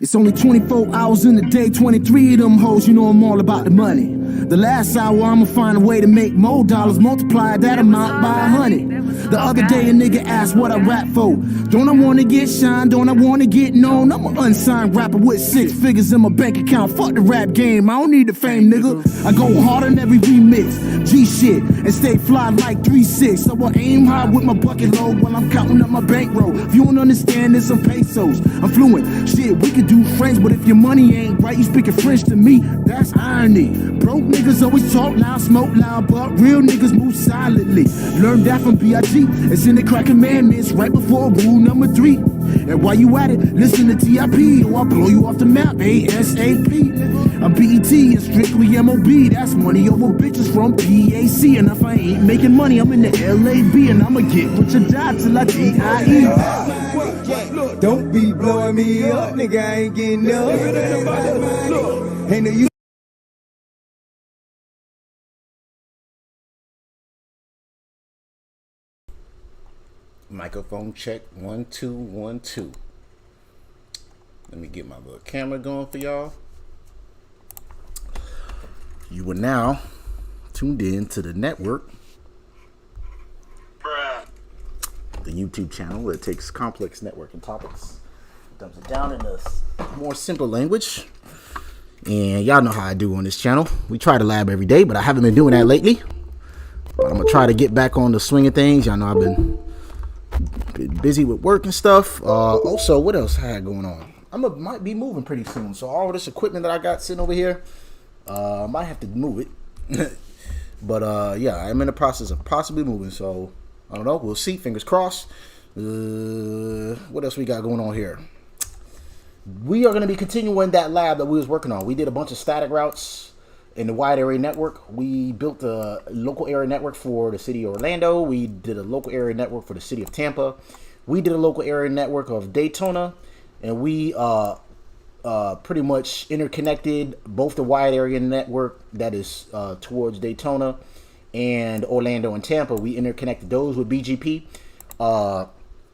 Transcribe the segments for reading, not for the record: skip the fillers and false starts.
It's only 24 hours in the day, 23 of them hoes, you know I'm all about the money. The last hour, I'ma find a way to make more dollars, multiply that amount by 100. The other day, a nigga asked what I rap for. Don't I wanna get shine, don't I wanna get known? I'm an unsigned rapper with 6 figures in my bank account. Fuck the rap game, I don't need the fame, nigga. I go hard on every remix, G shit, and stay fly like 3-6. So I aim high with my bucket load while I'm counting up my bankroll. If you don't understand, it's some pesos. I'm fluent, shit, we can do French, but if your money ain't right, you speaking French to me, that's irony. Broke niggas always talk loud, smoke loud, but real niggas move silently. Learned that from B.I.G. It's in the crack commandments right before rule number 3. And while you at it, listen to T.I.P. or I'll blow you off the map, ASAP. I'm BET and strictly MOB, that's money over bitches from PAC. And if I ain't making money, I'm in the LAB, and I'ma get rich or die till I DIE. Don't be blowing me up, nigga, I ain't getting up. Ain't no use. Microphone check 1 2 1 2. Let me get my little camera going for y'all. You are now tuned in to the network, the YouTube channel that takes complex networking topics, dumps it down in a more simple language. And y'all know how I do on this channel. We try to lab every day, but I haven't been doing that lately. But I'm gonna try to get back on the swing of things. Y'all know I've been busy with work and stuff. Also, what else I had going on? Might be moving pretty soon. So all this equipment that I got sitting over here, might have to move it. But yeah, I'm in the process of possibly moving. So I don't know. We'll see. Fingers crossed. What else we got going on here? We are going to be continuing that lab that we was working on. We did a bunch of static routes in the wide area network. We built a local area network for the city of Orlando. We did a local area network for the city of Tampa. We did a local area network of Daytona. And we pretty much interconnected both the wide area network that is towards Daytona and Orlando and Tampa. We interconnected those with BGP.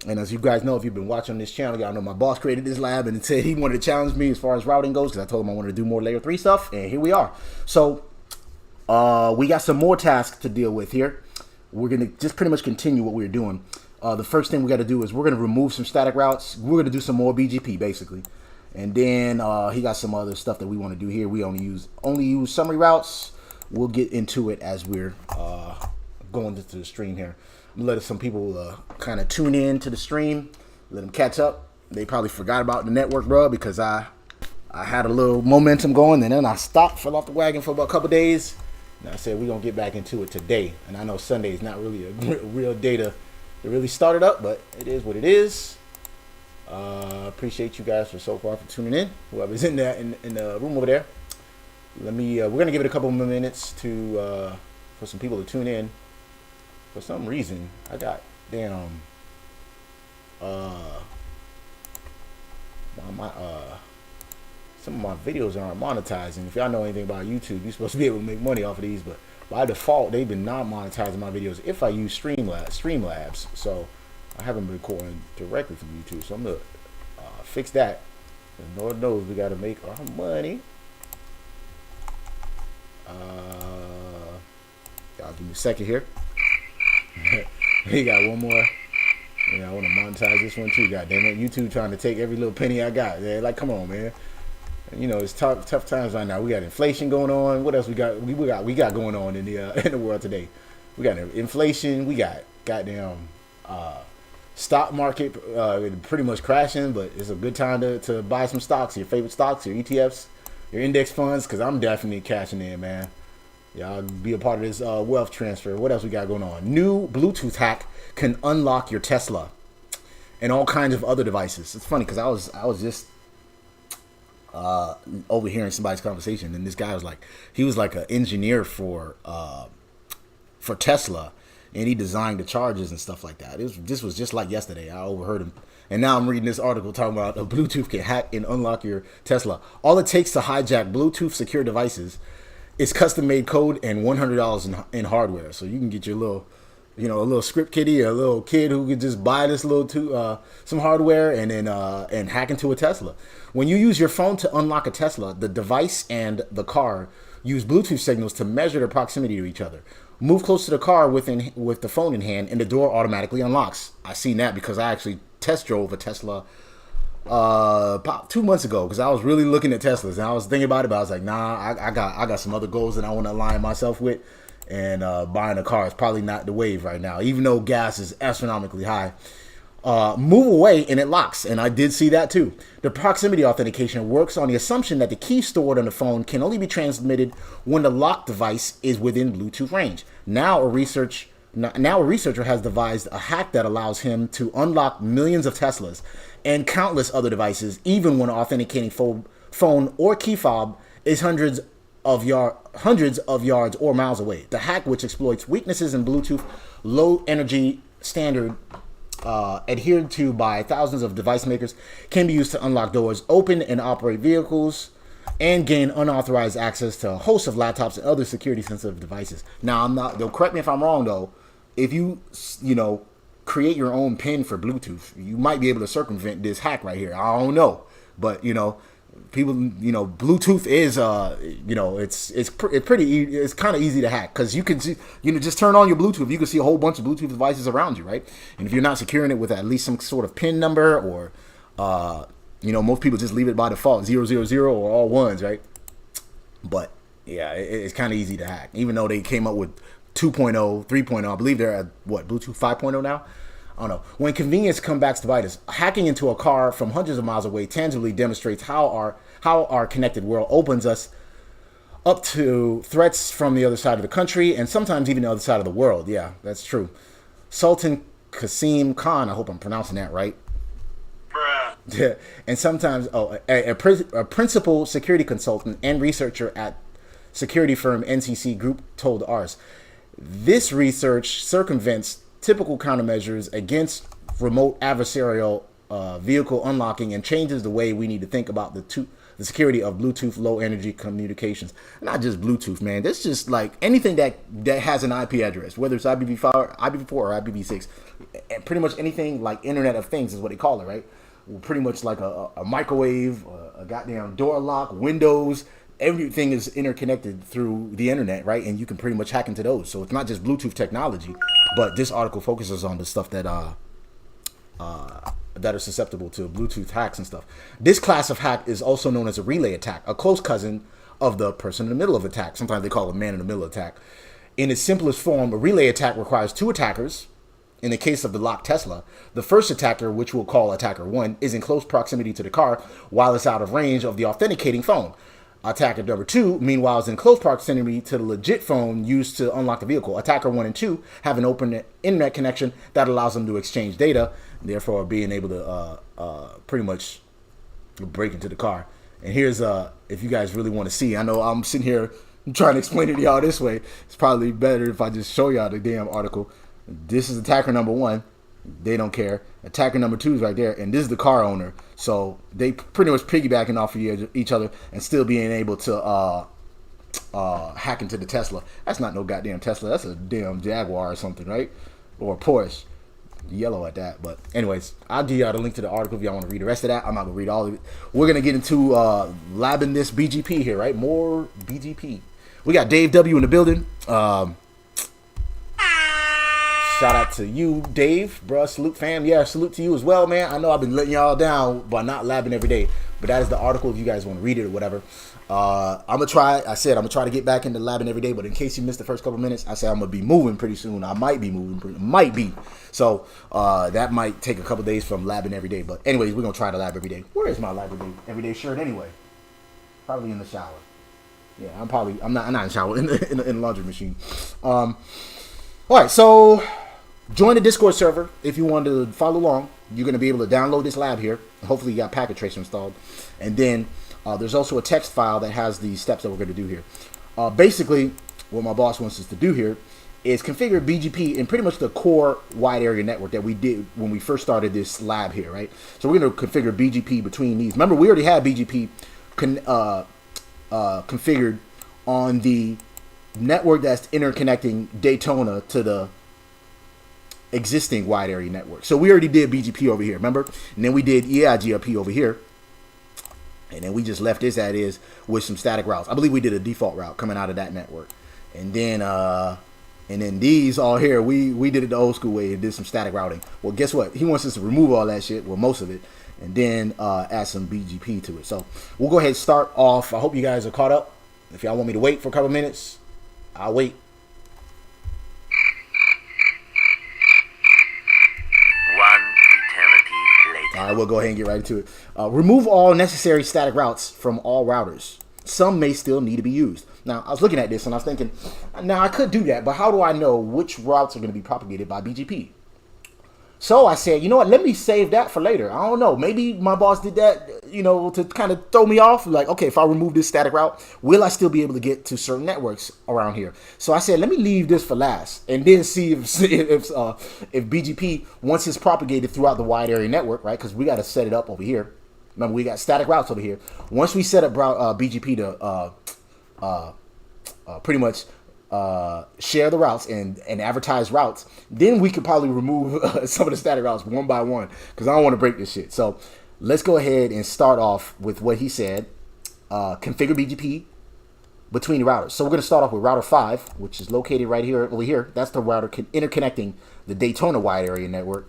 And as you guys know, if you've been watching this channel, y'all know my boss created this lab and said he wanted to challenge me as far as routing goes, because I told him I wanted to do more layer 3 stuff, and here we are. So we got some more tasks to deal with here. We're going to just pretty much continue what we're doing. The first thing we got to do is we're going to remove some static routes. We're going to do some more BGP, basically. And then he got some other stuff that we want to do here. We only use summary routes. We'll get into it as we're going into the stream here. Let some people kind of tune in to the stream, let them catch up. They probably forgot about the network, bro, because I had a little momentum going, and then I stopped, fell off the wagon for about a couple days, and I said we're gonna get back into it today. And I know Sunday is not really a real day to really start it up, but it is what it is. Appreciate you guys for so far for tuning in. Whoever's in there in the room over there, let me. We're gonna give it a couple more minutes to for some people to tune in. For some reason, I got damn some of my videos aren't monetized, and if y'all know anything about YouTube, you're supposed to be able to make money off of these, but by default, they've been not monetizing my videos if I use Streamlabs. So I haven't been recording directly from YouTube, so I'm gonna fix that. And Lord knows we gotta make our money. Y'all give me a second here. We got one more. Yeah, I want to monetize this one too. God damn it, YouTube trying to take every little penny I got. Yeah, like, come on, man. And, you know, it's tough times right now. We got inflation going on. What else we got? We got going on in the world today. We got inflation. We got goddamn stock market pretty much crashing. But it's a good time to buy some stocks, your favorite stocks, your ETFs, your index funds, because I'm definitely cashing in, man. Y'all be a part of this wealth transfer. What else we got going on? New Bluetooth hack can unlock your Tesla and all kinds of other devices. It's funny because I was just overhearing somebody's conversation, and this guy was like, he was like an engineer for Tesla, and he designed the chargers and stuff like that. This was just like yesterday. I overheard him, and now I'm reading this article talking about a Bluetooth can hack and unlock your Tesla. All it takes to hijack Bluetooth secure devices is custom-made code and $100 in hardware. So you can get your little a little script kiddie, a little kid who could just buy this some hardware and then and hack into a Tesla. When you use your phone to unlock a Tesla, the device and the car use Bluetooth signals to measure their proximity to each other. Move close to the car with the phone in hand, and the door automatically unlocks. I seen that because I actually test drove a Tesla about 2 months ago, because I was really looking at Teslas and I was thinking about it, but I was like, nah, I got some other goals that I want to align myself with, and buying a car is probably not the wave right now, even though gas is astronomically high. Move away and it locks, and I did see that too. The proximity authentication works on the assumption that the key stored on the phone can only be transmitted when the locked device is within Bluetooth range. Now a researcher has devised a hack that allows him to unlock millions of Teslas and countless other devices, even when authenticating phone or key fob is hundreds of yards or miles away. The hack, which exploits weaknesses in Bluetooth low energy standard adhered to by thousands of device makers, can be used to unlock doors, open and operate vehicles, and gain unauthorized access to a host of laptops and other security sensitive devices. Now, they'll correct me if I'm wrong though. If you create your own PIN for Bluetooth, you might be able to circumvent this hack right here. I don't know, but people, Bluetooth is it's kind of easy to hack, because you can just turn on your Bluetooth. You can see a whole bunch of Bluetooth devices around you, right? And if you're not securing it with at least some sort of PIN number, or most people just leave it by default 000 or all ones, right? But yeah, it's kind of easy to hack, even though they came up with 2.0, 3.0. I believe they're at Bluetooth 5.0 now. I don't know. When convenience comes back to bite us, hacking into a car from hundreds of miles away tangibly demonstrates how our connected world opens us up to threats from the other side of the country, and sometimes even the other side of the world. Yeah, that's true. Sultan Qasim Khan, I hope I'm pronouncing that right. Yeah, and sometimes a principal security consultant and researcher at security firm NCC Group told ours, this research circumvents typical countermeasures against remote adversarial vehicle unlocking and changes the way we need to think about the security of Bluetooth low energy communications. Not just Bluetooth, man. That's just like anything that has an IP address, whether it's IPv4 or IPv6. And pretty much anything like Internet of Things is what they call it, right? Pretty much like a microwave, a goddamn door lock, windows. Everything is interconnected through the internet, right? And you can pretty much hack into those. So it's not just Bluetooth technology, but this article focuses on the stuff that are susceptible to Bluetooth hacks and stuff. This class of hack is also known as a relay attack, a close cousin of the person in the middle of attack. Sometimes they call it a man in the middle attack. In its simplest form, a relay attack requires two attackers. In the case of the locked Tesla, the first attacker, which we'll call attacker 1, is in close proximity to the car while it's out of range of the authenticating phone. Attacker number 2, meanwhile, is in close proximity to the legit phone used to unlock the vehicle. Attacker 1 and 2 have an open internet connection that allows them to exchange data, therefore being able to pretty much break into the car. And here's, if you guys really want to see, I know I'm sitting here trying to explain it to y'all this way. It's probably better if I just show y'all the damn article. This is attacker number 1. They don't care. Attacker number 2 is right there, and this is the car owner. So they pretty much piggybacking off of each other and still being able to hack into the Tesla. That's not no goddamn Tesla. That's a damn Jaguar or something, right? Or a Porsche. Yellow at that. But anyways, I'll give y'all the link to the article if y'all want to read the rest of that. I'm not gonna read all of it. We're gonna get into labbing this BGP here, right? More BGP. We got Dave W in the building. Shout out to you, Dave, bruh. Salute, fam. Yeah, salute to you as well, man. I know I've been letting y'all down by not labbing every day, but that is the article if you guys want to read it or whatever. I'm gonna try to get back into labbing every day, but in case you missed the first couple minutes, I said I'm gonna be moving pretty soon. I might be moving, might be. So that might take a couple days from labbing every day. But anyways, we're gonna try to lab every day. Where is my lab everyday shirt anyway? Probably in the shower. Yeah, I'm not in the shower, in the laundry machine. All right, so join the Discord server if you want to follow along. You're going to be able to download this lab here. Hopefully you got Packet Tracer installed. And then there's also a text file that has the steps that we're going to do here. Basically, what my boss wants us to do here is configure BGP in pretty much the core wide area network that we did when we first started this lab here, right? So we're going to configure BGP between these. Remember, we already had BGP configured on the network that's interconnecting Daytona to the existing wide area network. So we already did BGP over here, remember? And then we did eIGRP over here. And then we just left this as is with some static routes. I believe we did a default route coming out of that network. And then these all here, we did it the old school way and did some static routing. Well, guess what? He wants us to remove all that shit, well, most of it, and then add some BGP to it. So we'll go ahead and start off. I hope you guys are caught up. If y'all want me to wait for a couple minutes, I'll wait. All right, we'll go ahead and get right into it. Remove all necessary static routes from all routers. Some may still need to be used. Now, I was looking at this and I was thinking, now I could do that, but how do I know which routes are going to be propagated by BGP? So I said, you know what, let me save that for later. I don't know, maybe my boss did that, you know, to kind of throw me off. Like, okay, if I remove this static route, will I still be able to get to certain networks around here? So I said, let me leave this for last and then see if BGP, once it's propagated throughout the wide area network, right? Because we got to set it up over here. Remember, we got static routes over here. Once we set up BGP to pretty much share the routes and advertise routes, then we could probably remove some of the static routes one by one, because I don't want to break this shit. So let's go ahead and start off with what he said. Configure BGP between routers. So we're going to start off with router 5, which is located right here, over here. That's the router interconnecting the Daytona wide area network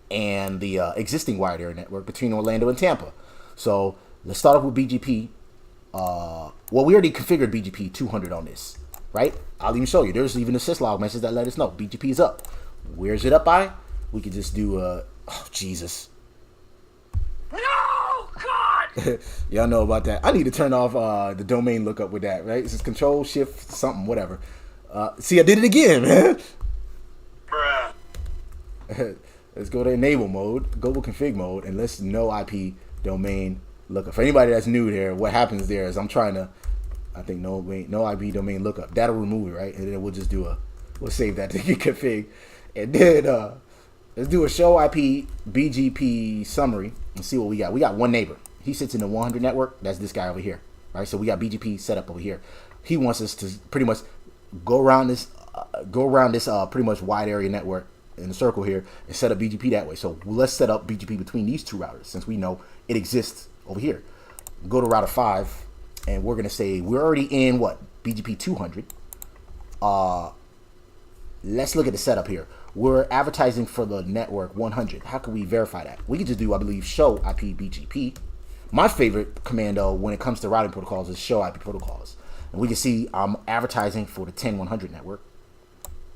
and the existing wide area network between Orlando and Tampa. So let's start off with BGP. Well, we already configured BGP 200 on this, right? I'll even show you. There's even a syslog message that let us know BGP is up. Where's it up by? We could just do oh Jesus. No, God. Y'all know about that. I need to turn off the domain lookup with that, right? This is Control Shift something, whatever. See, I did it again, man. Bruh. Let's go to enable mode, global config mode, and let's no IP domain lookup. For anybody that's new there, what happens there is I'm trying to, I think no IP domain lookup. That'll remove it, right? And then we'll just do we'll save that to config. And then let's do a show IP BGP summary and see what we got. We got one neighbor. He sits in the 100 network. That's this guy over here, right? So we got BGP set up over here. He wants us to pretty much go around this pretty much wide area network in a circle here and set up BGP that way. So let's set up BGP between these two routers since we know it exists over here. Go to router 5 and we're gonna say we're already in what, BGP 200. Let's look at the setup here. We're advertising for the network 100. How can we verify that? We can just do, I believe, show IP BGP. My favorite command though when it comes to routing protocols is show IP protocols, and we can see I'm advertising for the 10100 network,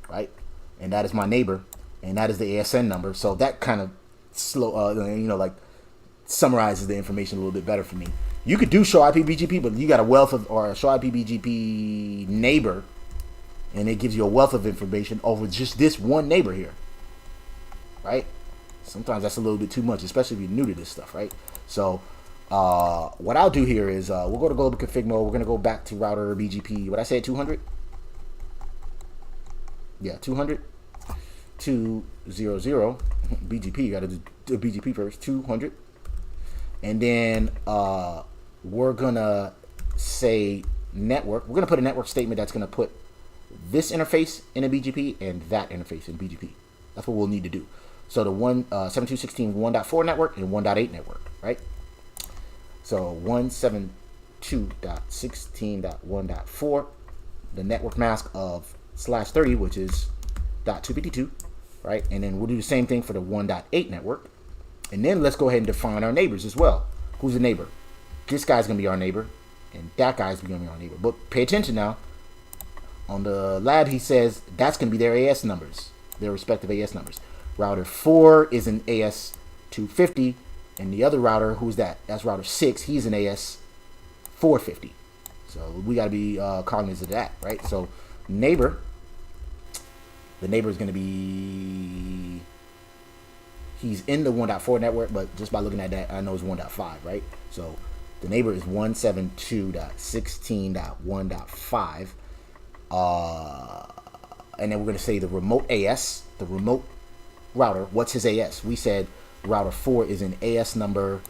right? And that is my neighbor, and that is the ASN number. So that kind of like summarizes the information a little bit better for me. You could do show IP BGP, but you got a wealth of, or show IP BGP neighbor, and it gives you a wealth of information over just this one neighbor here, right? Sometimes that's a little bit too much, especially if you're new to this stuff, right? So what I'll do here is we'll go to global config mode. We're gonna go back to router BGP. What I said, 200? Yeah, 200. 200 BGP. You gotta do BGP first. 200. And then we're gonna say network. We're gonna put a network statement that's gonna put this interface in a BGP and that interface in BGP. That's what we'll need to do. So the 172.16 1.4 network and 1.8 network, right? So 172.16.1.4, the network mask of /30, which is .252, right? And then we'll do the same thing for the 1.8 network. And then let's go ahead and define our neighbors as well. Who's the neighbor? This guy's gonna be our neighbor, and that guy's gonna be our neighbor. But pay attention now. On the lab, he says that's gonna be their AS numbers, their respective AS numbers. Router 4 is an AS 250, and the other router, who's that? That's router 6. He's an AS 450. So we gotta be cognizant of that, right? So neighbor, the neighbor is gonna be, he's in the 1.4 network, but just by looking at that, I know it's 1.5, right? So the neighbor is 172.16.1.5. And then we're going to say the remote AS, the remote router. What's his AS? We said router 4 is an AS number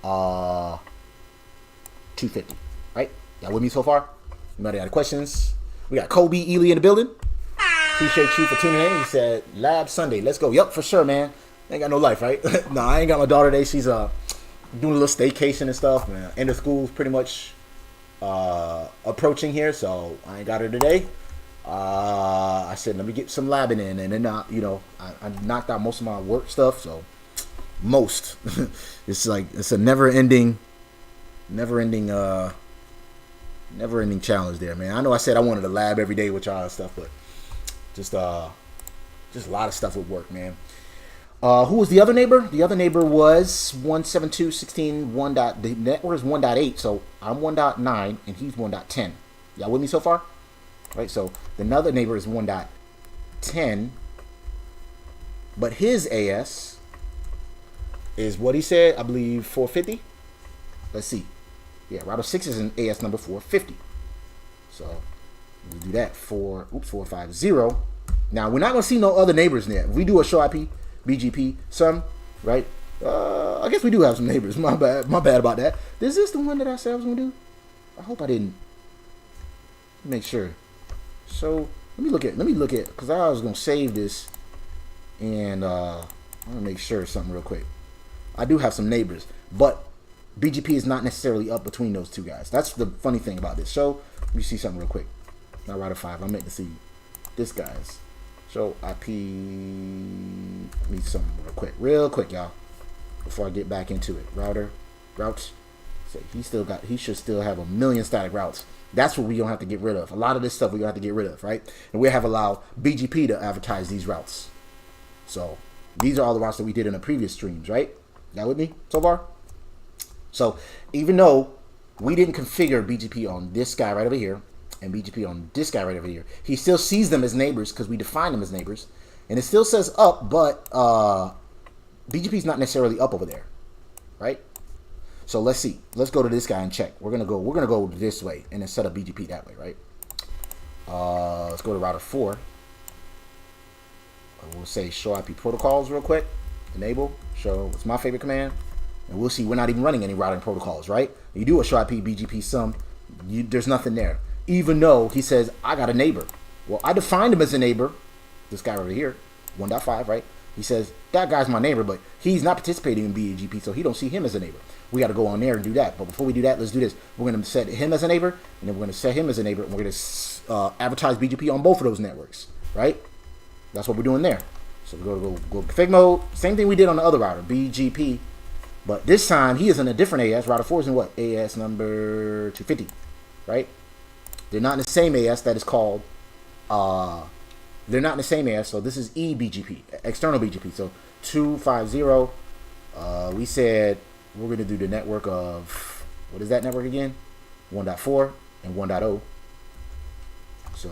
250, right? Y'all with me so far? Anybody got questions? We got Kobe Ely in the building. Appreciate you for tuning in. He said, Lab Sunday. Let's go. Yep, for sure, man. Ain't got no life, right? No, I ain't got my daughter today. She's doing a little staycation and stuff, man. End of school's pretty much approaching here, so I ain't got her today. I said, let me get some labbing in, and then I knocked out most of my work stuff, so it's like it's a never-ending challenge there, man. I know I said I wanted to lab every day with y'all and stuff, but just a lot of stuff with work, man. Who was the other neighbor? The other neighbor was 172.16.1. The network is 1.8, so I'm 1.9 and he's 1.10. Y'all with me so far? Right, so the other neighbor is 1.10, but his AS is what he said, I believe 450. Let's see. Yeah, router 6 is an AS number 450. So we do that 450. Now we're not gonna see no other neighbors in there. If we do a show IP, BGP, some, right? I guess we do have some neighbors. My bad about that. Is this the one that I said I was gonna do? I hope I didn't. Make sure. So let me look at because I was gonna save this, and I'm gonna make sure something real quick. I do have some neighbors, but BGP is not necessarily up between those two guys. That's the funny thing about this. So let me see something real quick. Not router 5. I meant to see this guy's. So IP. Need something real quick, y'all. Before I get back into it, routes. So he should still have 1 million static routes. That's what we don't have to get rid of. A lot of this stuff we don't have to get rid of, right? And we have allowed BGP to advertise these routes. So these are all the routes that we did in the previous streams, right? Y'all with me so far? So even though we didn't configure BGP on this guy right over here and BGP on this guy right over here, he still sees them as neighbors because we define them as neighbors. And it still says up, but BGP is not necessarily up over there, right? So let's see. Let's go to this guy and check. We're gonna go this way and then set up BGP that way, right? Let's go to router 4. We'll say show IP protocols real quick. Enable. Show. It's my favorite command. And we'll see we're not even running any routing protocols, right? You do a show IP BGP sum. There's nothing there. Even though he says I got a neighbor. Well, I defined him as a neighbor. This guy over here, 1.5, right? He says that guy's my neighbor, but he's not participating in BGP, so he don't see him as a neighbor. We got to go on there and do that. But before we do that, let's do this. We're going to set him as a neighbor, and then we're going to set him as a neighbor, and we're going to advertise BGP on both of those networks, right? That's what we're doing there. So we go config mode. Same thing we did on the other router, BGP. But this time, he is in a different AS. Router 4 is in what? AS number 250, right? They're not in the same AS that is called... they're not in the same AS, so this is eBGP, external BGP. So 250, we said we're going to do the network of, what is that network again? 1.4 and 1.0. So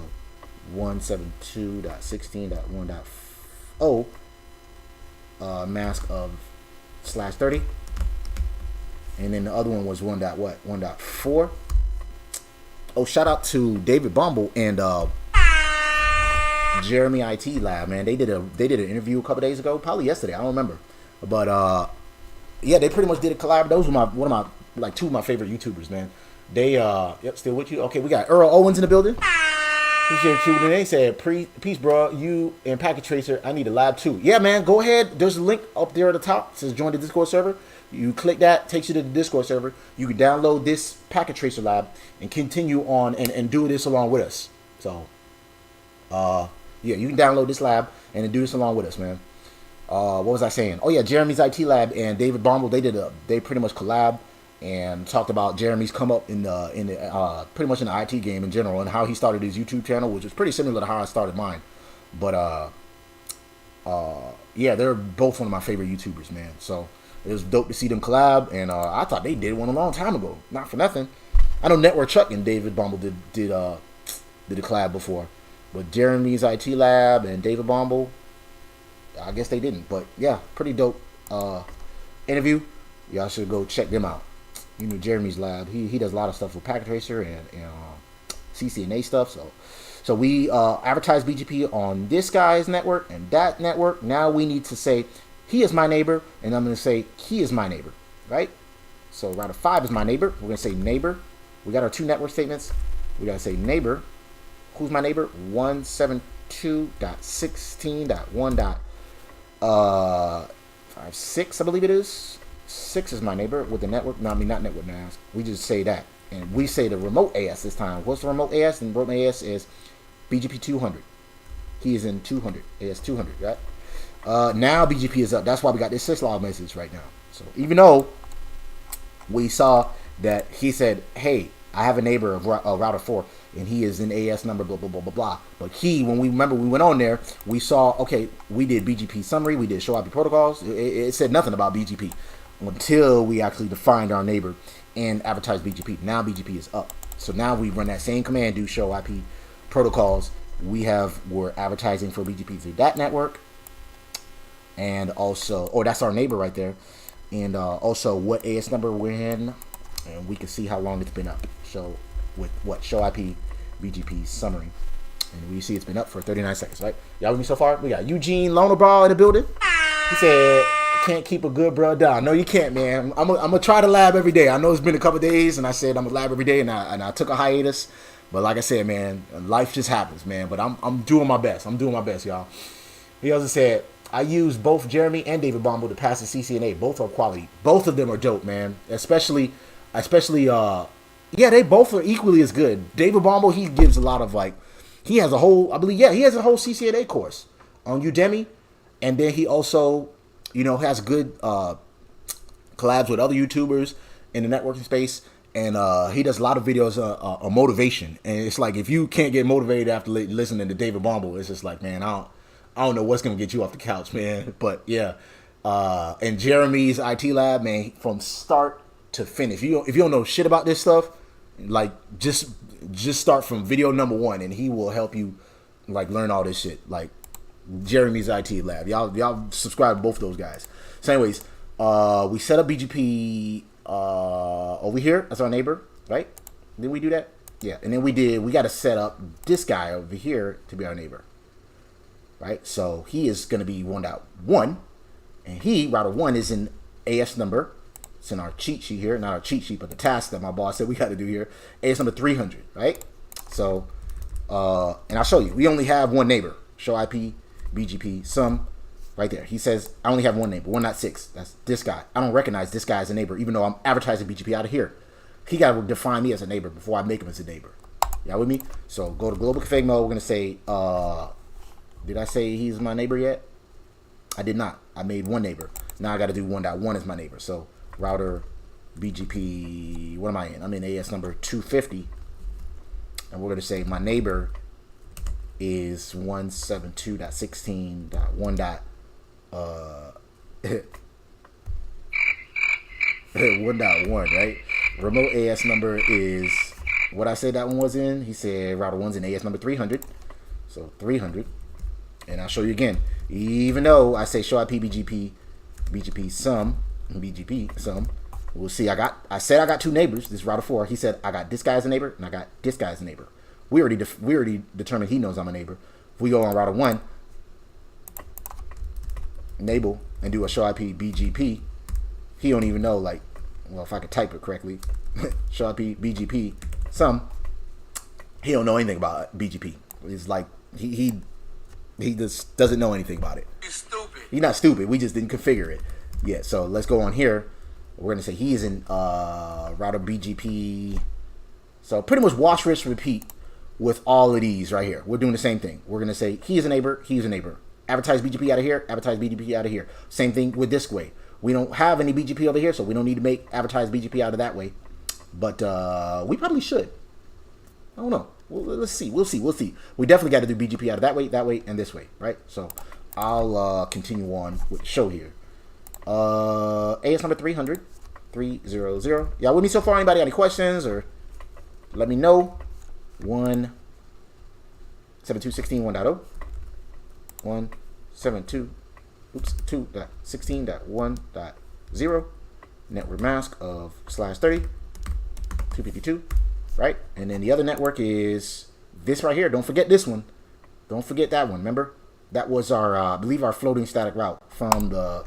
172.16.1.0 mask of /30. And then the other one was 1.4. Oh, shout out to David Bumble and Jeremy IT Lab, man. They did an interview a couple days ago, probably yesterday. I don't remember, but yeah, they pretty much did a collab. Those were two of my favorite YouTubers, man. They yep, still with you. Okay, we got Earl Owens in the building. Appreciate you. And they said, peace, bro. You and Packet Tracer, I need a lab too. Yeah, man. Go ahead. There's a link up there at the top. It says join the Discord server. You click that, takes you to the Discord server. You can download this Packet Tracer lab and continue on and do this along with us. So, yeah, you can download this lab and do this along with us, man. What was I saying? Oh yeah, Jeremy's IT Lab and David Bumble, they pretty much collab and talked about Jeremy's come up in the pretty much in the IT game in general and how he started his YouTube channel, which is pretty similar to how I started mine. But yeah, they're both one of my favorite YouTubers, man. So it was dope to see them collab, and I thought they did one a long time ago. Not for nothing. I know Network Chuck and David Bumble did a collab before, but Jeremy's IT Lab and David Bumble, I guess they didn't. But yeah, pretty dope interview. Y'all should go check them out. You know, Jeremy's lab, he does a lot of stuff with Packet Tracer and CCNA stuff. So we advertise BGP on this guy's network and that network. Now we need to say he is my neighbor, and I'm going to say he is my neighbor, right? So router 5 is my neighbor. We're going to say neighbor. We got our two network statements. We got to say neighbor. Who's my neighbor? 172.16.1.0. 172.16.1.56, I believe it is. 6 is my neighbor with the network. No, I mean, not network mask. We just say that. And we say the remote AS this time. What's the remote AS? And the remote AS is BGP 200. He is in 200. AS 200, right? Now BGP is up. That's why we got this syslog message right now. So even though we saw that he said, hey, I have a neighbor of router 4, and he is in AS number, blah, blah, blah, blah, blah. But when we went on there, we saw, okay, we did BGP summary, we did show IP protocols. It said nothing about BGP until we actually defined our neighbor and advertised BGP. Now BGP is up. So now we run that same command, do show IP protocols. We're advertising for BGP through that network. And also, that's our neighbor right there. And also what AS number we're in. And we can see how long it's been up. So with what show IP BGP summary, and we see it's been up for 39 seconds, right? Y'all with me so far? We got Eugene Lonerball in the building. He said, "Can't keep a good bro down." No, you can't, man. I'm gonna try to lab every day. I know it's been a couple days, and I said I'm gonna lab every day, and I took a hiatus. But like I said, man, life just happens, man. But I'm doing my best. I'm doing my best, y'all. He also said, I use both Jeremy and David Bombo to pass the CCNA. Both are quality. Both of them are dope, man. Especially, they both are equally as good. David Bombo, he gives a lot of he has a whole CCNA course on Udemy, and then he also, has good collabs with other YouTubers in the networking space, and he does a lot of videos on motivation. And it's like, if you can't get motivated after listening to David Bombo, it's just like, man, I don't know what's gonna get you off the couch, man. But yeah, and Jeremy's IT lab, man, from start to finish. If you don't know shit about this stuff, just start from video number 1, and he will help you learn all this shit. Jeremy's IT lab, y'all subscribe to both of those guys. So anyways, we set up BGP over here as our neighbor, right? Did we do that? Yeah, and then we got to set up this guy over here to be our neighbor. Right, so he is going to be 1.1, and router 1 is in AS number. It's in our cheat sheet here, not our cheat sheet, but the task that my boss said we got to do here. AS number 300, right? So, and I'll show you. We only have one neighbor. Show IP, BGP, some, right there. He says, I only have one neighbor, 1.6. That's this guy. I don't recognize this guy as a neighbor, even though I'm advertising BGP out of here. He got to define me as a neighbor before I make him as a neighbor. Y'all with me? So go to global config mode. We're going to say, did I say he's my neighbor yet? I did not. I made one neighbor. Now I got to do 1.1 as my neighbor. So router BGP, what am I in? I'm in AS number 250. And we're going to say my neighbor is 172.16.1. 1.1, right? Remote AS number is what I said that one was in. He said router 1's in AS number 300. So 300. And I'll show you again. Even though I say show IP BGP some, we'll see. I said I got two neighbors. This router 4. He said I got this guy as a neighbor and I got this guy as a neighbor. We already determined he knows I'm a neighbor. If we go on router 1, enable, and do a show IP BGP, he don't even know, if I could type it correctly, show IP BGP some, he don't know anything about BGP. It's like he just doesn't know anything about it. He's stupid. He's not stupid. We just didn't configure it. Yeah, so let's go on here. We're going to say he's in router BGP. So pretty much wash, rinse, repeat with all of these right here. We're doing the same thing. We're going to say he's a neighbor, he's a neighbor. Advertise BGP out of here, advertise BGP out of here. Same thing with this way. We don't have any BGP over here, so we don't need to make advertise BGP out of that way. But we probably should. I don't know. Well, let's see. We'll see. We definitely got to do BGP out of that way, and this way, right? So I'll continue on with the show here. AS number 300, 300. Y'all with me so far? Anybody got any questions or let me know? 172.16.1.0. 2.16.1.0. Network mask of /30, 252. Right? And then the other network is this right here. Don't forget this one. Don't forget that one. Remember? That was our, I believe, our floating static route from the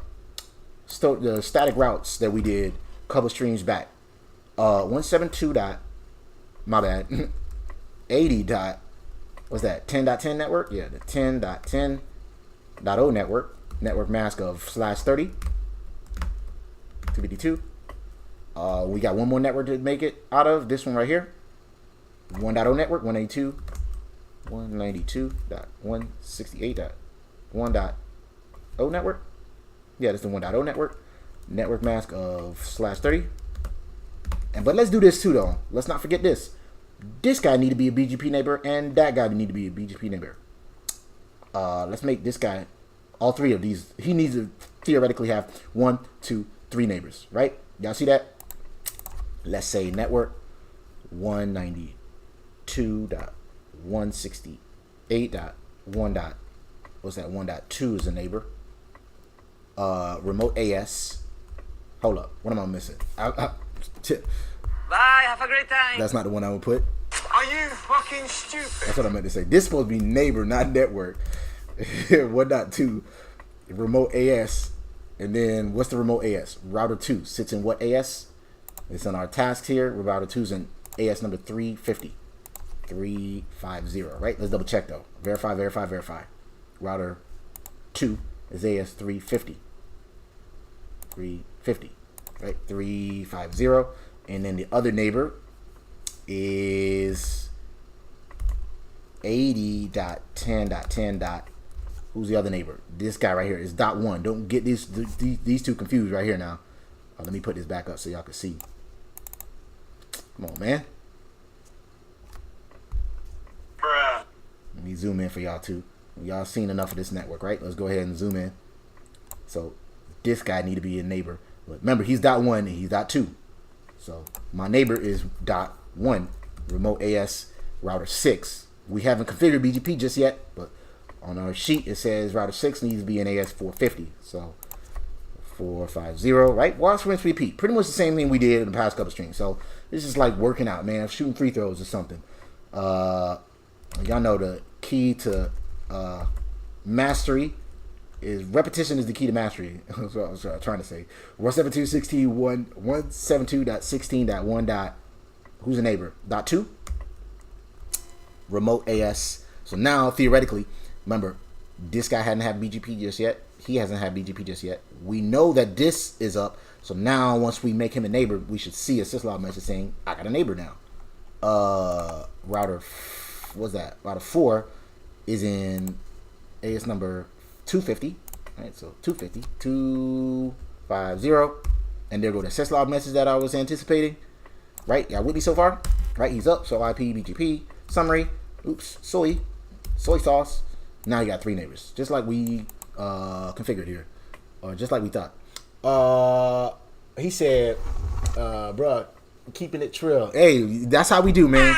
static routes that we did a couple streams back. 172. My bad. 80. what's that, 10.10 network? Yeah, the 10.10.0 network mask of /30, 252. We got one more network to make it out of, this one right here. 1.0 network, 192.168.1.0 network. Yeah, that's the 1.0 network. Network mask of /30. But let's do this too, though. Let's not forget this. This guy need to be a BGP neighbor, and that guy need to be a BGP neighbor. Let's make this guy, all three of these. He needs to theoretically have 1, 2, 3 neighbors, right? Y'all see that? Let's say network 192.168.1. What's that? 1.2 is a neighbor. Remote AS. Hold up. What am I missing? Bye. Have a great time. That's not the one I would put. Are you fucking stupid? That's what I meant to say. This is supposed to be neighbor, not network. 1.2. Remote AS. And then what's the remote AS? Router 2 sits in what AS? It's on our tasks here. Router 2 is in AS number 350. 350, right? Let's double check though. Verify. Router 2 is AS 350. 350, right? 350. And then the other neighbor is 80.10.10. Who's the other neighbor? This guy right here is .1. Don't get these two confused right here now. Let me put this back up so y'all can see. Come on, man. Bruh. Let me zoom in for y'all too. Y'all seen enough of this network, right? Let's go ahead and zoom in. So this guy need to be a neighbor. But remember, he's .1 and he's .2. So my neighbor is .1, remote AS router 6. We haven't configured BGP just yet, but on our sheet it says router 6 needs to be an AS 450. So 450, right? Wash, rinse, repeat. Pretty much the same thing we did in the past couple streams. So this is like working out, man. Shooting free throws or something. Y'all know the key to mastery is repetition is the key to mastery. That's what I was trying to say. 172.16.1. Who's the neighbor? .2. Remote AS. So now theoretically, remember, this guy hadn't had BGP just yet. He hasn't had BGP just yet. We know that this is up. So now once we make him a neighbor, we should see a syslog message saying, I got a neighbor now. Router, what's that? Router 4 is in AS number 250. Right, so 250, 250. And there go the syslog message that I was anticipating. Right, y'all with me so far? Right, he's up. So IP, BGP, summary. Oops, soy sauce. Now you got 3 neighbors, just like we configured here, or just like we thought. He said, bruh, keeping it trill. Hey, that's how we do, man.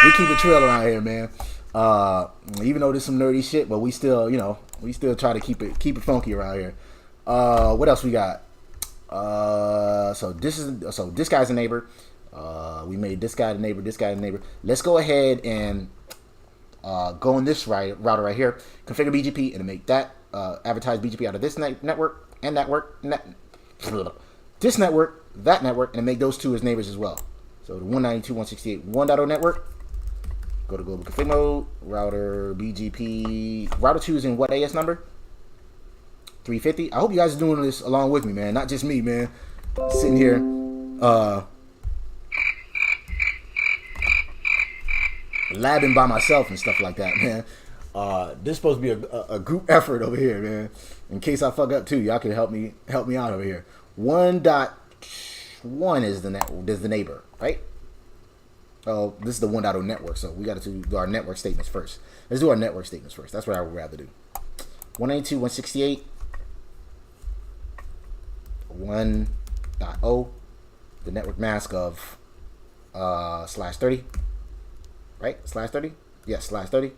We keep it trill around here, man. Even though there's some nerdy shit, but we still, we still try to keep it funky around here. What else we got? So this guy's a neighbor. We made this guy the neighbor, this guy the neighbor. Let's go ahead and go on this router right here, configure BGP, and make that advertise BGP out of this network and this network, that network, and make those two as neighbors as well. So the 192.168 1.0 network. Go to global config mode, router BGP. Router 2 is in what AS number? 350. I hope you guys are doing this along with me, man. Not just me, man. Sitting here, labbing by myself and stuff like that, man. This is supposed to be a group effort over here, man. In case I fuck up too, y'all can help me out over here. 1.1 is the neighbor, right? Oh, this is the 1.0 network, so we got to do our network statements first. Let's do our network statements first. That's what I would rather do. 192.168 1.0, the network mask of /30, right? /30, yes, /30.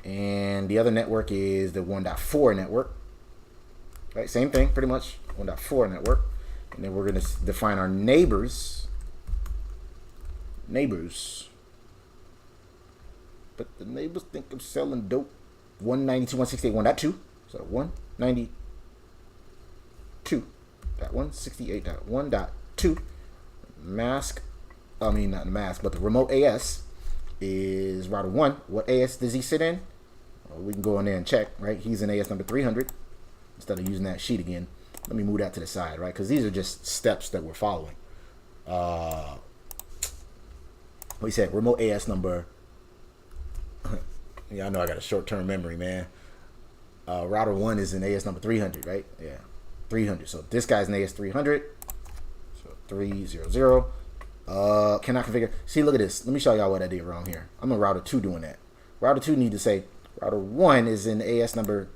And the other network is the 1.4 network, right? Same thing, pretty much. 1.4 network, and then we're gonna define our neighbors. But the neighbors think I'm selling dope. 192.168 1.2. So 192.168.1.2 mask. I mean, not the mask, but the remote AS is router 1. What AS does he sit in? Well, we can go in there and check, right? He's in AS number 300. Instead of using that sheet again, let me move that to the side, right? Because these are just steps that we're following. What he said, remote AS number. Yeah, I know I got a short-term memory, man. Router 1 is in AS number 300, right? Yeah, 300. So this guy's in AS 300. So 300. Cannot configure. See, look at this. Let me show y'all what I did wrong here. I'm in router 2 doing that. Router 2 need to say router 1 is in AS number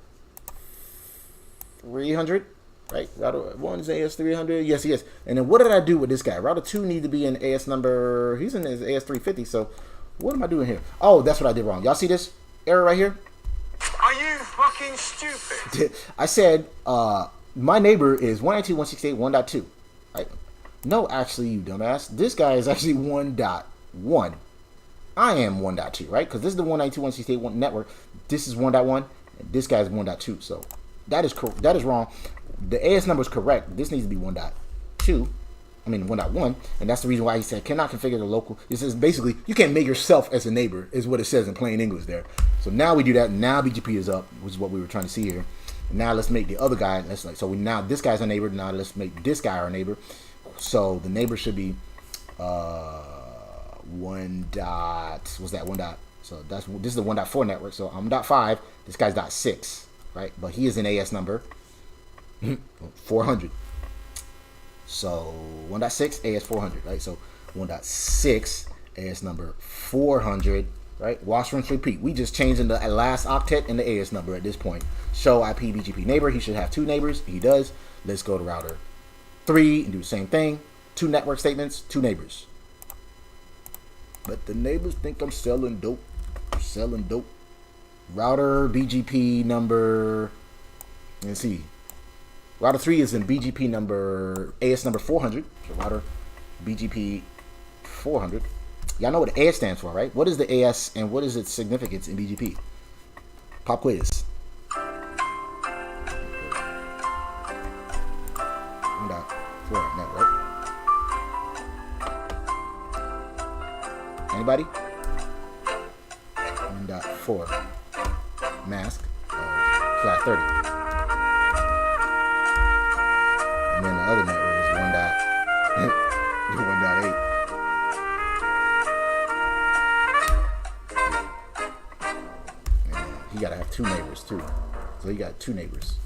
300, right? Router 1 is AS 300. Yes, yes. And then what did I do with this guy? Router 2 need to be in AS number. He's in his AS 350. So what am I doing here? Oh, that's what I did wrong. Y'all see this error right here? Are you fucking stupid? I said my neighbor is 192.168.1.2, right? No, actually, you dumbass. This guy is actually 1.1. I am 1.2, right? Because this is the 192.168.1 network. This is 1.1, and this guy is 1.2. So that is that is wrong. The AS number is correct. This needs to be 1.2. I mean 1.1, and that's the reason why he said cannot configure the local. This is basically you can't make yourself as a neighbor, is what it says in plain English there. So now we do that. Now BGP is up, which is what we were trying to see here. And now let's make the other guy. Now this guy's our neighbor. Now let's make this guy our neighbor. So the neighbor should be 1 dot. What's that? 1 dot. So this is the 1.4 network. So I'm .5. This guy's .6, right? But he is an AS number 400. So 1.6 AS 400, right? So 1.6 AS number 400, right? Wash, rinse, repeat. We just changing the last octet and the AS number at this point. Show IP BGP neighbor. He should have 2 neighbors. He does. Let's go to router 3 and do the same thing. 2 network statements, 2 neighbors. But the neighbors think I'm selling dope. I'm selling dope. Router BGP number. Let's see. Router 3 is in BGP number AS number 400. So router BGP 400. Y'all know what the AS stands for, right? What is the AS and what is its significance in BGP? Pop quiz. 1.4 network. Anybody? 1.4 mask flat 30. And then the other network is 1.8. He gotta have 2 neighbors too. So he got 2 neighbors.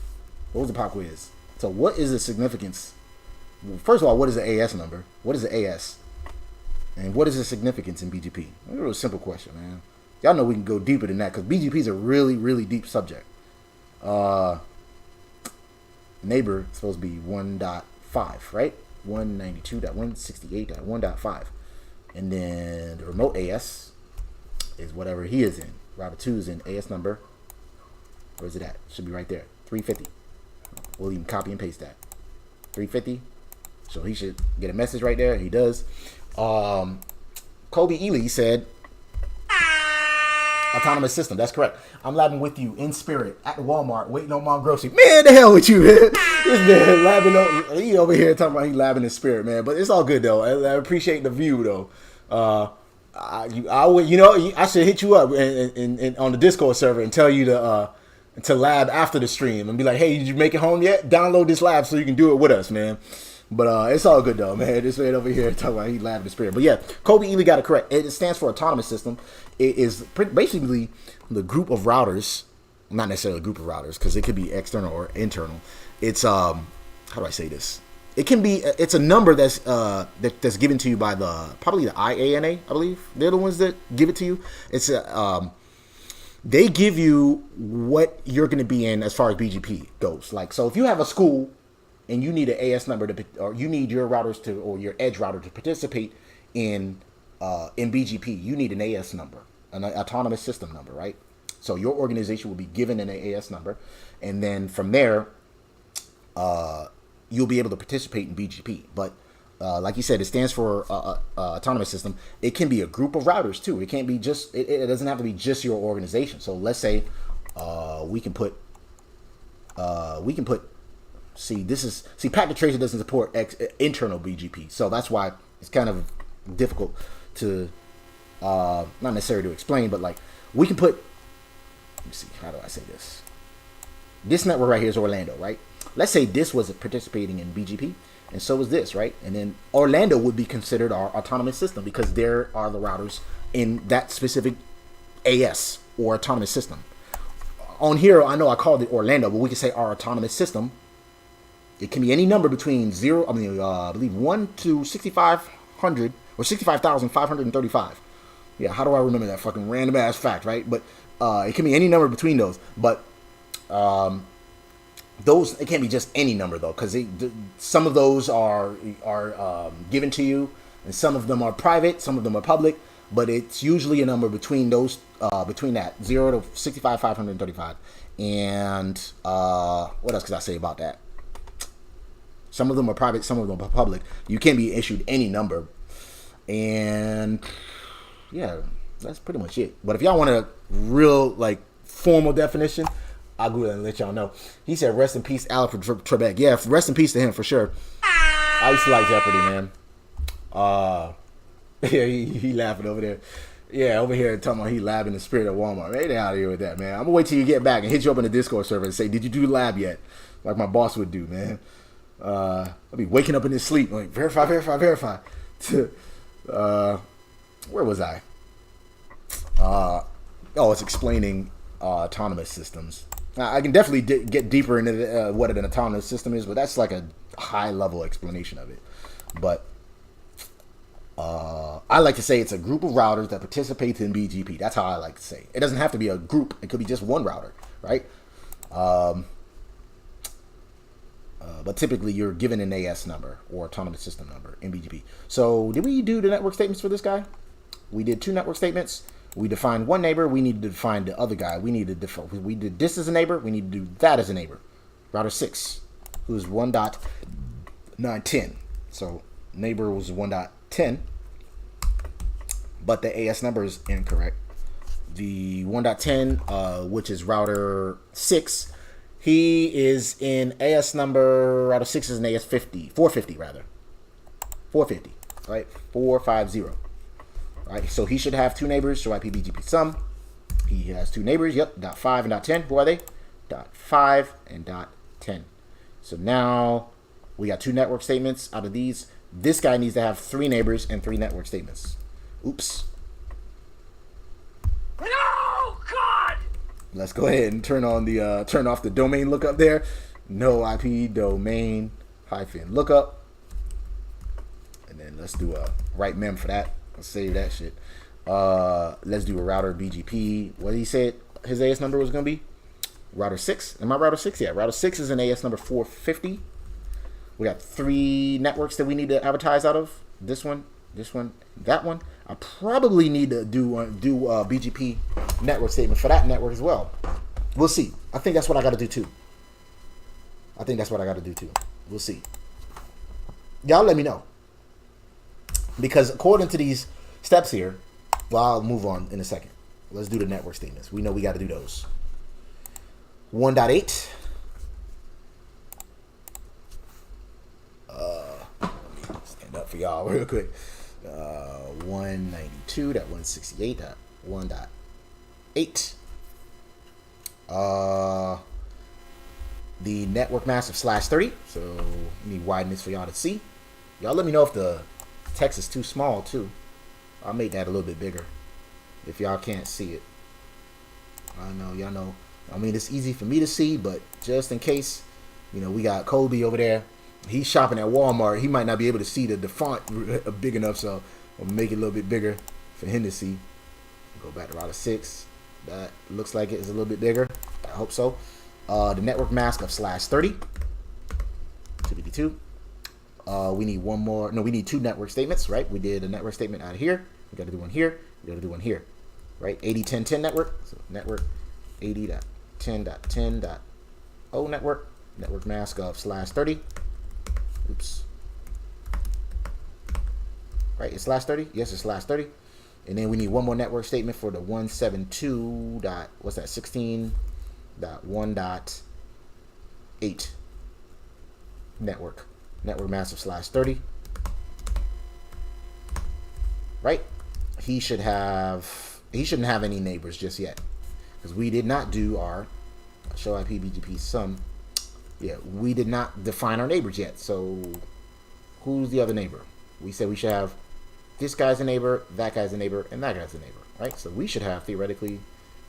What was the pop quiz? So what is the significance? Well, first of all, what is the AS number? What is the AS? And what is the significance in BGP? It's a real simple question, man. Y'all know we can go deeper than that because BGP is a really, really deep subject. Neighbor is supposed to be 1.5, right? 192.168.1.5. And then the remote AS is whatever he is in. Router 2 is in AS number. Where is it at? Should be right there. 350. We'll even copy and paste that. 350. So he should get a message right there. He does. Kobe Ely said autonomous system. That's correct. I'm labbing with you in spirit at the Walmart waiting on Mom Grocery. Man, the hell with you, man. This man labbing he over here talking about he labbing in spirit, man. But it's all good though. I appreciate the view though. I should hit you up and on the Discord server and tell you to lab after the stream and be like, hey, did you make it home yet? Download this lab so you can do it with us, man. But it's all good though, man. This man over here talking about he labbed the spirit. But yeah, Kobe Ely got it correct. It stands for autonomous system. It is basically the group of routers, not necessarily a group of routers because it could be external or internal. It's how do I say this? It can be. It's a number that's given to you by probably the IANA, I believe. They're the ones that give it to you. It's they give you what you're going to be in as far as BGP goes. Like, so if you have a school and you need an AS number or you need your routers or your edge router to participate in BGP, you need an AS number, an autonomous system number, right? So your organization will be given an AS number, and then from there, you'll be able to participate in BGP. But like you said, it stands for autonomous system. It can be a group of routers too. It can't be just. It doesn't have to be just your organization. So let's say we can put. Packet tracer doesn't support internal BGP, so that's why it's kind of difficult to not necessary to explain, but like we can put, let me see, how do I say this? This network right here is Orlando, right? Let's say this was participating in BGP, and so is this, right? And then Orlando would be considered our autonomous system because there are the routers in that specific AS or autonomous system. On here, I know I called it Orlando, but we can say our autonomous system. It can be any number between I believe 1 to 6,500 or 65,535. Yeah, how do I remember that fucking random ass fact, right? But it can be any number between those. But those, it can't be just any number though, because some of those are given to you, and some of them are private, some of them are public. But it's usually a number between those, between that 0 to 65,535. And what else could I say about that? Some of them are private, some of them are public. You can't be issued any number. And yeah, that's pretty much it. But if y'all want a real like formal definition, I'll go ahead and let y'all know. He said, "Rest in peace, Alfred Trebek." Yeah, rest in peace to him for sure. I used to like Jeopardy, man. Yeah, he laughing over there. Yeah, over here talking about he lab in the spirit of Walmart. Right out of here with that, man. I'm gonna wait till you get back and hit you up in the Discord server and say, "Did you do the lab yet?" Like my boss would do, man. I'll be waking up in his sleep like verify. Where was I? It's explaining autonomous systems. Now, I can definitely get deeper into what an autonomous system is, but that's like a high level explanation of it. But I like to say it's a group of routers that participates in BGP. That's how I like to say it. It doesn't have to be a group. It could be just one router, right? But typically you're given an AS number or autonomous system number in BGP. So did we do the network statements for this guy? We did 2 network statements. We defined one neighbor. We need to define the other guy. We did this as a neighbor. We need to do that as a neighbor. Router 6, who's 1.910. So neighbor was 1.10, but the AS number is incorrect. The 1.10, which is router 6, he is in AS number, router 6 is in AS 450 rather. 450, right? 450. Right, so he should have 2 neighbors, so IP BGP sum. He has 2 neighbors, yep, .5 and .10. Who are they? .5 and .10. So now we got 2 network statements out of these. This guy needs to have 3 neighbors and 3 network statements. Oops. No, God! Let's go ahead and turn off the domain lookup there. No IP domain hyphen lookup. And then let's do a write mem for that. Let's save that shit. Let's do a router BGP. What did he say his AS number was gonna be? Router 6. Am I router 6? Yeah, router 6 is an AS number 450. We got 3 networks that we need to advertise out of. This one, that one. I probably need to do a BGP network statement for that network as well. We'll see. I think that's what I got to do too. We'll see. Y'all let me know. Because according to these steps here, well, I'll move on in a second. Let's do the network statements. We know we got to do those. 1.8. Let me stand up for y'all real quick. 192.168.1.8. The network mask of /30. So let me widen this for y'all to see. Y'all let me know if the text is too small too. I'll make that a little bit bigger if y'all can't see it. I know y'all know. I mean, it's easy for me to see, but just in case, you know, we got Kobe over there. He's shopping at Walmart. He might not be able to see the font big enough, so I'll make it a little bit bigger for him to see. Go back to router 6. That looks like it is a little bit bigger. I hope so. The network mask of /30. 252. We need one more. No, we need 2 network statements, right? We did a network statement out of here. We got to do one here. We got to do one here, right? 80.10.10 network. So network 80.10.10.0 network. Network mask of /30. Oops. Right, it's /30. Yes, it's /30. And then we need one more network statement for the 172. What's that? 16.1.8 network. Network mask of /30. Right? he shouldn't have any neighbors just yet, because we did not do our show IP BGP sum. Yeah, we did not define our neighbors yet. So who's the other neighbor? We said we should have this guy's a neighbor, that guy's a neighbor, and that guy's a neighbor, right? So we should have theoretically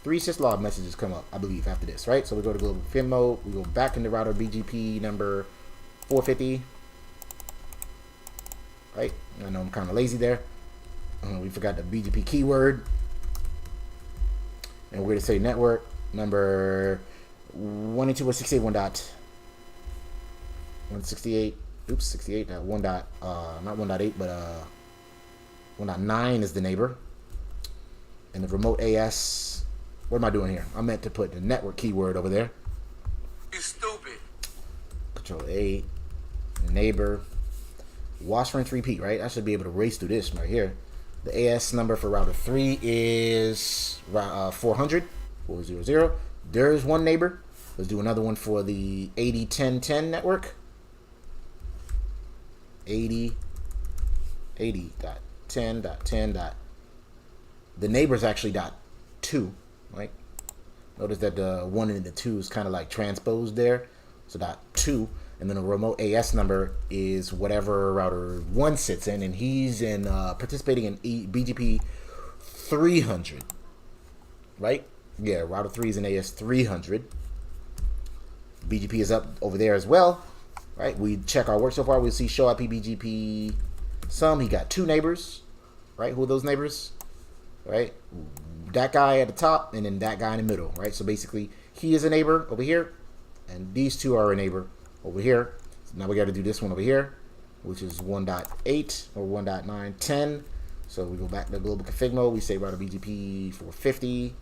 3 syslog messages come up, I believe, after this, right? So we go to global config mode, we go back into router BGP number 450, right? I know I'm kind of lazy there. We forgot the BGP keyword, and we're going to say network number 192.168.1.168. Oops, 68. That not 1.8, but 1.9 is the neighbor, and the remote AS. What am I doing here? I meant to put the network keyword over there. You stupid. Control A, neighbor, watch rinse repeat, right? I should be able to race through this right here. The AS number for router 3 is 400. There's one neighbor. Let's do another one for the 80.10.10 network. 80.10.10. The neighbor's actually .2, right? Notice that the 1 and the 2 is kind of like transposed there. So .2, and then the remote AS number is whatever router 1 sits in, and he's in participating in BGP 300, right? Yeah, router 3 is in AS 300. BGP is up over there as well, right? We check our work so far. We see show IP BGP sum. He got 2 neighbors, right? Who are those neighbors, right? That guy at the top, and then that guy in the middle, right? So basically, he is a neighbor over here, and these 2 are a neighbor over here. So now we got to do this one over here, which is 1.8 or 1.910. So we go back to global config mode. We say router BGP 450.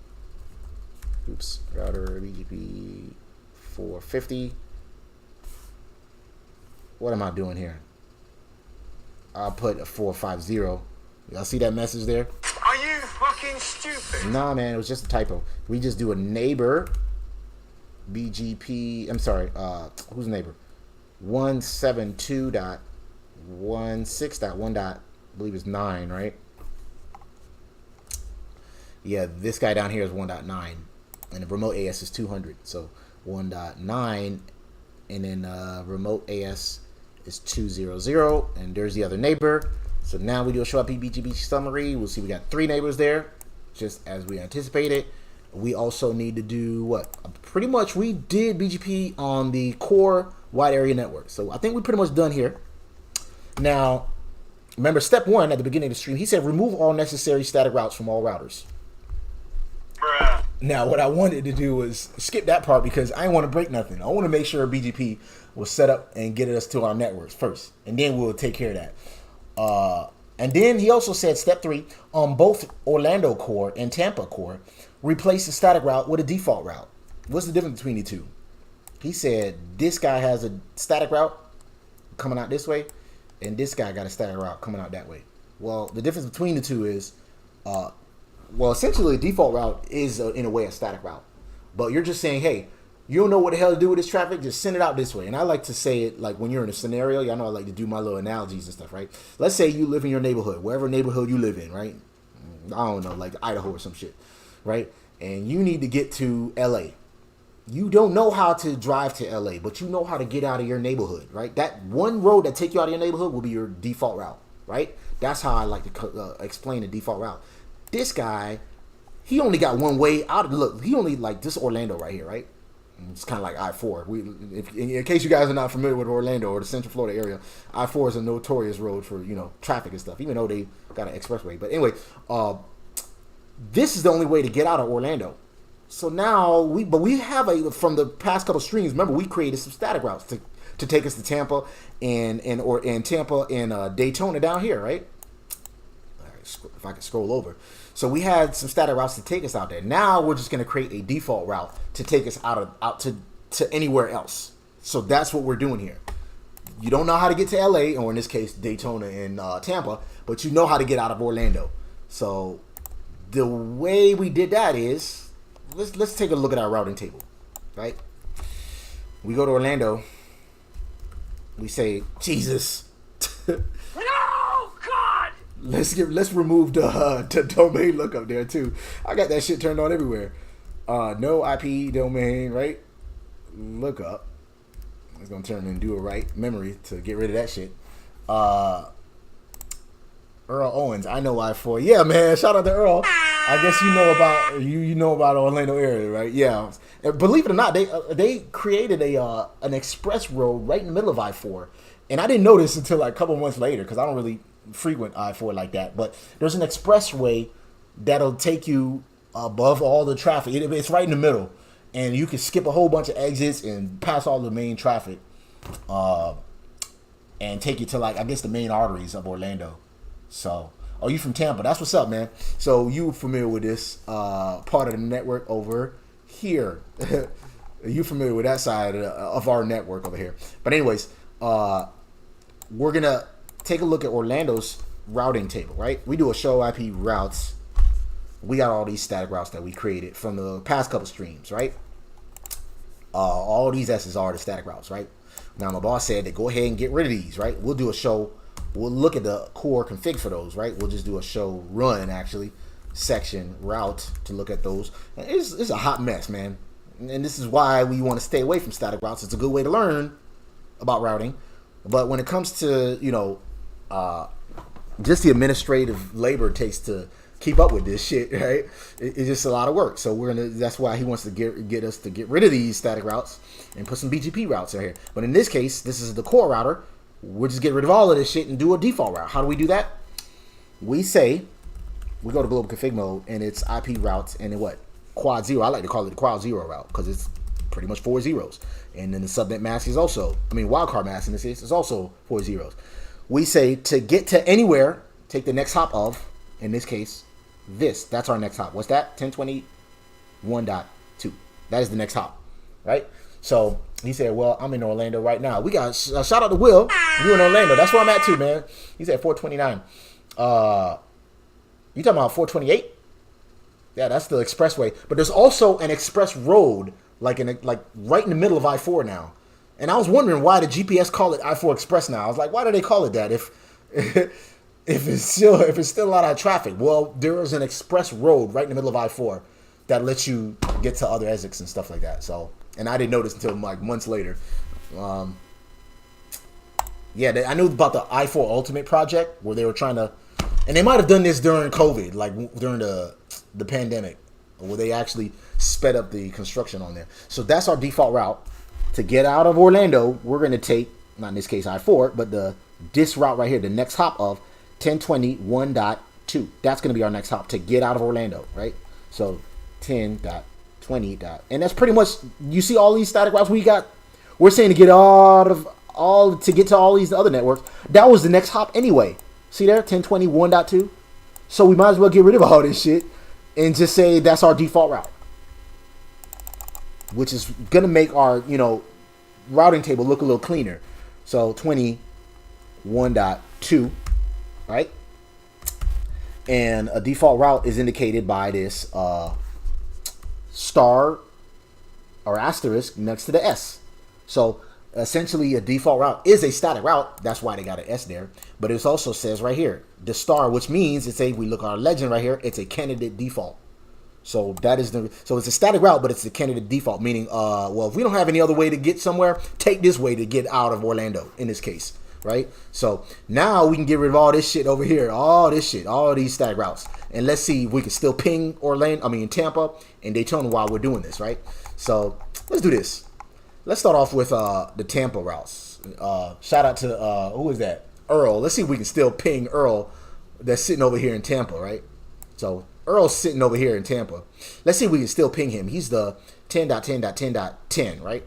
Oops, router BGP 450. What am I doing here? I'll put a 450. Y'all see that message there? Are you fucking stupid? Nah, man, it was just a typo. We just do a neighbor BGP. I'm sorry. Who's neighbor? 172.16.1. I believe it's 9, right? Yeah, this guy down here is 1.9, and the remote AS is 200. So 1.9, and then remote AS is 200, and there's the other neighbor. So now we do a show IP BGP summary. We'll see we got 3 neighbors there, just as we anticipated. We also need to do what? Pretty much we did BGP on the core wide area network. So I think we're pretty much done here. Now, remember step 1 at the beginning of the stream, he said remove all necessary static routes from all routers. Bruh. Now, what I wanted to do was skip that part because I didn't want to break nothing. I want to make sure BGP was set up and get us to our networks first, and then we'll take care of that. And then he also said step 3, on both Orlando core and Tampa core, replace the static route with a default route. What's the difference between the two? He said this guy has a static route coming out this way, and this guy got a static route coming out that way. Well, the difference between the two is, well, essentially a default route is in a way a static route, but you're just saying, hey, you don't know what the hell to do with this traffic, just send it out this way. And I like to say it like when you're in a scenario, y'all know I like to do my little analogies and stuff, right? Let's say you live in your neighborhood, wherever neighborhood you live in, right? I don't know, like Idaho or some shit, right? And you need to get to LA. You don't know how to drive to LA, but you know how to get out of your neighborhood, right? That one road that take you out of your neighborhood will be your default route, right? That's how I like to explain the default route. This guy, he only got one way out of the look. He only like this Orlando right here, right? It's kind of like I-4. In case you guys are not familiar with Orlando or the Central Florida area, I-4 is a notorious road for, you know, traffic and stuff, even though they got an expressway. But anyway, this is the only way to get out of Orlando. So now we have from the past couple streams, remember we created some static routes to take us to Tampa and Tampa and Daytona down here, right? All right, if I can scroll over. So we had some static routes to take us out there. Now we're just going to create a default route to take us out to anywhere else. So that's what we're doing here. You don't know how to get to LA, or in this case Daytona and Tampa, but you know how to get out of Orlando. So the way we did that is, let's take a look at our routing table, right? We go to Orlando. We say, Jesus. No, God! let's remove the domain lookup there too. I got that shit turned on everywhere. No IP domain, right? Lookup. It's gonna turn and do a right memory to get rid of that shit. Earl Owens, I know I4. Yeah, man. Shout out to Earl. I guess you know about you know about Orlando area, right? Yeah. Believe it or not, they created an express road right in the middle of I4, and I didn't notice until like a couple months later because I don't really frequent I4 like that. But there's an expressway that'll take you above all the traffic. It's right in the middle, and you can skip a whole bunch of exits and pass all the main traffic, and take you to like I guess the main arteries of Orlando. So, oh, you from Tampa? That's what's up, man. So you familiar with this part of the network over here? You familiar with that side of our network over here? But anyways, we're gonna take a look at Orlando's routing table, right? We do a show IP routes. We got all these static routes that we created from the past couple streams, right? All these S's are the static routes, right? Now my boss said to go ahead and get rid of these, right? We'll do a show. We'll look at the core config for those, right? We'll just do a show run, actually, section route to look at those. It's a hot mess, man. And this is why we want to stay away from static routes. It's a good way to learn about routing. But when it comes to, you know, just the administrative labor it takes to keep up with this shit, right? It's just a lot of work. So that's why he wants to get us to get rid of these static routes and put some BGP routes in here. But in this case, this is the core router. We'll just get rid of all of this shit and do a default route. How do we do that? We go to global config mode and it's IP routes and then what? Quad 0. I like to call it the quad 0 route because it's pretty much 4 zeros. And then the subnet mask is also, wildcard mask in this case is also 4 zeros. We say to get to anywhere, take the next hop of, in this case, that's our next hop. What's that? 1021.2. That is the next hop, right? So he said, well, I'm in Orlando right now. We got a shout out to Will. You in Orlando. That's where I'm at too, man. He's at 429. You talking about 428? Yeah, that's the expressway. But there's also an express road, like right in the middle of I-4 now. And I was wondering why the GPS call it I-4 Express now. I was like, why do they call it that if it's still a lot of traffic? Well, there is an express road right in the middle of I-4 that lets you get to other exits and stuff like that. So. And I didn't notice until like months later. Yeah, I knew about the I-4 Ultimate project where they were trying to, and they might have done this during COVID, like during the pandemic, where they actually sped up the construction on there. So that's our default route. To get out of Orlando, we're going to take, not in this case I-4, but this route right here, the next hop of 1021.2. That's going to be our next hop to get out of Orlando, right? So 10.20. And that's pretty much, you see all these static routes we're saying to get out of to get to all these other networks. That was the next hop anyway. See there, 1021.2. So we might as well get rid of all this shit and just say that's our default route, which is gonna make our routing table look a little cleaner. So 21.2, right? And a default route is indicated by this star or asterisk next to the S. So essentially a default route is a static route. That's why they got an S there. But it also says right here, the star, which means we look at our legend right here, it's a candidate default. So it's a static route, but it's a candidate default, meaning, well, if we don't have any other way to get somewhere, take this way to get out of Orlando in this case, right? So now we can get rid of all this shit over here, all this shit, all these static routes. And let's see if we can still ping Tampa and Daytona while we're doing this, right? So let's do this. Let's start off with the Tampa routes. Shout out to, who is that? Earl. Let's see if we can still ping Earl that's sitting over here in Tampa, right? So Earl's sitting over here in Tampa. Let's see if we can still ping him. He's the 10.10.10.10, right?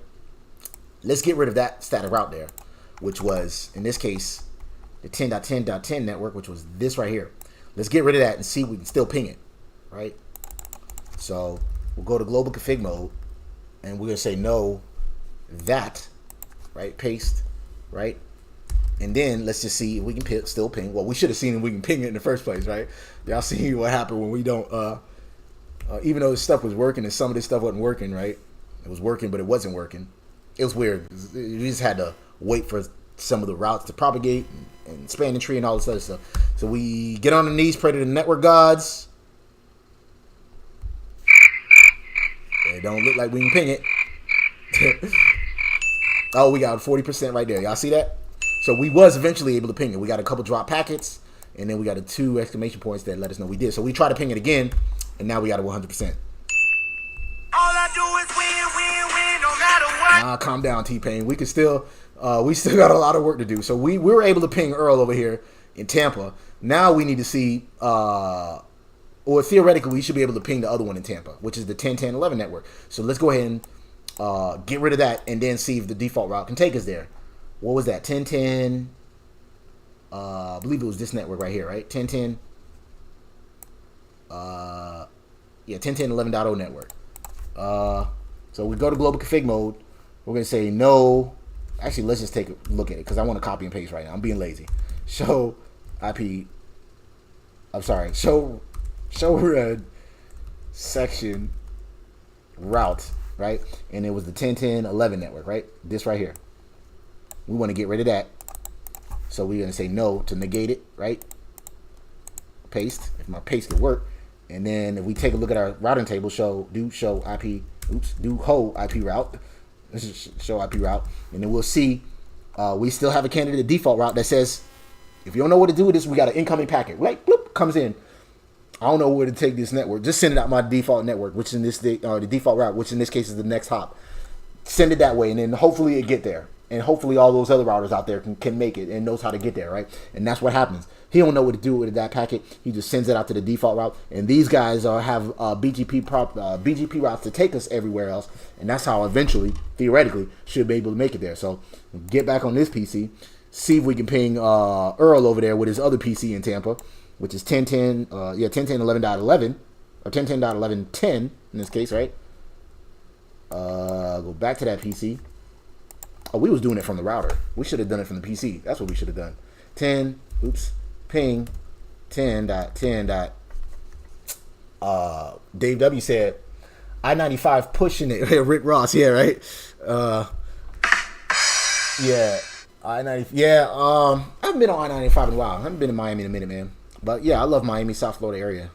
Let's get rid of that static route there, which was, in this case, the 10.10.10 network, which was this right here. Let's get rid of that and see if we can still ping it, right? So we'll go to global config mode, and we're going to say no, that, right? Paste, right? And then let's just see if we can still ping. Well, we should have seen if we can ping it in the first place, right? Y'all see what happened when we don't, even though this stuff was working and some of this stuff wasn't working, right? It was working, but it wasn't working. It was weird. You just had to wait for some of the routes to propagate and span the tree and all this other stuff. So we get on the knees, pray to the network gods. It don't look like we can ping it. Oh, we got 40% right there. Y'all see that? So we was eventually able to ping it. We got a couple drop packets, and then we got a 2 exclamation points that let us know we did. So we tried to ping it again, and now we got a 100%. All I do is win, no matter what. Calm down, T-Pain. We still got a lot of work to do. So we were able to ping Earl over here in Tampa. Now we need to see, or theoretically, we should be able to ping the other one in Tampa, which is the 10.10.11 network. So let's go ahead and get rid of that, and then see if the default route can take us there. What was that? 10.10. I believe it was this network right here, right? 10.10. Yeah, 10.10.11.0 network. So we go to global config mode. We're going to say no. Actually, let's just take a look at it because I want to copy and paste right now. I'm being lazy. Show IP. I'm sorry. Show section route, right? And it was the 10.10.11 network, right? This right here. We want to get rid of that. So we're going to say no to negate it, right? Paste. If my paste will work. And then if we take a look at our routing table, show IP, do whole IP route. This is show IP route. And then we'll see we still have a candidate default route that says, if you don't know what to do with this, we got an incoming packet. Right? Bloop, comes in. I don't know where to take this network. Just send it out my default network, which in this the default route, which in this case is the next hop. Send it that way, and then hopefully it get there. And hopefully all those other routers out there can make it and knows how to get there, right? And that's what happens. He don't know what to do with that packet. He just sends it out to the default route. And these guys have BGP routes to take us everywhere else. And that's how eventually, theoretically, should be able to make it there. So get back on this PC. See if we can ping Earl over there with his other PC in Tampa, which is 10.10.11.11 or 10.10.11.10 in this case, right? Go back to that PC. Oh, we was doing it from the router. We should have done it from the PC. That's what we should have done. Ping 10.10. Dave W said I-95 pushing it. Rick Ross, yeah, right? Yeah. I-90. Yeah, I haven't been on I-95 in a while. I haven't been in Miami in a minute, man. But yeah, I love Miami, South Florida area.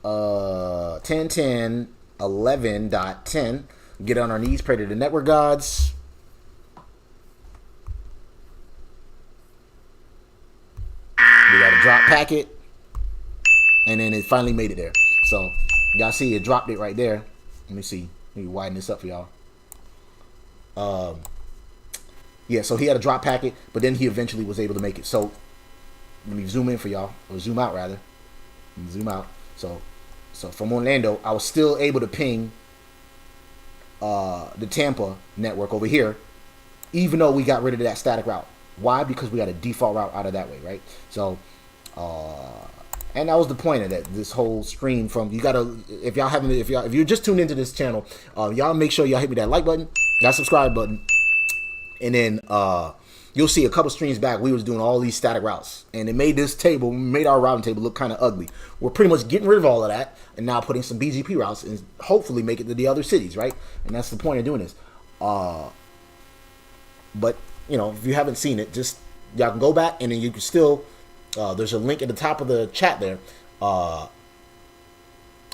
10.10.11.10. Get on our knees, pray to the network gods. We got a drop packet, and then it finally made it there. So y'all see it dropped it right there. Let me see. Let me widen this up for y'all. Yeah, so he had a drop packet, but then he eventually was able to make it. So let me zoom in for y'all, or zoom out rather. Zoom out. So from Orlando, I was still able to ping the Tampa network over here, even though we got rid of that static route. Why? Because we got a default route out of that way, right? So, and that was the point of that. This whole stream from if you're just tuned into this channel, y'all make sure y'all hit me that like button, that subscribe button, and then you'll see a couple streams back we was doing all these static routes, and it made our routing table look kind of ugly. We're pretty much getting rid of all of that, and now putting some BGP routes and hopefully make it to the other cities, right? And that's the point of doing this. But you know, if you haven't seen it, just y'all can go back, and then you can still there's a link at the top of the chat there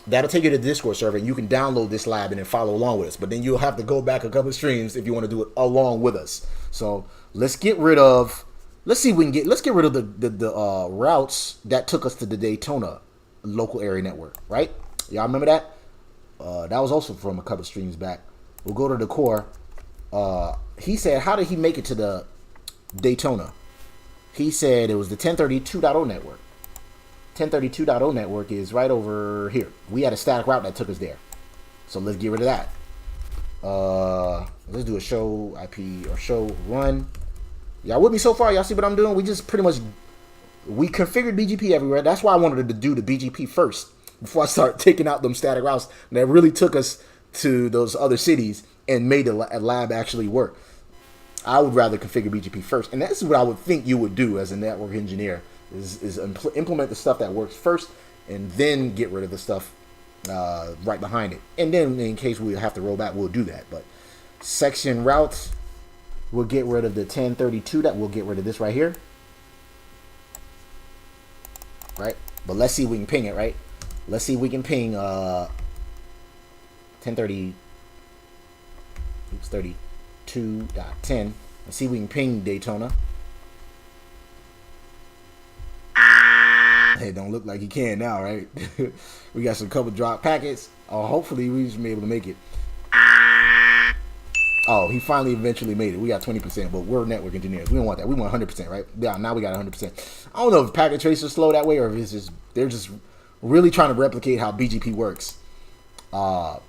that'll take you to the Discord server, and you can download this lab and then follow along with us. But then you'll have to go back a couple of streams if you want to do it along with us. So let's get rid of the routes that took us to the Daytona local area network, right? Y'all remember that? That was also from a couple of streams back. We'll go to the core. He said, how did he make it to the Daytona? He said it was the 1032.0 network. 1032.0 network is right over here. We had a static route that took us there. So let's get rid of that. Let's do a show IP or show run. Y'all with me so far? Y'all see what I'm doing? We just pretty much, we configured BGP everywhere. That's why I wanted to do the BGP first before I start taking out them static routes that really took us to those other cities and made the lab actually work. I would rather configure BGP first, and that's what I would think you would do as a network engineer: is implement the stuff that works first, and then get rid of the stuff right behind it. And then, in case we have to roll back, we'll do that. But section routes, We'll get rid of the 1032. That we'll get rid of this right here. Right? But let's see if we can ping it, right? Let's see if we can ping 1030. Oops, 32.10. Let's see if we can ping Daytona. It don't look like he can now, right? We got some couple drop packets. Hopefully we should be able to make it. Oh, he finally eventually made it. We got 20%, but we're network engineers. We don't want that. We want 100%, right? Yeah, now we got 100%. I don't know if packet tracers slow that way or if it's just they're just really trying to replicate how BGP works. But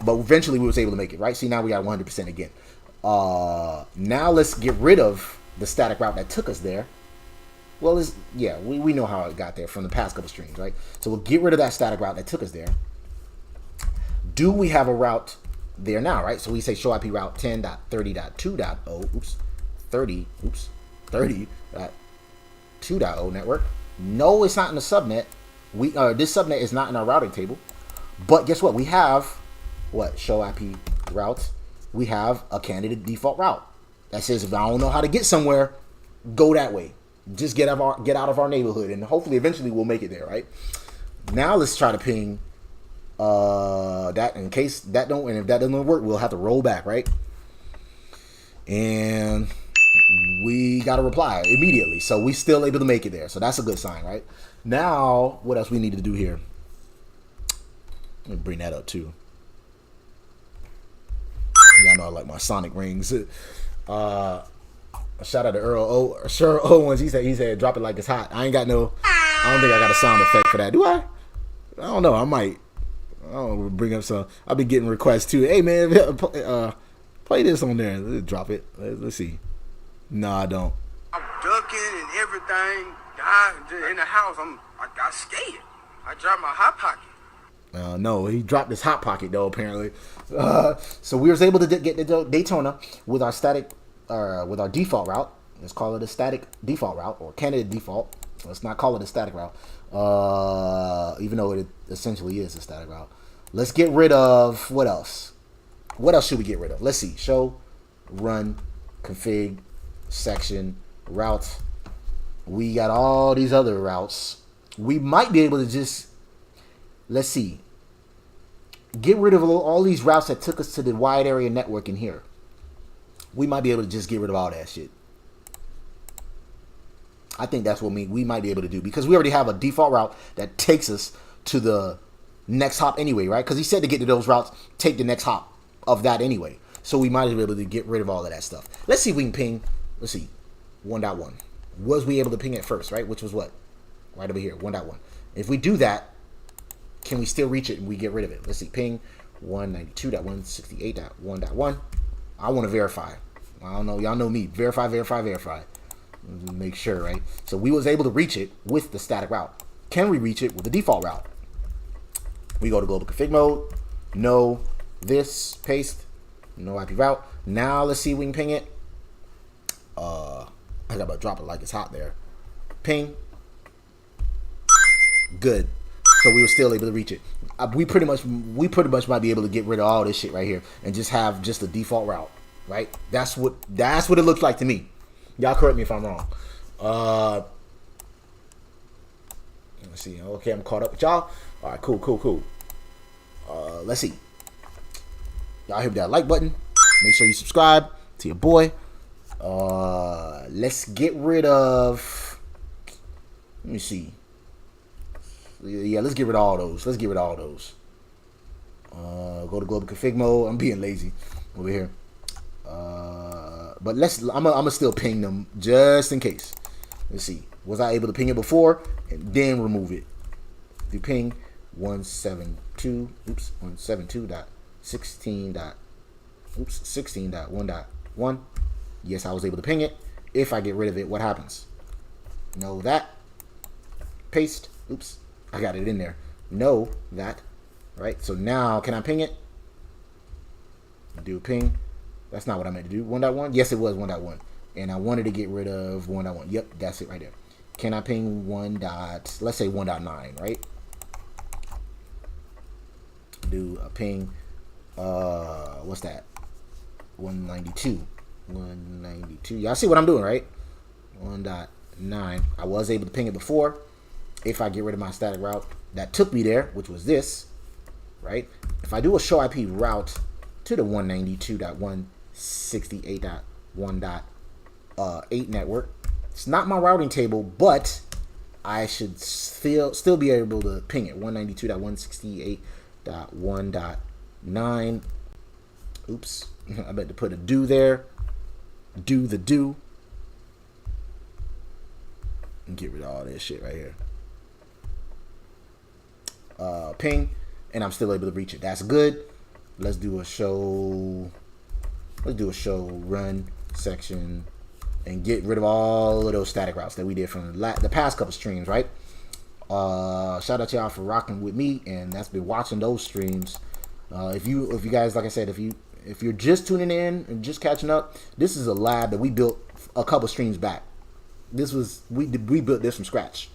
eventually we was able to make it, right? See, now we got 100% again. Now let's get rid of the static route that took us there. Well, we know how it got there from the past couple streams, right? So we'll get rid of that static route that took us there. Do we have a route there now, right? So we say show IP route 10.30.2.0, oops, 30.2.0 network. No, it's not in the subnet. This subnet is not in our routing table. But guess what? We have what? Show IP route. We have a candidate default route that says if I don't know how to get somewhere, go that way. Just get out of our neighborhood, and hopefully eventually we'll make it there, right? Now let's try to ping that in case that don't, and if that doesn't work, we'll have to roll back, right? And we got a reply immediately, so we still able to make it there, so that's a good sign, right? Now what else we need to do here? Let me bring that up too. Yeah, I know I like my sonic rings. Shout out to Earl Owens. He said drop it like it's hot. I don't think I got a sound effect for that. Do I? I don't know. I might. I'll bring up some. I'll be getting requests too. Hey man, play this on there. Let's drop it. Let's see. No, I don't. I'm ducking and everything. In the house, I got scared. I dropped my hot pocket. No, he dropped his hot pocket though. Apparently, so we was able to get the Daytona with our with our default route. Let's call it a static default route or candidate default. Let's not call it a static route, even though it essentially is a static route. Let's get rid of what else? What else should we get rid of? Let's see. Show, run, config, section, route. We got all these other routes. We might be able to just, let's see, get rid of all these routes that took us to the wide area network in here. We might be able to just get rid of all that shit. I think that's what we might be able to do because we already have a default route that takes us to the next hop anyway, right? Because he said to get to those routes, take the next hop of that anyway. So we might be able to get rid of all of that stuff. Let's see if we can ping. Let's see. 1.1. Was we able to ping it first, right? Which was what? Right over here, 1.1. If we do that, can we still reach it and we get rid of it? Let's see. Ping 192.168.1.1. I want to verify. I don't know. Y'all know me. Verify. Make sure, right? So we was able to reach it with the static route. Can we reach it with the default route? We go to global config mode. No. This. Paste. No IP route. Now let's see if we can ping it. I got about to drop it like it's hot there. Ping. Good. So we were still able to reach it. We pretty much might be able to get rid of all this shit right here and just have just a default route, right? That's what it looks like to me. Y'all correct me if I'm wrong. Let's see. Okay, I'm caught up with y'all. All right, cool. Let's see. Y'all hit that like button. Make sure you subscribe to your boy. Let's get rid of. Let me see. Yeah, let's get rid of all those. Go to global config mode. I'm being lazy over here. But I'm gonna still ping them just in case. Let's see. Was I able to ping it before and then remove it? Do ping 172.16.1.1. Yes, I was able to ping it. If I get rid of it, what happens? No, that. Paste. Oops. I got it in there. No, that. Right? So now, can I ping it? Do a ping. That's not what I meant to do. 1.1? Yes, it was 1.1. And I wanted to get rid of 1.1. Yep, that's it right there. Can I ping let's say 1.9, right? Do a ping. What's that? 192. 192. Y'all see what I'm doing, right? 1.9. I was able to ping it before. If I get rid of my static route that took me there, which was this, right? If I do a show IP route to the 192.168.1.8 network, it's not my routing table, but I should still be able to ping it. 192.168.1.9. Oops, I meant to put a do there. Do the do. And get rid of all this shit right here. Ping, and I'm still able to reach it. That's good. Let's do a show. Let's do a show run section and get rid of all of those static routes that we did from the past couple streams, right? Shout out to y'all for rocking with me, and that's been watching those streams. If you guys, like I said, if you're just tuning in and just catching up, this is a lab that we built a couple streams back. This was we built this from scratch.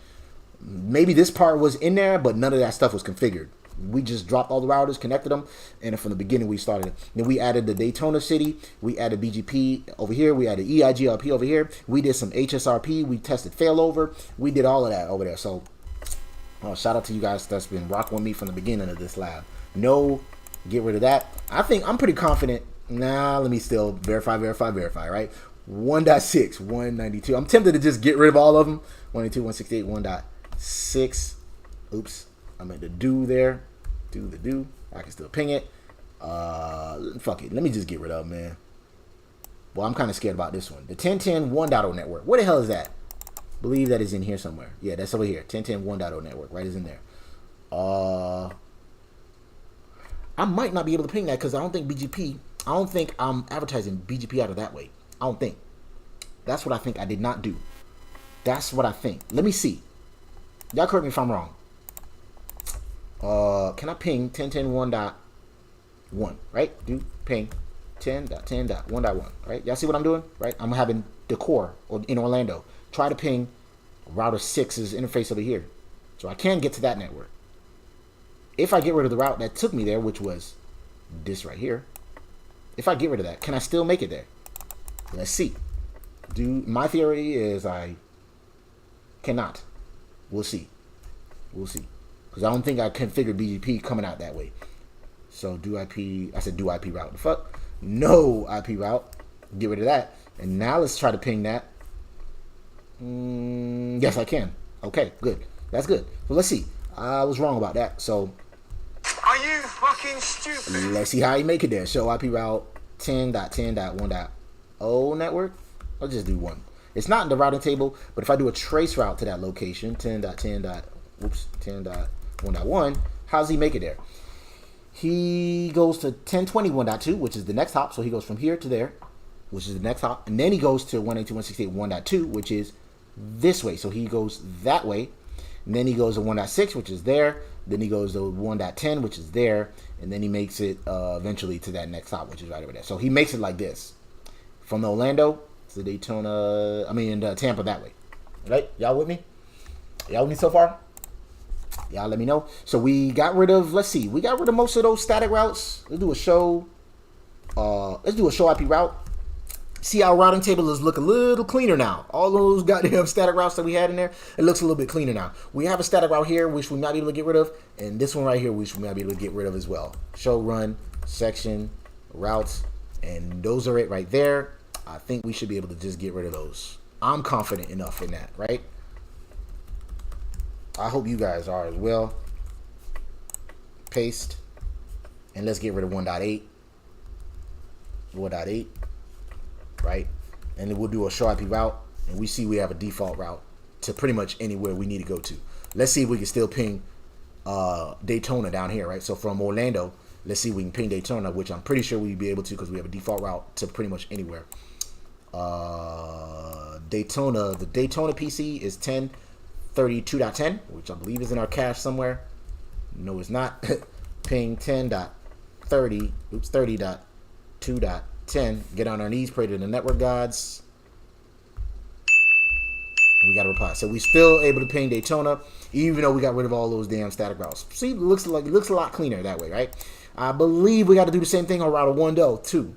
Maybe this part was in there, but none of that stuff was configured. We just dropped all the routers, connected them, and from the beginning we started it. Then we added the Daytona City, we added BGP over here, we added EIGRP over here, we did some HSRP, we tested failover, we did all of that over there. So shout out to you guys that's been rocking with me from the beginning of this lab. No, get rid of that. I think I'm pretty confident. Nah, let me still verify, right? 1.6, 192. I'm tempted to just get rid of all of them. 192, 168, 1.6. Oops. I meant to do there. Do the do. I can still ping it. Fuck it. Let me just get rid of them, man. Well, I'm kind of scared about this one. The 1010 1.0 network. Where the hell is that? Believe that is in here somewhere. Yeah, that's over here. 1010 1.0 network. Right, is in there. I might not be able to ping that because I don't think BGP. I don't think I'm advertising BGP out of that way. I don't think. That's what I think I did not do. That's what I think. Let me see. Y'all correct me if I'm wrong. Can I ping 10.10.1.1, right? Do ping 10.10.1.1, right? Y'all see what I'm doing, right? I'm having the core in Orlando. Try to ping router 6's interface over here. So I can get to that network. If I get rid of the route that took me there, which was this right here, if I get rid of that, can I still make it there? Let's see. My theory is I cannot. We'll see. We'll see. Because I don't think I configured BGP coming out that way. So do IP. I said do IP route. The fuck? No IP route. Get rid of that. And now let's try to ping that. Yes, I can. Okay, good. That's good. So let's see. I was wrong about that. So Are you fucking stupid? let's see how you make it there. Show IP route 10.10.1.0 network. I'll just do one. It's not in the routing table, but if I do a trace route to that location, 10.1.1, how does he make it there? He goes to 10.20.1.2, which is the next hop. So he goes from here to there, which is the next hop. And then he goes to 192.168.1.2, which is this way. So he goes that way. And then he goes to 1.6, which is there. Then he goes to 1.10, which is there. And then he makes it eventually to that next hop, which is right over there. So he makes it like this. From the Orlando to Daytona, Tampa that way. Right? Y'all with me? Y'all with me so far? Y'all let me know. So we got rid of, let's see, we got rid of most of those static routes. Let's do a show. Let's do a show IP route. See, our routing table is look a little cleaner now. All those goddamn static routes that we had in there, it looks a little bit cleaner now. We have a static route here, which we might be able to get rid of, and this one right here, which we might be able to get rid of as well. Show, run, section, routes, and those are it right there. I think we should be able to just get rid of those. I'm confident enough in that, right? I hope you guys are as well. Paste. And let's get rid of 1.8. 1.8. Right? And then we'll do a show IP route. And we see we have a default route to pretty much anywhere we need to go to. Let's see if we can still ping Daytona down here, right? So from Orlando, let's see if we can ping Daytona, which I'm pretty sure we'd be able to because we have a default route to pretty much anywhere. Daytona, the Daytona PC is 10.32.10, which I believe is in our cache somewhere. No, it's not. Ping 10.30, oops, 30.2.10. Get on our knees, pray to the network gods. We got to reply. So we still able to ping Daytona, even though we got rid of all those damn static routes. See, it looks a lot cleaner that way, right? I believe we got to do the same thing on router 1 though, too.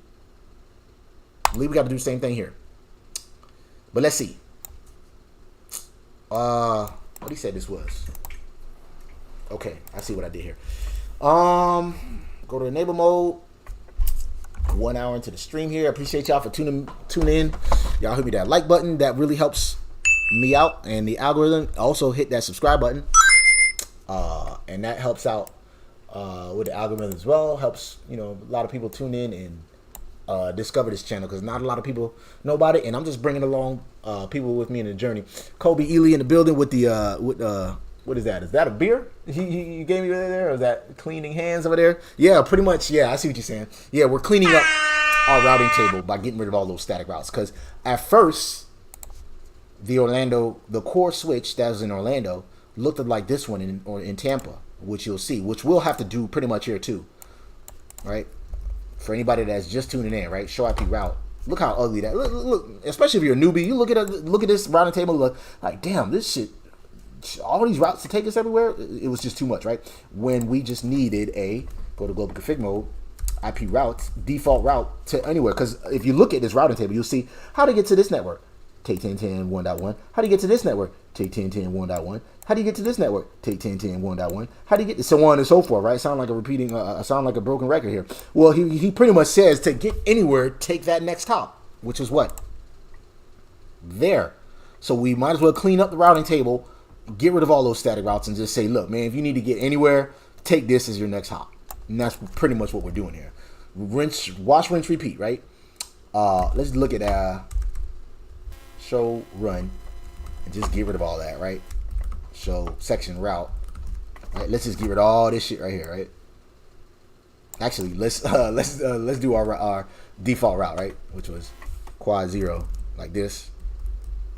believe we got to do the same thing here. But let's see. What he said this was. Okay, I see what I did here. Go to enable mode. 1 hour into the stream here. I appreciate y'all for tuning in. Y'all hit me that like button. That really helps me out. And the algorithm. Also hit that subscribe button. And that helps out with the algorithm as well. Helps, you know, a lot of people tune in and discover this channel, because not a lot of people know about it. And I'm just bringing along people with me in the journey. Kobe Ely in the building with the what is that? Is that a beer you gave me over there? Or is that cleaning hands over there? Yeah, pretty much. Yeah, I see what you're saying. Yeah, we're cleaning up our routing table by getting rid of all those static routes. Because at first, the core switch that was in Orlando looked like this one in Tampa, which you'll see, which we'll have to do pretty much here too, right? For anybody that's just tuning in, right? Show IP route. Look how ugly that. Look, especially if you're a newbie, you look at this routing table, look like, damn, this shit. All these routes to take us everywhere, it was just too much, right? When we just needed go to global config mode, IP routes, default route to anywhere. Because if you look at this routing table, you'll see how to get to this network. Take 10.10 1.1. How do you get to this network? Take 10.10 1.1. How do you get to this network? Take 10.10 1.1. How do you get to so on and so forth, right? Sound like a broken record here. Well, he pretty much says to get anywhere, take that next hop, which is what? There. So we might as well clean up the routing table, get rid of all those static routes, and just say, look, man, if you need to get anywhere, take this as your next hop. And that's pretty much what we're doing here. Wash, rinse, repeat, right? Let's look at show run and just get rid of all that, right? Show section route, right? Let's just get rid of all this shit right here, right? Actually, let's do our default route, right? Which was quad 0, like this.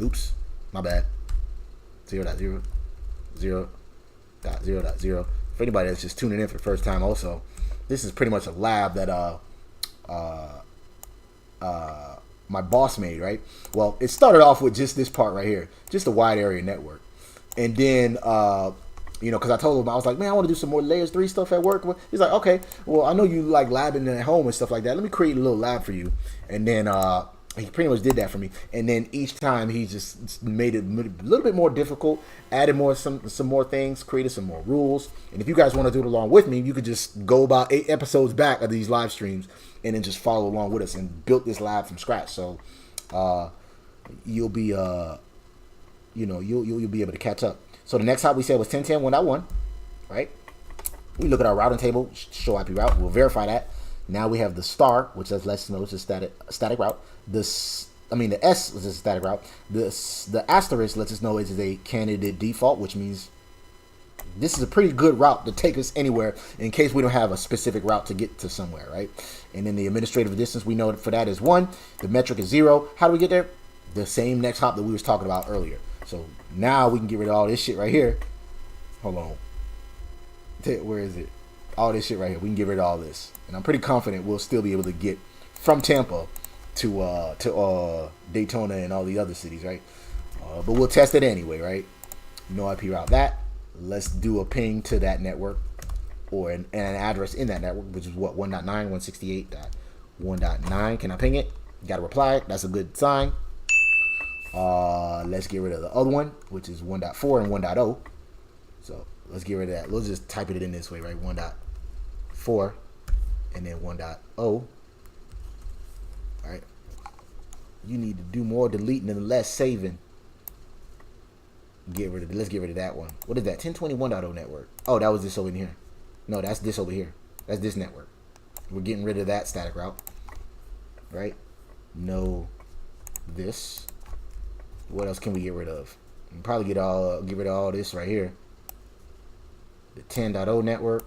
Oops, my bad. 0.0, 0.0.0. For anybody that's just tuning in for the first time, also, this is pretty much a lab that my boss made, right? Well, it started off with just this part right here, just a wide area network, and then you know, because I told him, I was like, man, I want to do some more layers 3 stuff at work. He's like, okay, well, I know you like labbing at home and stuff like that. Let me create a little lab for you, and then he pretty much did that for me. And then each time he just made it a little bit more difficult, added some more things, created some more rules. And if you guys want to do it along with me, you could just go about 8 episodes back of these live streams and then just follow along with us, and built this lab from scratch. So you'll be you'll be able to catch up. So the next hop we said was 10.10 1.1, right? We look at our routing table, show IP route. We'll verify that. Now we have the star, which lets us know it's a static route. The S is a static route. The asterisk lets us know it is a candidate default, which means this is a pretty good route to take us anywhere in case we don't have a specific route to get to somewhere, right? And then the administrative distance, we know for that is 1. The metric is 0. How do we get there? The same next hop that we was talking about earlier. So now we can get rid of all this shit right here. Hold on. Where is it? All this shit right here. We can get rid of all this. And I'm pretty confident we'll still be able to get from Tampa to Daytona and all the other cities, right? But we'll test it anyway, right? No IP route that. Let's do a ping to that network, or an address in that network, which is what, 1.9, 168.1.9. Can I ping it? Got a reply. That's a good sign. Let's get rid of the other one, which is 1.4 and 1.0. So let's get rid of that. Let's just type it in this way, right? 1.4 and then 1.0. All right. You need to do more deleting and less saving. Let's get rid of that one. What is that? 10.20 1.0 network. Oh, that was this over here. No, that's this over here. That's this network. We're getting rid of that static route. Right? No this. What else can we get rid of? We can probably get rid of all this right here. The 10.0 network.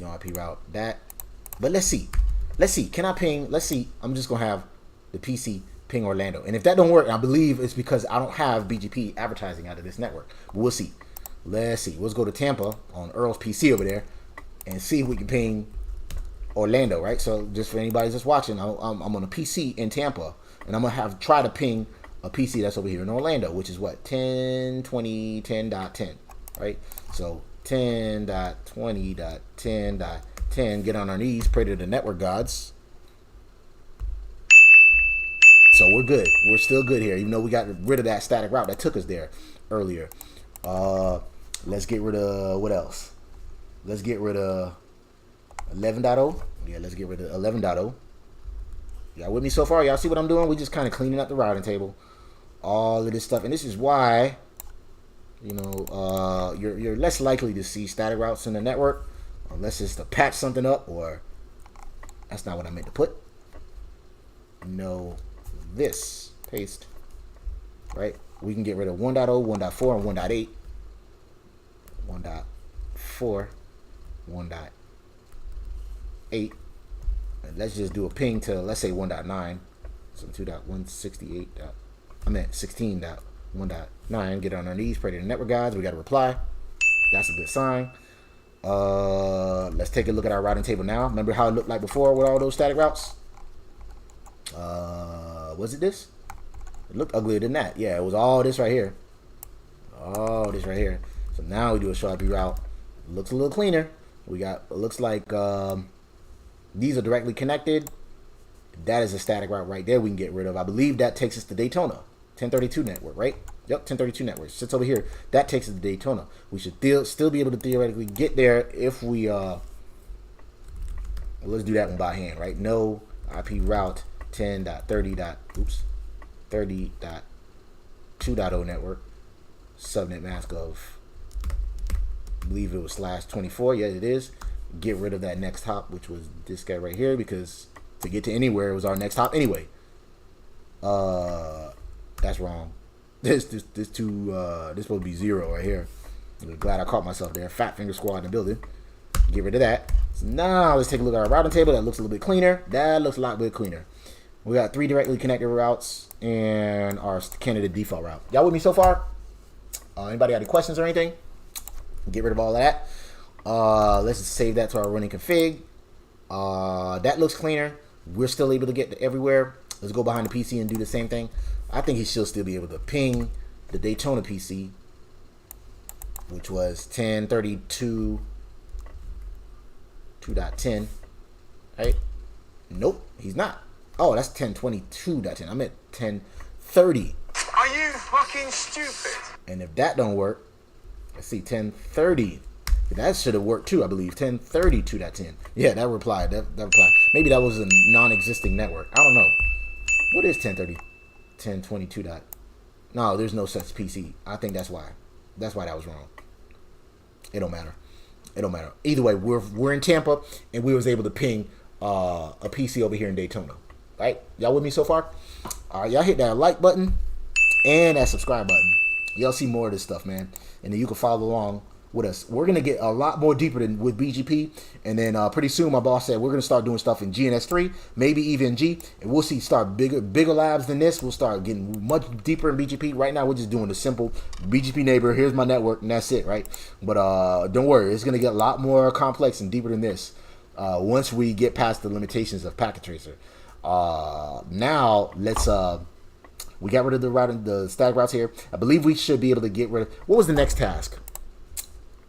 No IP route that. But let's see. Can I ping? Let's see. I'm just gonna have the PC ping Orlando, and if that don't work, I believe it's because I don't have BGP advertising out of this network. But we'll see. Let's see. Let's go to Tampa on Earl's PC over there and see if we can ping Orlando, right? So just for anybody that's watching, I'm on a PC in Tampa, and I'm gonna try to ping a PC that's over here in Orlando, which is what, 10.20 10.10, right? So 10.20.10.10 10, get on our knees, pray to the network gods. So we're good. We're still good here, even though we got rid of that static route that took us there earlier. Let's get rid of, what else? Let's get rid of 11.0. Yeah, let's get rid of 11.0. Y'all with me so far? Y'all see what I'm doing? We just kind of cleaning up the routing table. All of this stuff. And this is why, you know, you're less likely to see static routes in the network unless it's to patch something up, or that's not what I meant to put. No, this. Paste. Right? We can get rid of 1.0, 1.4, and 1.8. 1.4, 1.8. And let's just do a ping to, let's say 1.9. So 2.168. I meant 16.1.9. Get on our knees, pray to the network guys. We got a reply. That's a good sign. Let's take a look at our routing table now. Remember how it looked like before with all those static routes? Was it this? It looked uglier than that. Yeah, it was all this right here. All this right here. So now we do a show IP route. It looks a little cleaner. We got, it looks like these are directly connected. That is a static route right there we can get rid of. I believe that takes us to Daytona. 1032 network, right? Yep, 1032 network. Sits over here. That takes us to Daytona. We should still be able to theoretically get there if we, let's do that one by hand, right? No IP route 30.2.0 network. Subnet mask of, I believe it was /24. Yeah, it is. Get rid of that next hop, which was this guy right here, because to get to anywhere it was our next hop anyway. That's wrong. This supposed to be 0 right here. I'm glad I caught myself there. Fat finger squad in the building. Get rid of that. So now let's take a look at our routing table. That looks a little bit cleaner. That looks a lot bit cleaner. We got 3 directly connected routes and our candidate default route. Y'all with me so far? Anybody got any questions or anything? Get rid of all of that. Let's just save that to our running config. That looks cleaner. We're still able to get to everywhere. Let's go behind the PC and do the same thing. I think he should still be able to ping the Daytona PC, which was 1032.2.10. Right? Nope, he's not. Oh, that's 1022.10. I meant 1030. Are you fucking stupid? And if that don't work, let's see, 1030. That should have worked too, I believe. 1032.10. Yeah, that replied. That replied. Maybe that was a non-existing network. I don't know. What is 1030? 1022. No, there's no such PC. I think that's why. That's why that was wrong. It don't matter. It don't matter. Either way, we're in Tampa, and we was able to ping a PC over here in Daytona. Right? Y'all with me so far? All right, y'all hit that like button and that subscribe button. Y'all see more of this stuff, man. And then you can follow along with us. We're going to get a lot more deeper than with BGP. And then pretty soon, my boss said, we're going to start doing stuff in GNS3, maybe even G. And we'll see start bigger labs than this. We'll start getting much deeper in BGP. Right now, we're just doing the simple BGP neighbor. Here's my network, and that's it, right? But don't worry. It's going to get a lot more complex and deeper than this once we get past the limitations of Packet Tracer. Now, let's... we got rid of the static routes here. I believe we should be able to get rid of... What was the next task?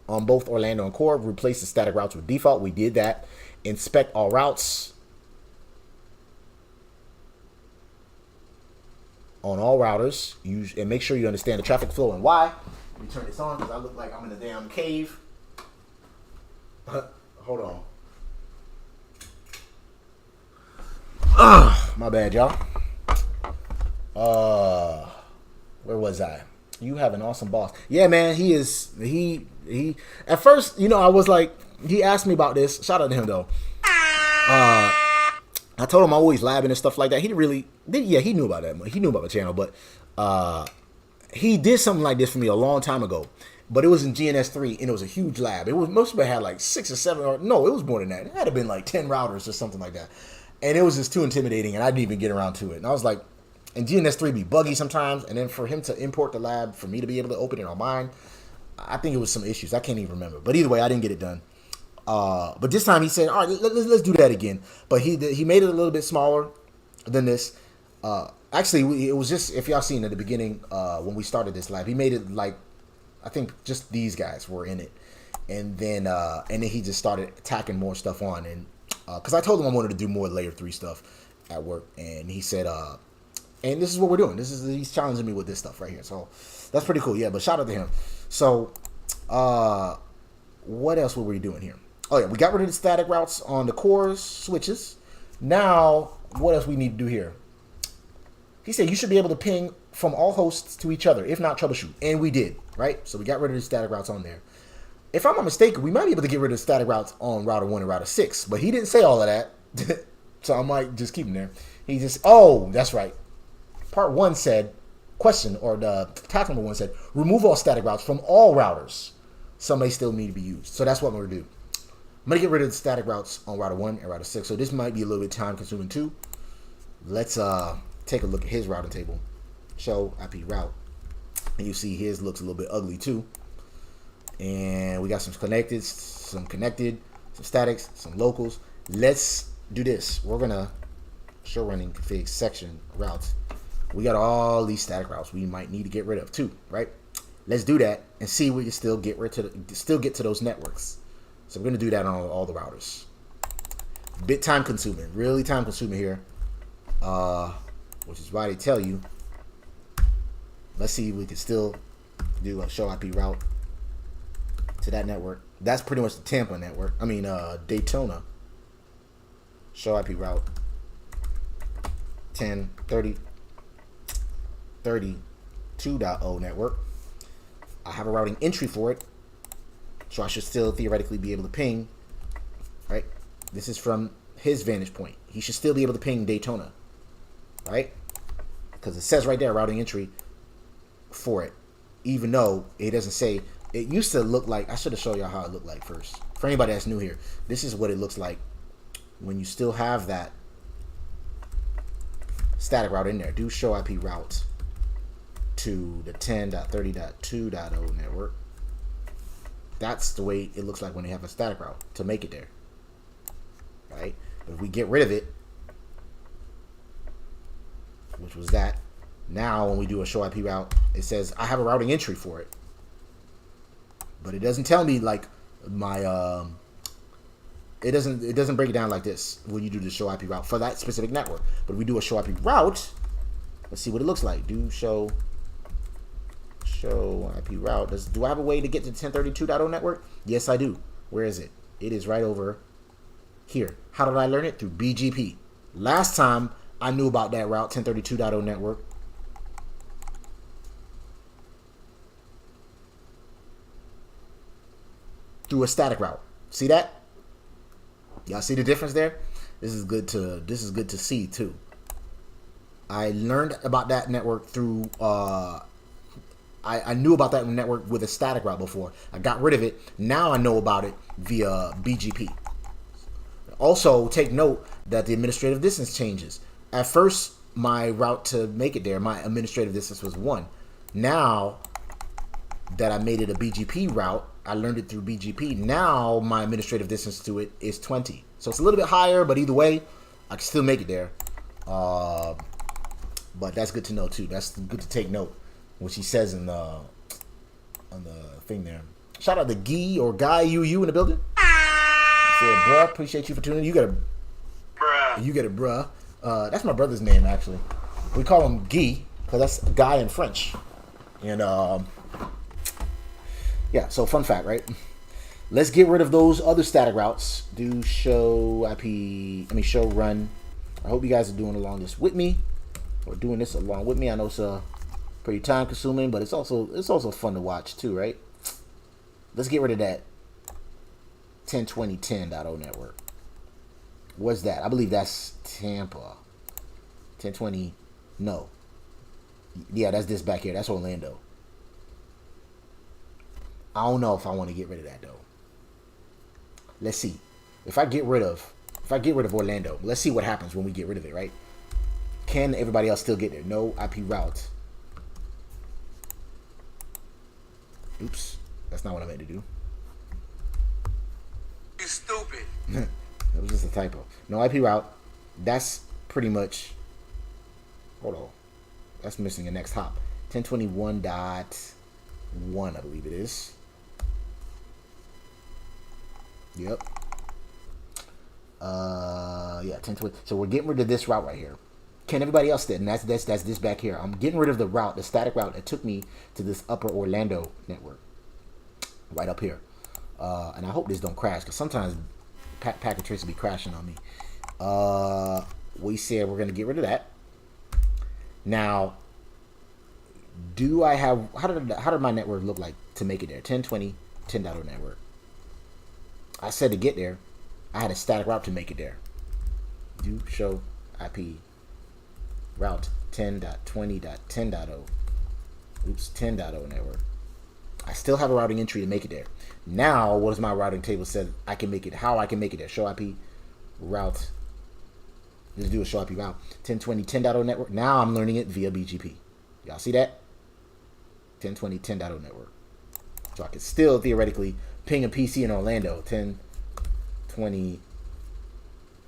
On both Orlando and Core, replace the static routes with default. We did that. Inspect all routes. On all routers. And make sure you understand the traffic flow and why. Let me turn this on because I look like I'm in a damn cave. Hold on. My bad, y'all. Where was I? You have an awesome boss. Yeah, man, he is. He at first, you know, I was like, he asked me about this. Shout out to him though. I told him I always labbing and stuff like that. He didn't really, yeah, he knew about that. He knew about the channel, but he did something like this for me a long time ago. But it was in GNS3 and it was a huge lab. It was most of it had like 6 or 7, or no, it was more than that. It had to been like 10 routers or something like that. And it was just too intimidating, and I didn't even get around to it. And I was like, and GNS3 be buggy sometimes, and then for him to import the lab, for me to be able to open it on mine, I think it was some issues. I can't even remember. But either way, I didn't get it done. But this time he said, all right, let's do that again. But he made it a little bit smaller than this. Actually, it was just, if y'all seen at the beginning when we started this lab, he made it like, I think just these guys were in it. and then he just started attacking more stuff on, and because I told him I wanted to do more layer 3 stuff at work, and he said, and this is what we're doing. He's challenging me with this stuff right here, so that's pretty cool. Yeah, but shout out to him. So, what else were we doing here? Oh yeah, we got rid of the static routes on the core switches. Now, what else we need to do here? He said you should be able to ping from all hosts to each other, if not troubleshoot. And we did, right? So we got rid of the static routes on there. If I'm not mistaken, we might be able to get rid of the static routes on router 1 and router 6, but he didn't say all of that. So I might just keep them there. He just, oh, that's right. Part 1 said, question, or the task number 1 said, remove all static routes from all routers. Some may still need to be used. So that's what I'm going to do. I'm going to get rid of the static routes on router 1 and router 6. So this might be a little bit time consuming too. Let's take a look at his routing table. Show IP route. And you see his looks a little bit ugly too. And we got some connected, some statics, some locals. Let's do this. We're going to show running config section routes. We got all these static routes we might need to get rid of too, right? Let's do that and see if we can still get to those networks. So we're going to do that on all the routers. Bit time consuming, really time consuming here, which is why they tell you. Let's see if we can still do a show IP route to that network. That's pretty much the Tampa network. I mean Daytona. Show IP route 10.30.32.0 network. I have a routing entry for it, so I should still theoretically be able to ping, right? This is from his vantage point. He should still be able to ping Daytona, right? Because it says right there, routing entry for it, even though it doesn't say. It used to look like, I should have shown y'all how it looked like first. For anybody that's new here, this is what it looks like when you still have that static route in there. Do show IP route to the 10.30.2.0 network. That's the way it looks like when they have a static route to make it there, right? But if we get rid of it, which was that, now when we do a show IP route, it says I have a routing entry for it, but it doesn't tell me like my it doesn't break it down like this when you do the show IP route for that specific network. But if we do a show IP route, let's see what it looks like. Do show IP route. Do I have a way to get to the 10.32.0 network? Yes, I do. Where is it? It is right over here. How did I learn it? Through BGP. Last time I knew about that route, 10.32.0 network, through a static route. See that? Y'all see the difference there? This is good to see too. I learned about that network through I knew about that network with a static route before. I got rid of it. Now I know about it via BGP. Also, take note that the administrative distance changes. At first, my route to make it there, my administrative distance was 1. Now that I made it a BGP route, I learned it through BGP. Now my administrative distance to it is 20. So it's a little bit higher, but either way, I can still make it there. But that's good to know too. That's good to take note. What she says in the on the thing there. Shout out to Guy or Guy you in the building. He said, bruh, appreciate you for tuning in. You get a bruh. That's my brother's name actually. We call him Guy because that's guy in French. And yeah, so fun fact, right? Let's get rid of those other static routes. Do show show run. I hope you guys are doing along this with me, or doing this along with me. I know it's pretty time consuming, but it's also fun to watch too, right? Let's get rid of that 10.20.10.0 network. What's that? I believe that's Tampa. 10.20. No. Yeah, that's this back here. That's Orlando. I don't know if I want to get rid of that though. Let's see. If I get rid of Orlando, let's see what happens when we get rid of it, right? Can everybody else still get there? No IP route. Oops. That's not what I meant to do. You stupid. That was just a typo. No IP route. That's pretty much. Hold on. That's missing a next hop. 10.21.1, I believe it is. Yep. Yeah, 1020. So we're getting rid of this route right here. Can everybody else did? And that's this back here. I'm getting rid of the route, the static route that took me to this upper Orlando network. Right up here. And I hope this don't crash, because sometimes packet trace will be crashing on me. We said we're going to get rid of that. Now, do I have, how did my network look like to make it there? 1020, 10.0 network. I said to get there, I had a static route to make it there. Do show IP route 10.20.10.0. Oops, 10.0 network. I still have a routing entry to make it there. Now, what does my routing table said I can make it, how I can make it there? Show IP route. Let's do a show IP route. 1020, 10.0 network. Now I'm learning it via BGP. Y'all see that? 1020, 10.0 network. So I could still theoretically ping a PC in Orlando. 1020,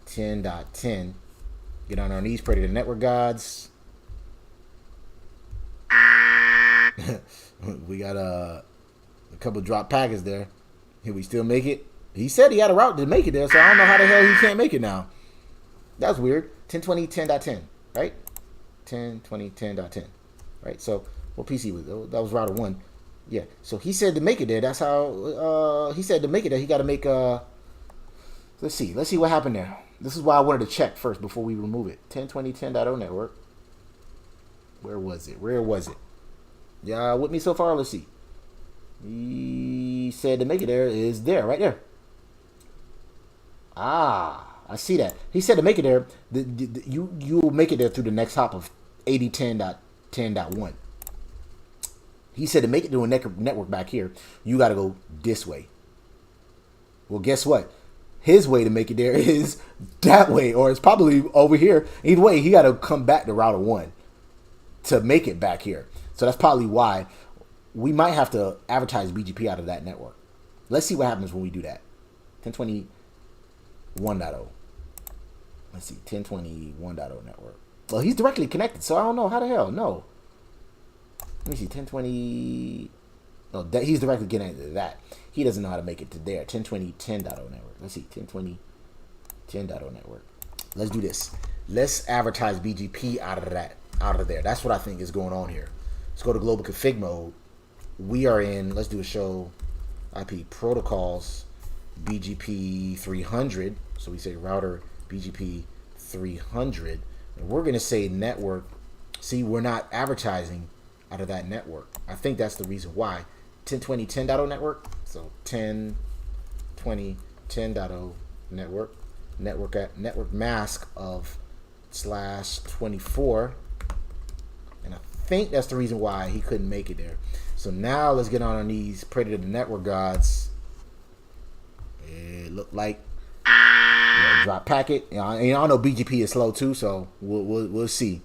10.10. Get on our knees, pray to the network gods. We got a couple drop packets there. Can we still make it? He said he had a route to make it there, so I don't know how the hell he can't make it now. That's weird. 1020, 10.10, right? 1020, 10.10, right? So what PC was that? Was router 1. Yeah. So he said to make it there. That's how he said to make it there. He got to make let's see what happened there. This is why I wanted to check first before we remove it. 1020, 10.0 network. Where was it? Y'all with me so far? Let's see. He said to make it there is there, right there. Ah, I see that. He said to make it there, you'll make it there through the next hop of 8010.10.1. He said to make it to a network back here, you got to go this way. Well, guess what? His way to make it there is that way, or it's probably over here. Either way, he got to come back to router 1 to make it back here. So that's probably why we might have to advertise BGP out of that network. Let's see what happens when we do that. 1020 1.0. Let's see, 1020 1.0 network. Well, he's directly connected, so I don't know how the hell. No. Let me see, 1020. No, he's directly connected to that. He doesn't know how to make it to there. 1020 10.0 network. Let's see, 1020 10.0 network. Let's do this. Let's advertise BGP out of there. That's what I think is going on here. Let's go to global config mode. We are in, let's do a show IP protocols BGP 300. So we say router BGP 300. And we're going to say network. See, we're not advertising out of that network. I think that's the reason why. 1020 10.0 network. So 1020 10.0 network. Network mask of /24. And I think that's the reason why he couldn't make it there. So now let's get on our knees, pray to the network gods. It looked like drop packet. You know, know BGP is slow too, so we'll see.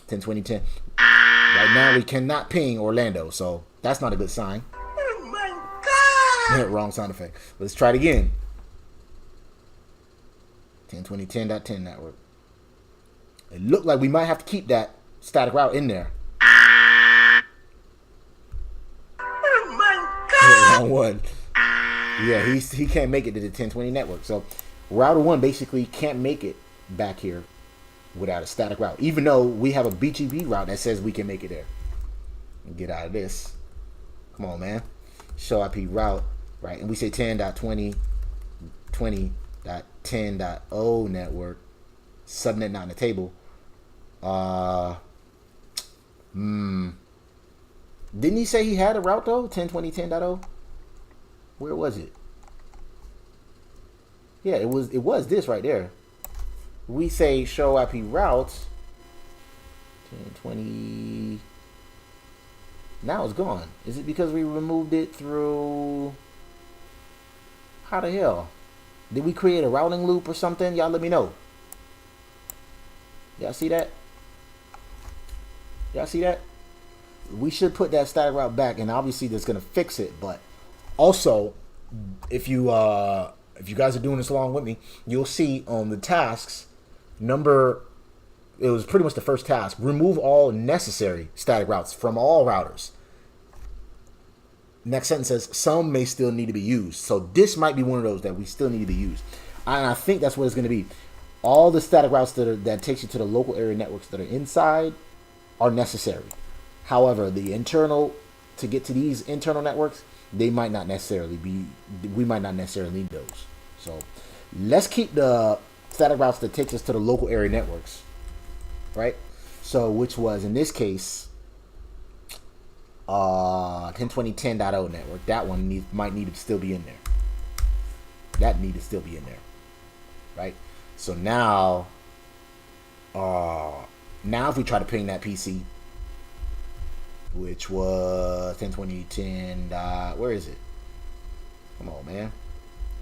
1020 10. Right now we cannot ping Orlando, so that's not a good sign. Oh my God! Wrong sound effect. Let's try it again. 1020 10.10 network. It looked like we might have to keep that static route in there. Oh my God! Wrong one. Yeah, he can't make it to the 1020 network. So router 1 basically can't make it back here without a static route, even though we have a BGP route that says we can make it there. Get out of this. Come on, man. Show IP route, right? And we say 10.20 20.10.0 network. Subnet not in the table. Didn't he say he had a route though? 1020 10.0? Where was it? Yeah, it was this right there. We say show IP routes 1020. Now it's gone. Is it because we removed it through? How the hell? Did we create a routing loop or something? Y'all let me know. Y'all see that? Y'all see that? We should put that static route back, and obviously that's gonna fix it. But also, if you guys are doing this along with me, you'll see on the tasks number. It was pretty much the first task. Remove all necessary static routes from all routers. Next sentence says, some may still need to be used. So this might be one of those that we still need to be used. And I think that's what it's going to be. All the static routes that takes you to the local area networks that are inside are necessary. However, the internal, to get to these internal networks, they might not necessarily be, we might not necessarily need those. So let's keep the static routes that takes us to the local area networks, right? So which was, in this case, 1020.10.0 network. That one might need to still be in there. That need to still be in there, right? So now if we try to ping that PC, which was 1020.10. Where is it? Come on, man.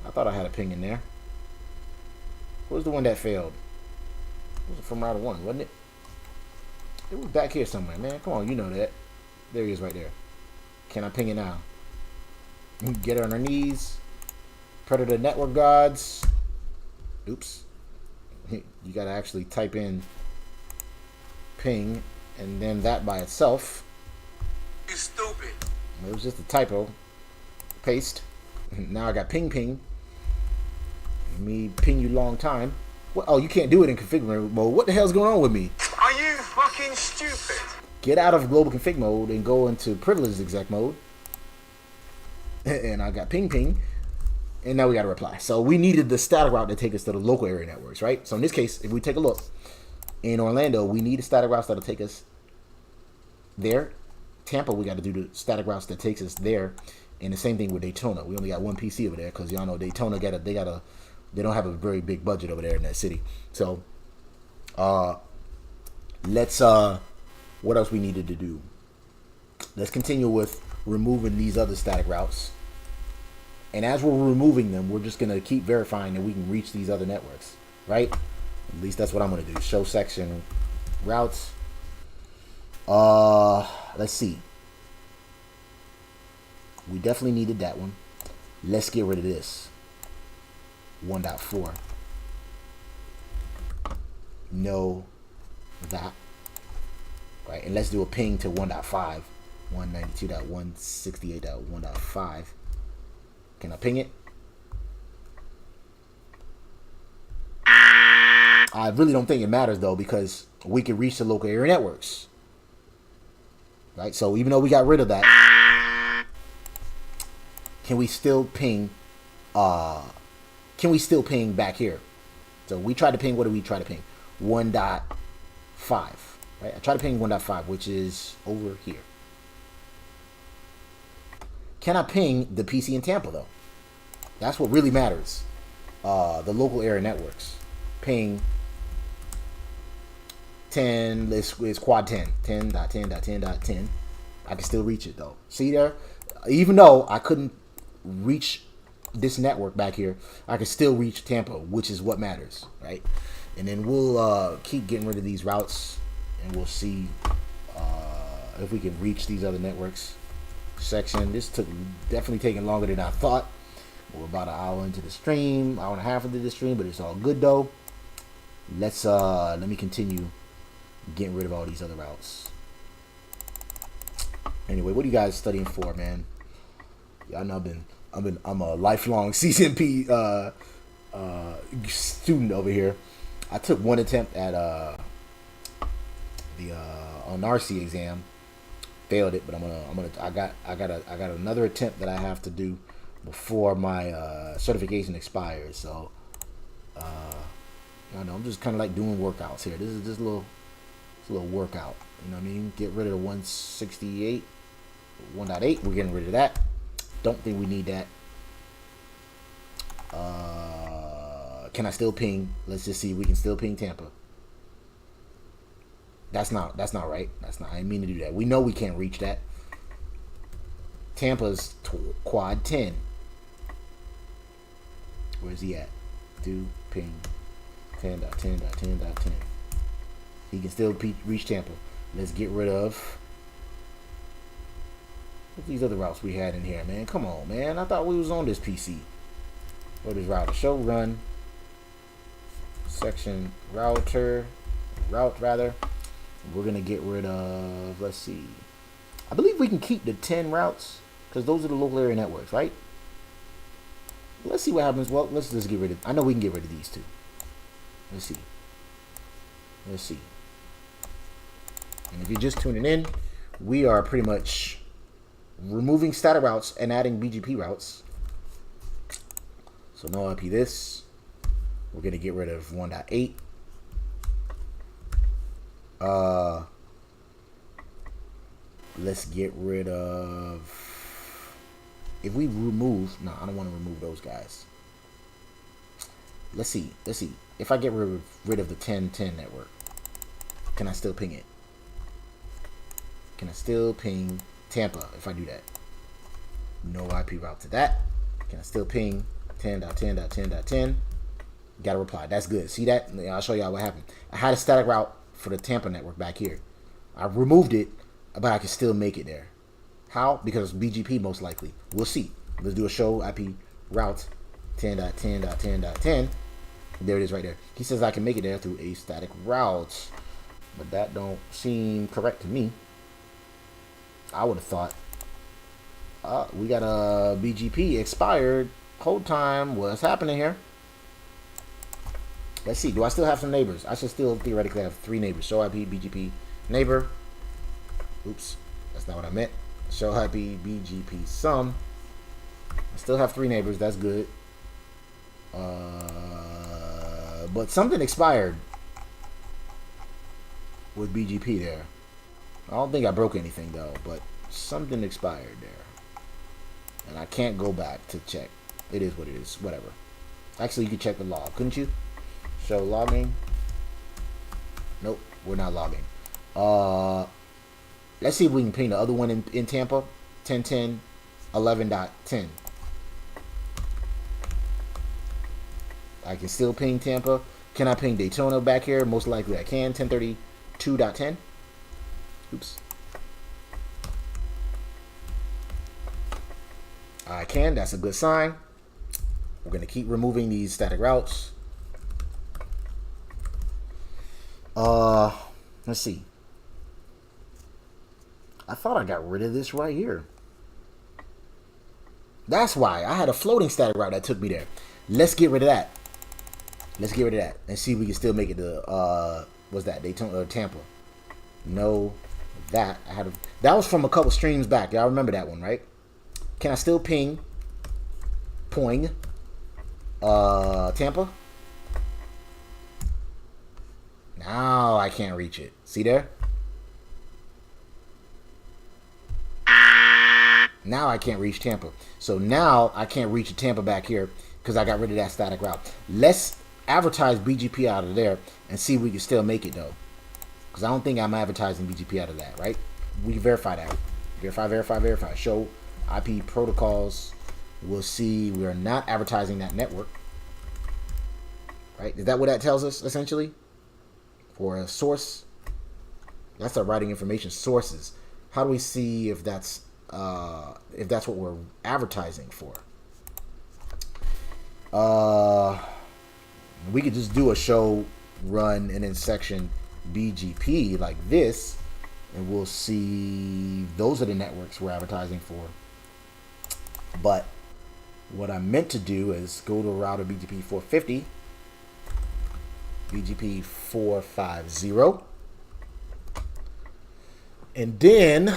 I thought I had a ping in there. What was the one that failed? It was from router 1, wasn't it? It was back here somewhere, man. Come on, you know that. There he is right there. Can I ping it now? Get her on her knees. Predator network gods. Oops. You gotta actually type in ping and then that by itself. You stupid. It was just a typo. Paste. Now I got ping ping. Me ping you long time. What? Oh, you can't do it in configure mode. What the hell's going on with me? Are you fucking stupid? Get out of global config mode and go into privileged exec mode. And I got ping ping. And now we got to reply. So we needed the static route to take us to the local area networks, right? So in this case, if we take a look, in Orlando, we need a static routes that'll take us there. Tampa, we got to do the static routes that takes us there. And the same thing with Daytona. We only got one PC over there because y'all know Daytona they don't have a very big budget over there in that city. So let's what else we needed to do? Let's continue with removing these other static routes. And as we're removing them, we're just going to keep verifying that we can reach these other networks, right? At least that's what I'm going to do. Show section routes. Let's see. We definitely needed that one. Let's get rid of this. 1.4. No, that. Right, and let's do a ping to 1.5. 192.168.1.5. Can I ping it? I really don't think it matters though, because we can reach the local area networks. Right, so even though we got rid of that, can we still ping back here? So we tried to ping, what did we try to ping? 1.5. Right? I tried to ping 1.5, which is over here. Can I ping the PC in Tampa though? That's what really matters. The local area networks. Ping 10, it's quad 10. 10.10.10.10. I can still reach it though. See there? Even though I couldn't reach this network back here, I can still reach Tampa, which is what matters, right? And then we'll keep getting rid of these routes, and we'll see if we can reach these other networks. Section. This definitely taking longer than I thought. We're about an hour into the stream, hour and a half into the stream, but it's all good though. Let me continue getting rid of all these other routes. Anyway, what are you guys studying for, man? Y'all know I'm a lifelong CCNP student over here. I took one attempt at the NRC exam, failed it, but I got another attempt that I have to do before my certification expires. So I know I'm just kind of like doing workouts here. This is just a little workout. You know what I mean? Get rid of the 168, 1.8. We're getting rid of that. Don't think we need that. Can I still ping? Let's just see if we can still ping Tampa. That's not right. I didn't mean to do that. We know we can't reach that. Tampa's quad 10. Where's he at? Do ping 10.10.10.10. He can still reach Tampa. Let's get rid of these other routes we had in here, man. Come on, man. I thought we was on this PC. What is router? Show run. Section route rather. We're gonna get rid of, let's see. I believe we can keep the 10 routes because those are the local area networks, right? Let's see what happens. Well, let's just get rid of, I know we can get rid of these two. Let's see. Let's see. And if you're just tuning in, we are pretty much removing static routes and adding BGP routes. So no IP this. We're going to get rid of 1.8. Let's get rid of, if we remove, no, I don't want to remove those guys. Let's see. If I get rid of the 1010 network, can I still ping it? Can I still ping Tampa if I do that? No IP route to that. Can I still ping 10.10.10.10? Got a reply. That's good. See that? I'll show y'all what happened. I had a static route for the Tampa network back here. I removed it, but I can still make it there. How? Because it's BGP most likely. We'll see. Let's do a show IP route 10.10.10.10. There it is right there. He says I can make it there through a static route, but that don't seem correct to me. I would have thought we got a BGP expired. Hold time. What's happening here? Let's see. Do I still have some neighbors? I should still theoretically have 3 neighbors. Show IP BGP neighbor. Oops, that's not what I meant. Show IP BGP sum. I still have 3 neighbors. That's good. But something expired with BGP there. I don't think I broke anything though, but something expired there. And I can't go back to check. It is what it is. Whatever. Actually, you could check the log, couldn't you? Show logging. Nope, we're not logging. Let's see if we can ping the other one in Tampa. 1010 11.10. I can still ping Tampa. Can I ping Daytona back here? Most likely I can. 1032.10. Oops. I can. That's a good sign. We're going to keep removing these static routes. Let's see. I thought I got rid of this right here. That's why I had a floating static route that took me there. Let's get rid of that. Let's get rid of that and see if we can still make it to what's that, Daytona or Tampa? No, that I had that was from a couple streams back. Y'all remember that one, right? Can I still ping Poing Tampa? Now I can't reach it. See there? Now I can't reach Tampa. So now I can't reach Tampa back here because I got rid of that static route. Let's advertise BGP out of there and see if we can still make it though. Because I don't think I'm advertising BGP out of that, right? We can verify that. Verify. Show IP protocols. We'll see we are not advertising that network. Right? Is that what that tells us essentially? For a source. That's our routing information sources. How do we see if that's what we're advertising for? We could just do a show run and then section BGP like this, and we'll see those are the networks we're advertising for. But what I meant to do is go to router BGP 450, BGP 450, and then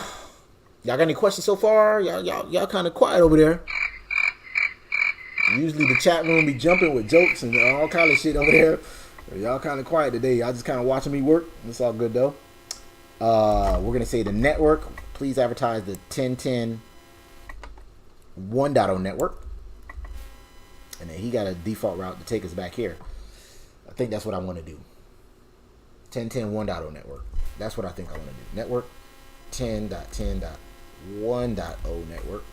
y'all got any questions so far? Y'all kind of quiet over there. Usually the chat room be jumping with jokes and all kind of shit over there. Y'all kind of quiet today. Y'all just kind of watching me work. It's all good though. We're gonna say the network. Please advertise the 1010 1.0 network. And then he got a default route to take us back here. I think that's what I want to do. 1010 1.0 network. That's what I think I want to do. Network 10.10.1.0 network.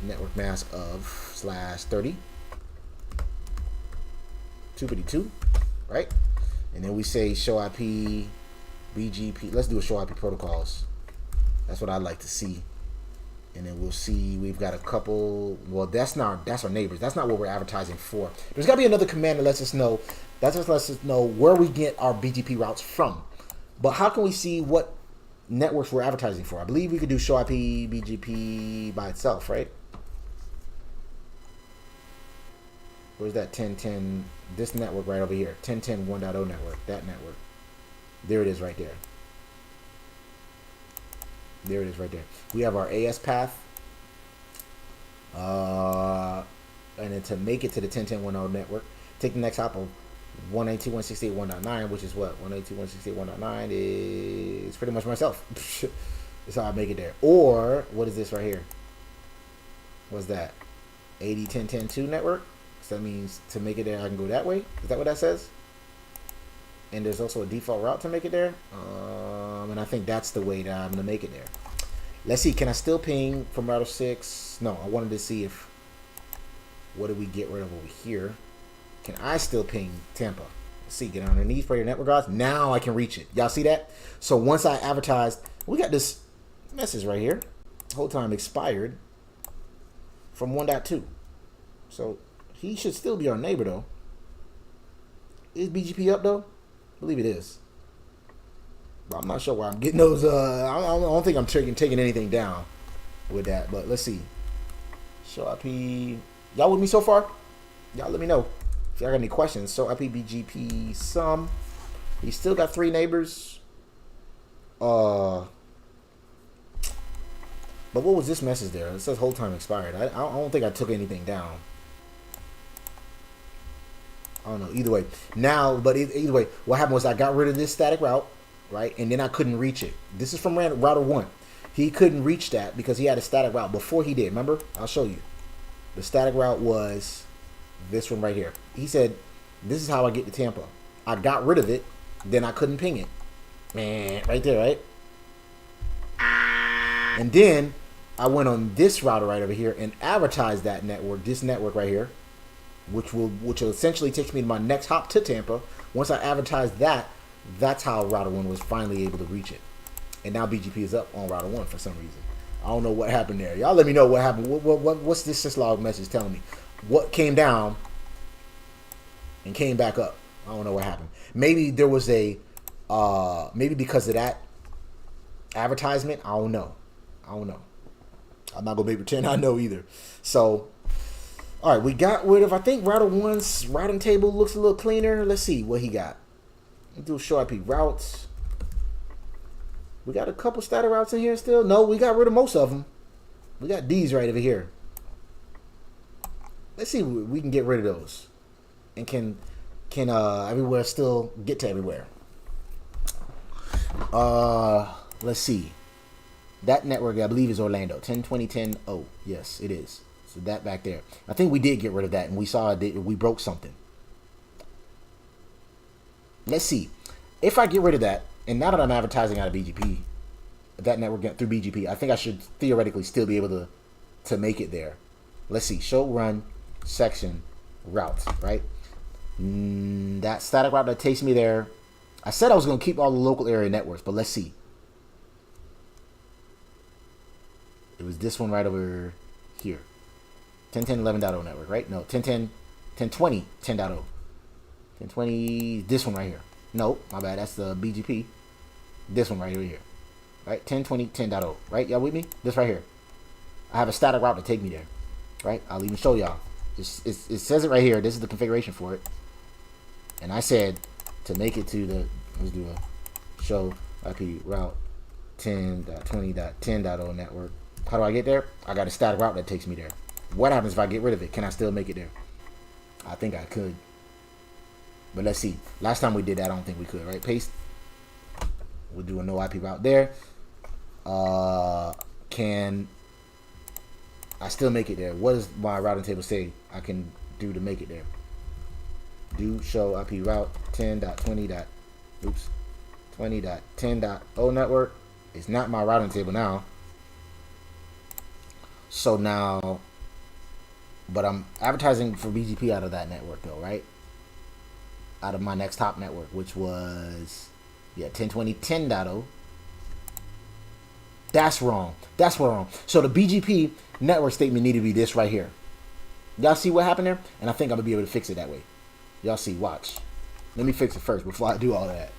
Network mask of /30 252, right? And then we say show IP BGP. Let's do a show IP protocols. That's what I'd like to see. And then we'll see we've got a couple. Well, that's our neighbors. That's not what we're advertising for. There's got to be another command that lets us know. That just lets us know where we get our BGP routes from. But how can we see what networks we're advertising for. I believe we could do show IP BGP by itself, right? Where's that 1010? This network right over here. 1010 1.0 network. That network. There it is right there. There it is right there. We have our AS path. And then to make it to the 1010 1.0 network, take the next hop of 192.168.1.9, which is what? 192.168.1.9 is pretty much myself. That's how I make it there. Or, what is this right here? What's that? 80.10.10.2 network? So that means to make it there, I can go that way. Is that what that says? And there's also a default route to make it there. And I think that's the way that I'm going to make it there. Let's see. Can I still ping from router 6? No, I wanted to see if... What did we get rid of over here? Can I still ping Tampa? Let's see. Get underneath for your network guys. Now I can reach it. Y'all see that? So once I advertised... We got this message right here. Whole time expired from 1.2. So he should still be our neighbor though. Is BGP up though? I believe it is. But I'm not sure why I'm getting those. I don't think I'm taking anything down with that. But let's see. Show IP. Y'all with me so far? Y'all let me know if y'all got any questions. So IP BGP some. He still got 3 neighbors. But what was this message there? It says whole time expired. I don't think I took anything down. I don't know. Either way. Now, but either way, what happened was I got rid of this static route, right? And then I couldn't reach it. This is from router 1. He couldn't reach that because he had a static route before he did. Remember? I'll show you. The static route was this one right here. He said, this is how I get to Tampa. I got rid of it. Then I couldn't ping it. Man, right there, right? And then I went on this router right over here and advertised that network, this network right here, which will essentially take me to my next hop to Tampa. Once I advertise that, that's how router 1 was finally able to reach it. And now BGP is up on router 1 for some reason. I don't know what happened there. Y'all let me know what happened. What's this syslog message telling me? What came down and came back up? I don't know what happened. Maybe there was a maybe because of that advertisement. I don't know. I'm not gonna be pretend I know either. So, all right, we got rid of. I think router 1's routing table looks a little cleaner. Let's see what he got. Let's do show IP routes. We got a couple static routes in here still. No, we got rid of most of them. We got these right over here. Let's see if we can get rid of those. And can everywhere still get to everywhere? Let's see. That network, I believe, is Orlando. 10.20.10.0. Yes, it is. So that back there. I think we did get rid of that, and we saw we broke something. Let's see. If I get rid of that, and now that I'm advertising out of BGP, that network through BGP, I think I should theoretically still be able to make it there. Let's see. Show run section routes, right? That static route that takes me there. I said I was going to keep all the local area networks, but let's see. It was this one right over here. 10.10.11.0 network, right? No, 10.10, 10.20, 10.0. 10.20, this one right here. No, my bad. That's the BGP. This one right over here. Right? 10.20, 10.0. Right? Y'all with me? This right here. I have a static route to take me there. Right? I'll even show y'all. It says it right here. This is the configuration for it. And I said to make it to the, let's do a show IP route 10.20.10.0 network. How do I get there? I got a static route that takes me there. What happens if I get rid of it? Can I still make it there? I think I could. But let's see. Last time we did that, I don't think we could, right? Paste. We'll do a no IP route there. Can I still make it there? What does my routing table say I can do to make it there? Do show IP route 10.20.10.0 network. It's not my routing table now. So now, but I'm advertising for BGP out of that network though, right? Out of my next top network, which was, yeah, 10.20.10.0. That's wrong. That's wrong. So the BGP network statement needed to be this right here. Y'all see what happened there? And I think I'm going to be able to fix it that way. Y'all see, watch. Let me fix it first before I do all that.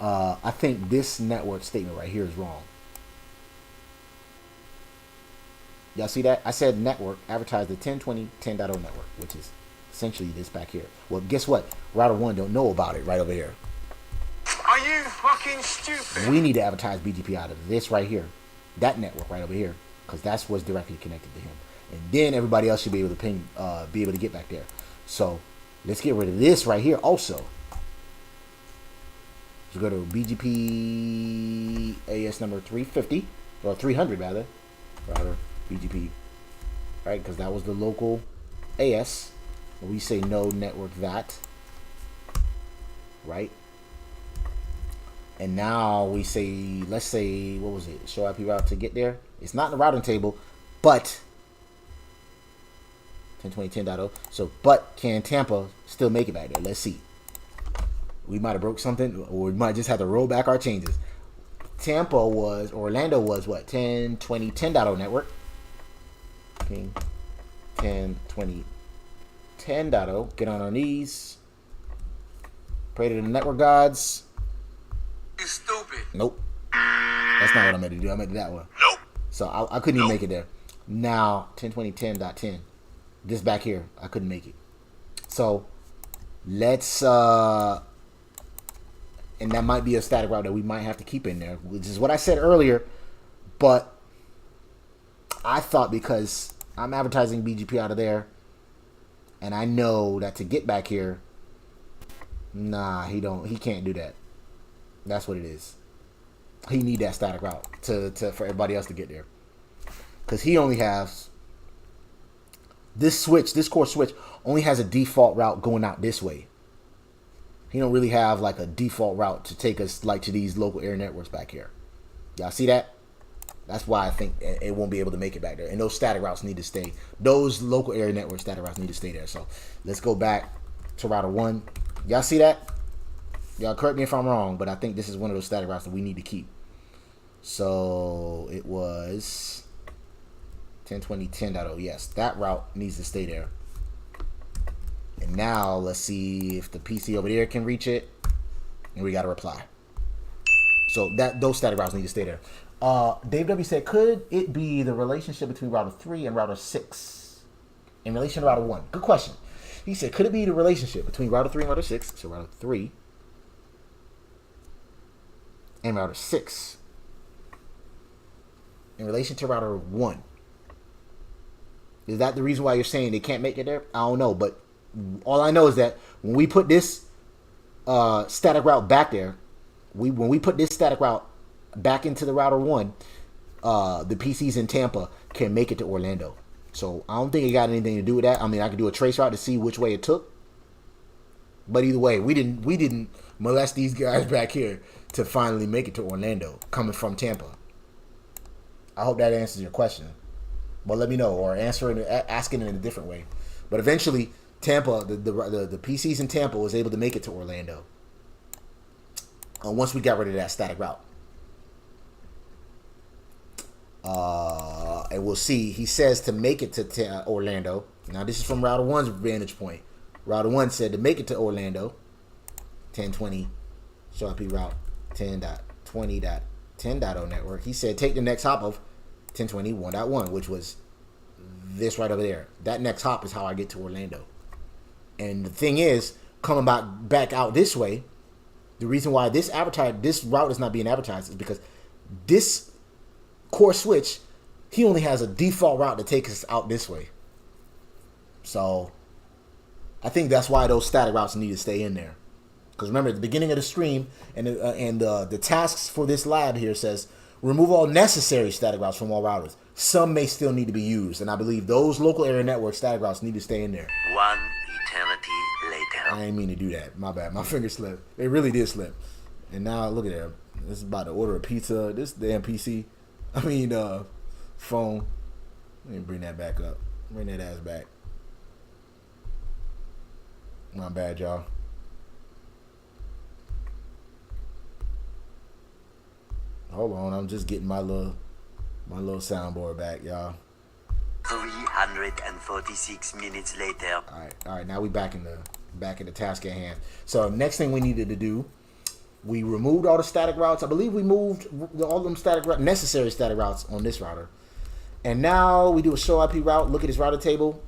I think this network statement right here is wrong. Y'all see that? I said network advertised the 10.20.10.0 network, which is essentially this back here. Well, guess what? Router 1 don't know about it right over here. Are you fucking stupid? We need to advertise BGP out of this right here, that network right over here, because that's what's directly connected to him. And then everybody else should be able to ping, be able to get back there. So let's get rid of this right here also. So go to BGP AS number 350 or 300 rather, BGP, right? Because that was the local AS. We say no network that, right? And now we say, let's say, what was it? Show IP route to get there. It's not in the routing table, but 10.20.10.0. So, but can Tampa still make it back there? Let's see. We might have broke something, or we might just have to roll back our changes. Orlando was what? 10.20.10.0 network. Ping 10.20.10.0. Get on our knees. Pray to the network gods. You stupid. Nope. That's not what I meant to do. I meant to do that one. Nope. So I couldn't even make it there. Now 10.20.10.10. This back here, I couldn't make it. So let's and that might be a static route that we might have to keep in there, which is what I said earlier. But I thought because I'm advertising BGP out of there, and I know that to get back here, nah, he can't do that. That's what it is. He need that static route for everybody else to get there, because he only has this core switch only has a default route going out this way. He don't really have like a default route to take us like to these local area networks back here. Y'all see that? That's why I think it won't be able to make it back there. And those static routes need to stay. Those local area network static routes need to stay there. So let's go back to router 1. Y'all see that? Y'all correct me if I'm wrong, but I think this is one of those static routes that we need to keep. So it was 10.20.10.0. Yes, that route needs to stay there. And now let's see if the PC over there can reach it. And we got a reply. So those static routes need to stay there. Dave W said, could it be the relationship between router 3 and router 6 in relation to router 1? Good question. He said, could it be the relationship between router 3 and router 6? So router 3 and router 6 in relation to router 1. Is that the reason why you're saying they can't make it there? I don't know, but all I know is that when we put this static route back there, when we put this static route back into the router 1, the PCs in Tampa can make it to Orlando. So I don't think it got anything to do with that. I mean, I could do a trace route to see which way it took, but either way, we didn't molest these guys back here to finally make it to Orlando coming from Tampa. I hope that answers your question. But let me know, or ask it in a different way. But eventually, Tampa, the PCs in Tampa was able to make it to Orlando. Once we got rid of that static route. And we'll see. He says to make it to Orlando. Now, this is from router 1's vantage point. Router 1 said to make it to Orlando, 10.20 show IP route 10.20.10.0 network. He said take the next hop of 10.20 1.1, which was this right over there. That next hop is how I get to Orlando. And the thing is, coming back out this way, the reason why this route is not being advertised is because this core switch, he only has a default route to take us out this way. So I think that's why those static routes need to stay in there. Because remember, at the beginning of the stream and the tasks for this lab here says remove all necessary static routes from all routers. Some may still need to be used, and I believe those local area network static routes need to stay in there. One eternity later. I didn't mean to do that. My bad. My finger slipped. It really did slip. And now look at that. This is about to order a pizza. This damn PC. Phone. Let me bring that back up. Bring that ass back. My bad, y'all. Hold on, I'm just getting my little soundboard back, y'all. 346 minutes later. All right. Now we back in the task at hand. So next thing we needed to do We removed all the static routes. I believe we moved all them necessary static routes on this router. And now we do a show IP route. Look at this router table.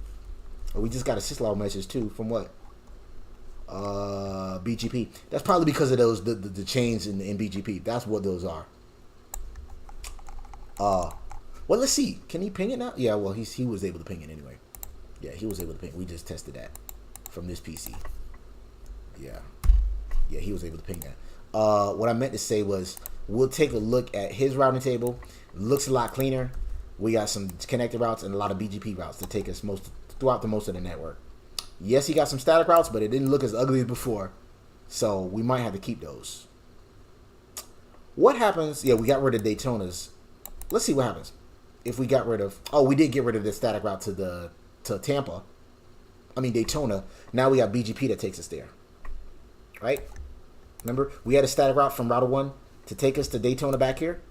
We just got a syslog message too from what? BGP. That's probably because of those the change in BGP. That's what those are. Well, let's see. Can he ping it now? Yeah, well, he was able to ping it anyway. Yeah, he was able to ping it. We just tested that from this PC. Yeah, he was able to ping that. What I meant to say was we'll take a look at his routing table. It looks a lot cleaner. We got some connected routes and a lot of BGP routes to take us throughout most of the network. Yes, he got some static routes, but it didn't look as ugly as before. So we might have to keep those. What happens? Yeah, we got rid of Daytona's. Let's see what happens if we got rid of. Oh, we did get rid of the static route to Tampa. I mean Daytona. Now we got BGP that takes us there. Right? Remember, we had a static route from router 1 to take us to Daytona back here.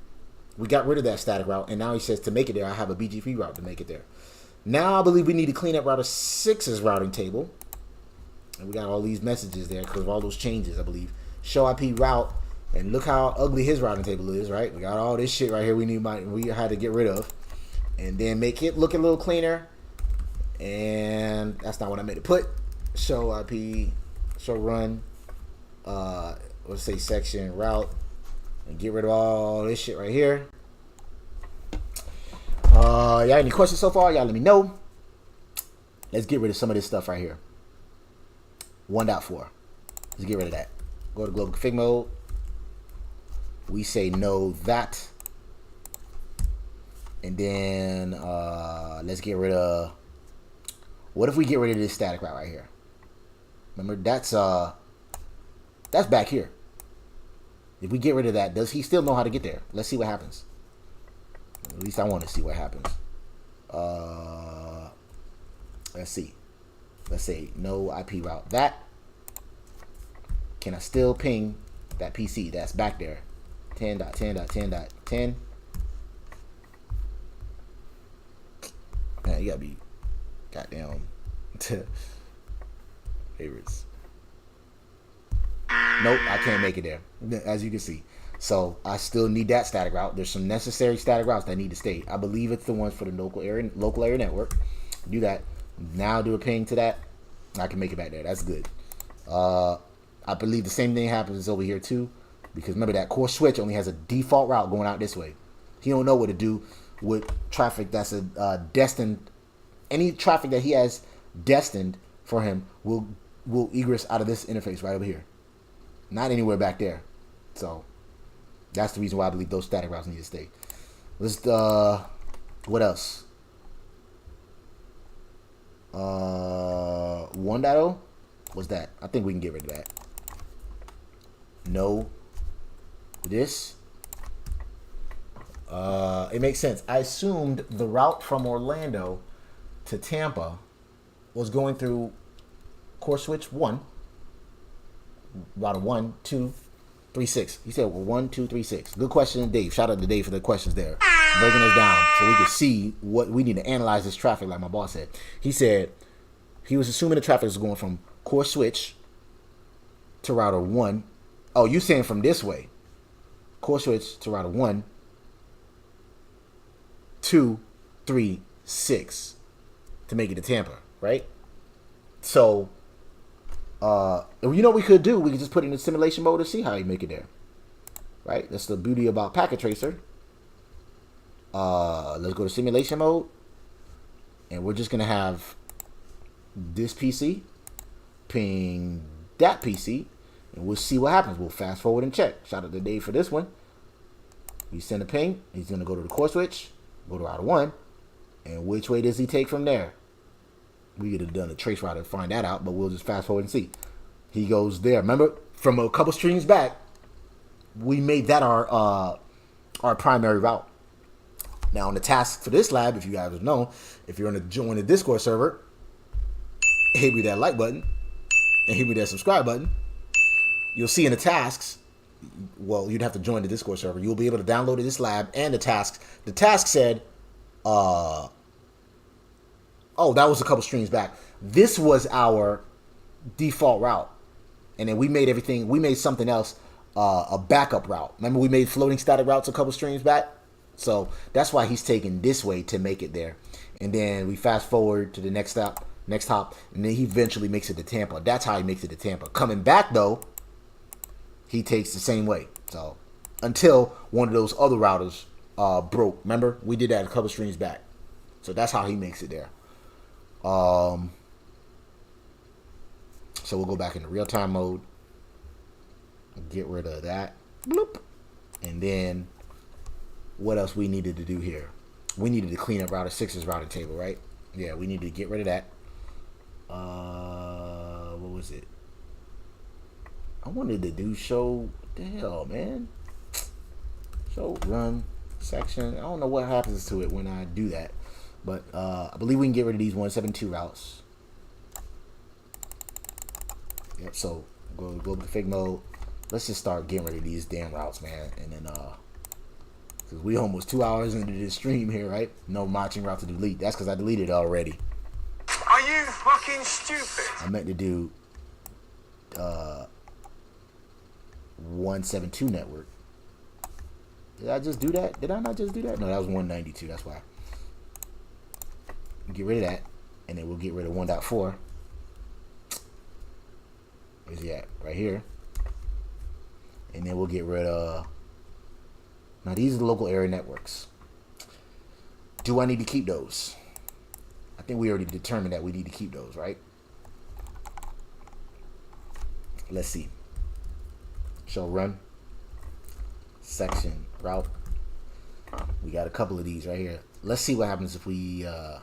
We got rid of that static route, and now he says to make it there, I have a BGP route to make it there. Now I believe we need to clean up router 6's routing table. And we got all these messages there because of all those changes, I believe. Show IP route, and look how ugly his routing table is, right? We got all this shit right here we had to get rid of. And then make it look a little cleaner. And that's not what I meant to put. Show IP, show run, let's say section route, and get rid of all this shit right here. Y'all any questions so far? Y'all let me know. Let's get rid of some of this stuff right here. 1.4. Let's get rid of that. Go to global config mode. We say no that. And then let's get rid of. What if we get rid of this static route right here? Remember, that's back here. If we get rid of that, does he still know how to get there? Let's see what happens. At least I want to see what happens. Let's see. Let's say no IP route. That. Can I still ping that PC that's back there? 10.10.10.10. Man, you gotta be goddamn favorites. Nope, I can't make it there, as you can see. So I still need that static route. There's some necessary static routes that need to stay. I believe it's the ones for the local area network. Do that. Now do a ping to that. I can make it back there. That's good. I believe the same thing happens over here too, because remember that core switch only has a default route going out this way. He don't know what to do with traffic that's destined. Any traffic that he has destined for him will egress out of this interface right over here, not anywhere back there. So that's the reason why I believe those static routes need to stay. Let's what else? 1.0. What's that? I think we can get rid of that. No. This. It makes sense. I assumed the route from Orlando to Tampa was going through core switch 1. Router 1, 2, 3, 6. He said, well, 1, 2, 3, 6. Good question, Dave. Shout out to Dave for the questions there. Breaking us down so we can see what we need to analyze this traffic, like my boss said. He said he was assuming the traffic was going from core switch to router 1. Oh, you saying from this way. Core switch to router 1, 2, 3, 6 to make it to Tampa, right? So, you know what we could do? We could just put it in the simulation mode to see how you make it there, right? That's the beauty about Packet Tracer. Let's go to simulation mode, and we're just gonna have this PC ping that PC, and we'll see what happens. We'll fast forward and check. Shout out to Dave for this one. We send a ping. He's gonna go to the core switch, go to router 1, and which way does he take from there? We could have done a trace route to find that out, but we'll just fast forward and see. He goes there. Remember, from a couple streams back, we made that our primary route. Now, on the task for this lab, if you guys know, if you're going to join the Discord server, hit me that like button and hit me that subscribe button. You'll see in the tasks, well, you'd have to join the Discord server. You'll be able to download this lab and the tasks. The task said, oh, that was a couple streams back. This was our default route. And then we made something else a backup route. Remember we made floating static routes a couple streams back? So that's why he's taking this way to make it there. And then we fast forward to the next hop, and then he eventually makes it to Tampa. That's how he makes it to Tampa. Coming back though, he takes the same way. So until one of those other routers broke. Remember? We did that a couple streams back. So that's how he makes it there. So we'll go back into real-time mode. Get rid of that. Bloop. And then what else we needed to do here? We needed to clean up router 6's routing table, right? Yeah, we needed to get rid of that. What was it? I wanted to do show. What the hell, man? Show run section. I don't know what happens to it when I do that. But I believe we can get rid of these 172 routes. Yep, so go to config mode. Let's just start getting rid of these damn routes, man. And then, because we almost 2 hours into this stream here, right? No matching route to delete. That's because I deleted it already. Are you fucking stupid? I meant to do 172 network. Did I just do that? Did I not just do that? No, that was 192. That's why. Get rid of that. And then we'll get rid of 1.4. Where's he at? Right here. And then we'll get rid of... Now, these are the local area networks. Do I need to keep those? I think we already determined that we need to keep those, right? Let's see. Show run. Section route. We got a couple of these right here. Let's see what happens if we... yeah,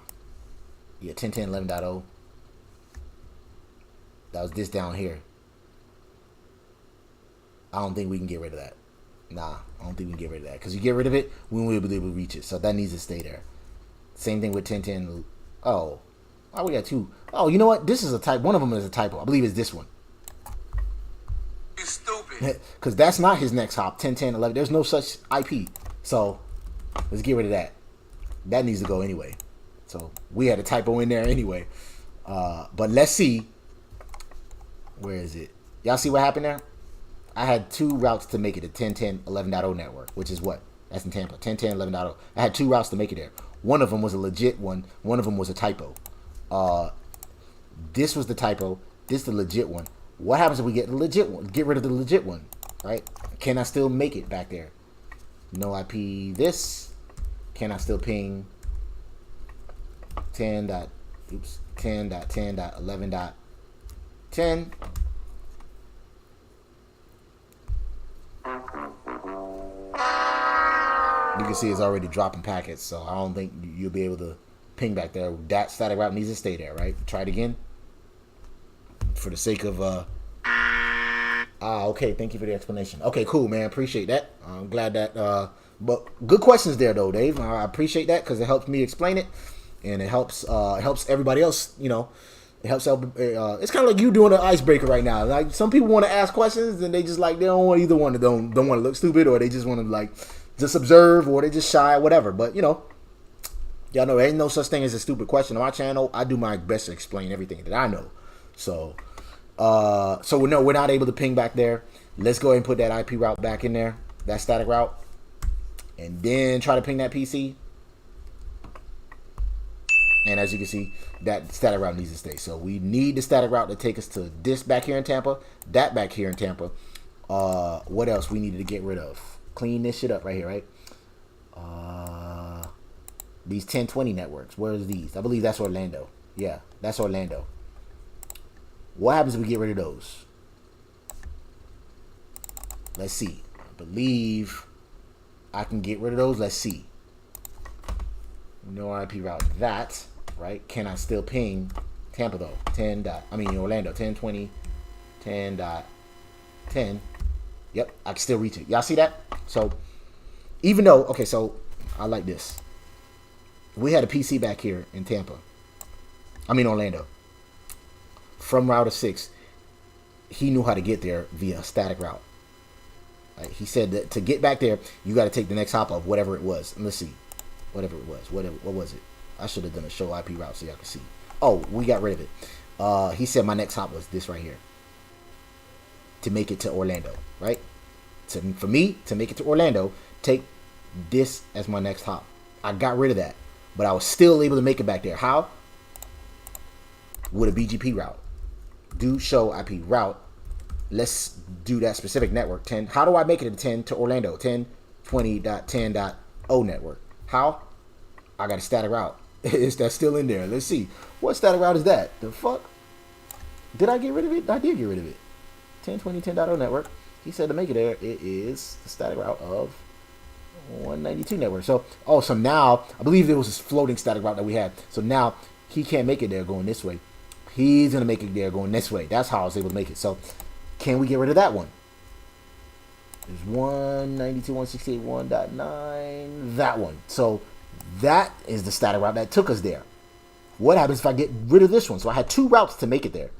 10.10.11.0. That was this down here. I don't think we can get rid of that. Nah, I don't think we can get rid of that. Because you get rid of it, we won't be able to reach it. So that needs to stay there. Same thing with 10.10. Oh, we got two. Oh, you know what? This is a type. One of them is a typo. I believe it's this one. You stupid. Because that's not his next hop. 10.10.11. There's no such IP. So let's get rid of that. That needs to go anyway. So we had a typo in there anyway. But let's see. Where is it? Y'all see what happened there? I had two routes to make it a 10.10.11.0 network, which is what? That's in Tampa. 10.10.11.0. I had two routes to make it there. One of them was a legit one. One of them was a typo. This was the typo. This the legit one. What happens if we get the legit one? Get rid of the legit one, right? Can I still make it back there? No IP this. Can I still ping 10.10.11.10? You can see it's already dropping packets, so I don't think you'll be able to ping back there. That static route needs to stay there, right? Try it again. For the sake of okay, thank you for the explanation. Okay, cool, man. Appreciate that. I'm glad that but good questions there though, Dave. I appreciate that because it helps me explain it, and it helps everybody else, you know. It helps help. It's kind of like you doing an icebreaker right now. Like some people want to ask questions and they just like they don't want either one. Don't want to look stupid, or they just want to like just observe, or they just shy, whatever. But you know, y'all know there ain't no such thing as a stupid question on my channel. I do my best to explain everything that I know. So, no, we're not able to ping back there. Let's go ahead and put that IP route back in there, that static route, and then try to ping that PC. And as you can see, that static route needs to stay. So we need the static route to take us to this back here in Tampa, that back here in Tampa. What else we needed to get rid of? Clean this shit up right here, right? These 1020 networks. Where is these? I believe that's Orlando. Yeah, that's Orlando. What happens if we get rid of those? Let's see. I believe I can get rid of those. Let's see. No IP route. That, right? Can I still ping Tampa though? Orlando. 1020. 10.10. Yep, I can still reach it. Y'all see that? So, even though, okay, so I like this. We had a PC back here in Orlando. From router 6, he knew how to get there via a static route. Right? He said that to get back there, you got to take the next hop of whatever it was. And let's see. Whatever it was. What was it? I should have done a show IP route so y'all can see. Oh, we got rid of it. He said my next hop was this right here. To make it to Orlando, right? for me to make it to Orlando, take this as my next hop. I got rid of that, but I was still able to make it back there. How? With a BGP route. Do show IP route. Let's do that specific network 10. How do I make it to 10 to Orlando? 10.20.10.0 network. How? I got a static route. Is that still in there? Let's see. What static route is that? The fuck? Did I get rid of it? I did get rid of it. 10.20.10.0 network. He said to make it there, it is the static route of 192 network. So now I believe it was this floating static route that we had. So now he can't make it there going this way. He's gonna make it there going this way. That's how I was able to make it. So can we get rid of that one? There's 192.168.1.9. That one. So that is the static route that took us there. What happens if I get rid of this one? So I had two routes to make it there.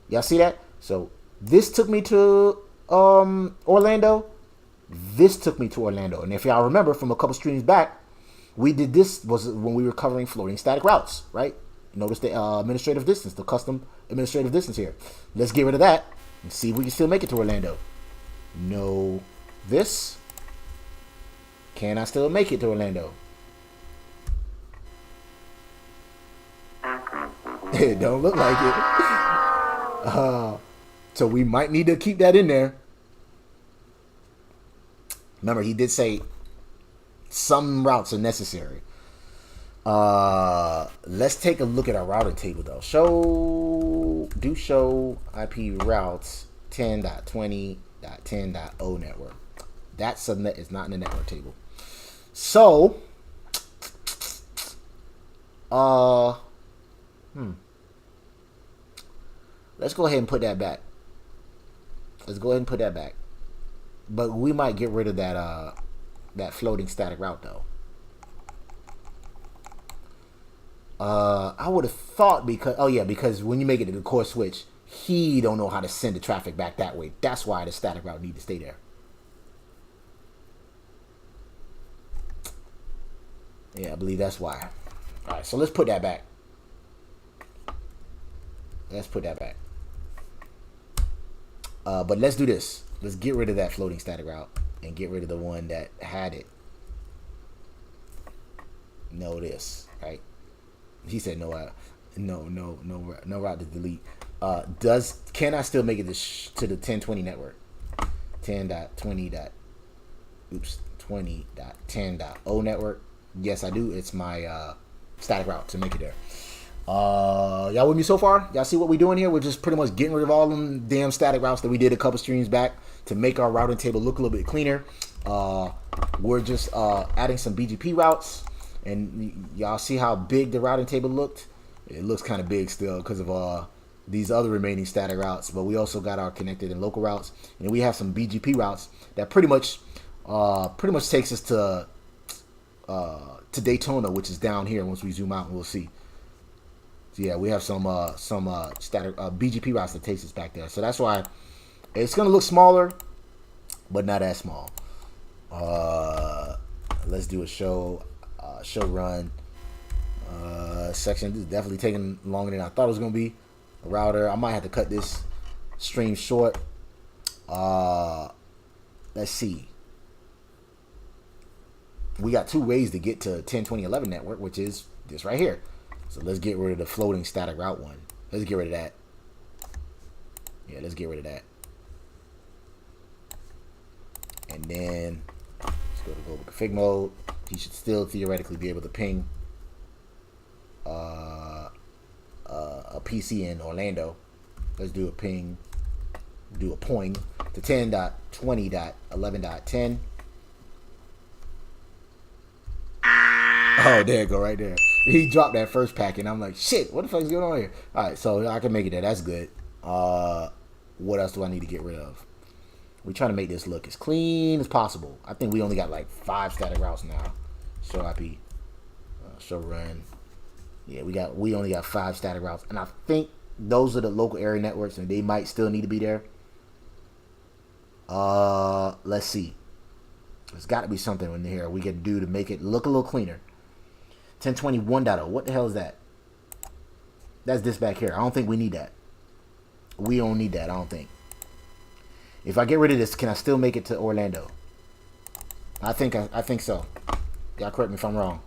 Y'all see that? So this took me to Orlando. This took me to Orlando. And if y'all remember from a couple streams back, we did this was when we were covering floating static routes, right? Notice the administrative distance, the custom administrative distance here. Let's get rid of that and see if we can still make it to Orlando. No, this. Can I still make it to Orlando? It don't look like it. So we might need to keep that in there. Remember, he did say some routes are necessary. Let's take a look at our routing table though. Show IP routes 10.20.10.0 network. That subnet is not in the network table. So let's go ahead and put that back. But we might get rid of that that floating static route though. I would have thought because when you make it to the core switch, he don't know how to send the traffic back that way. That's why the static route need to stay there. Yeah, I believe that's why. All right, so let's put that back. But let's do this. Let's get rid of that floating static route and get rid of the one that had it. No, this, right? He said no route to delete. Can I still make it to the 1020 network? 20.10.0 network. Yes, I do. It's my static route to make it there. Y'all with me so far? Y'all see what we're doing here? We're just pretty much getting rid of all them damn static routes that we did a couple streams back to make our routing table look a little bit cleaner. We're just adding some BGP routes, and y'all see how big the routing table looked? It looks kind of big still because of these other remaining static routes, but we also got our connected and local routes, and we have some BGP routes that pretty much takes us to Daytona, which is down here. Once we zoom out, we'll see. So yeah, we have some static BGP routes that takes us back there. So that's why it's gonna look smaller, but not as small. Let's do a show run section. This is definitely taking longer than I thought it was gonna be. A router. I might have to cut this stream short. Let's see. We got two ways to get to 10.20.11 network, which is this right here. So let's get rid of the floating static route one. Let's get rid of that. Yeah, let's get rid of that. And then let's go to global config mode. You should still theoretically be able to ping a PC in Orlando. Let's do a ping, do a poing to 10.20.11.10. Oh, there you go, right there. He dropped that first packet, and I'm like, shit, what the fuck is going on here? All right, so I can make it there. That's good. What else do I need to get rid of? We're trying to make this look as clean as possible. I think we only got like 5 static routes now. Show IP, show run. Yeah, we only got 5 static routes, and I think those are the local area networks, and they might still need to be there. Let's see. There's got to be something in here we can do to make it look a little cleaner. 10.20.1.0. What the hell is that? That's this back here. I don't think we need that. We don't need that, I don't think. If I get rid of this, can I still make it to Orlando? I think so. Y'all correct me if I'm wrong.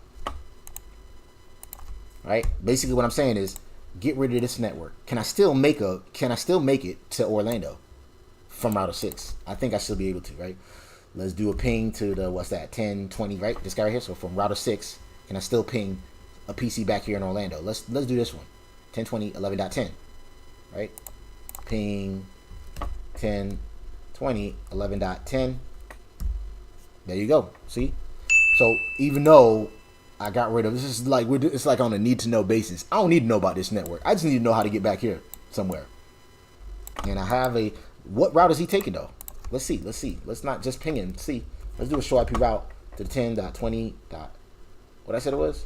Right? Basically what I'm saying is get rid of this network. Can I still make it to Orlando from router 6? I think I should be able to, right? Let's do a ping to the, what's that, 1020, right? This guy right here. So from router 6, can I still ping a PC back here in Orlando? Let's do this one. 1020.11.10, right? Ping 1020.11.10. There you go. See? So even though I got rid of this, is like it's like on a need to know basis. I don't need to know about this network. I just need to know how to get back here somewhere. And I have a, what route is he taking though? Let's see. Let's not just ping him. See. Let's do a show IP route to the 10.20. What I said it was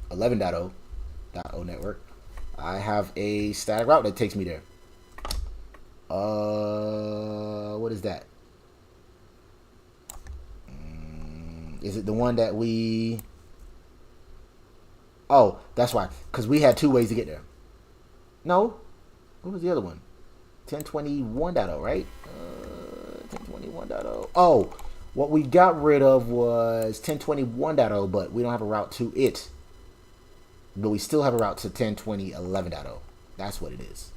11.0.0 network. I have a static route that takes me there. What is that? Is it the one that we... Oh, that's why. Because we had two ways to get there. No. What was the other one? 1021.0, right? 1021.0. Oh, what we got rid of was 1021.0, but we don't have a route to it. But we still have a route to 1020.11.0. That's what it is.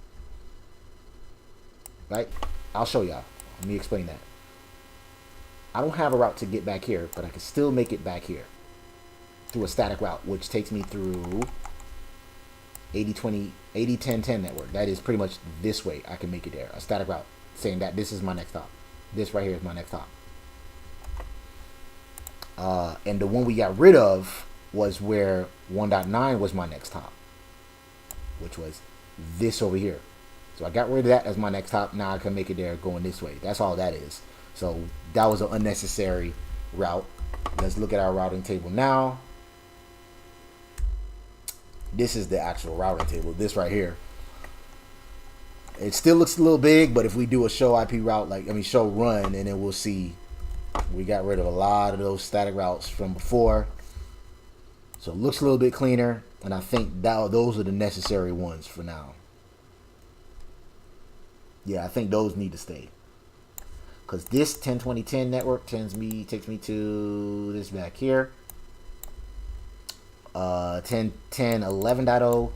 Right? I'll show y'all. Let me explain that. I don't have a route to get back here, but I can still make it back here through a static route, which takes me through 8010 network. That is pretty much this way. I can make it there. A static route saying that this is my next hop. This right here is my next hop. And the one we got rid of was where 1.9 was my next hop, which was this over here. So I got rid of that as my next hop. Now I can make it there going this way. That's all that is. So that was an unnecessary route. Let's look at our routing table now. This is the actual routing table. This right here. It still looks a little big, but if we do a show IP route, show run, and then we'll see we got rid of a lot of those static routes from before. So it looks a little bit cleaner, and I think those are the necessary ones for now. Yeah, I think those need to stay. Because this 1020.10 network takes me to this back here. 10.11.0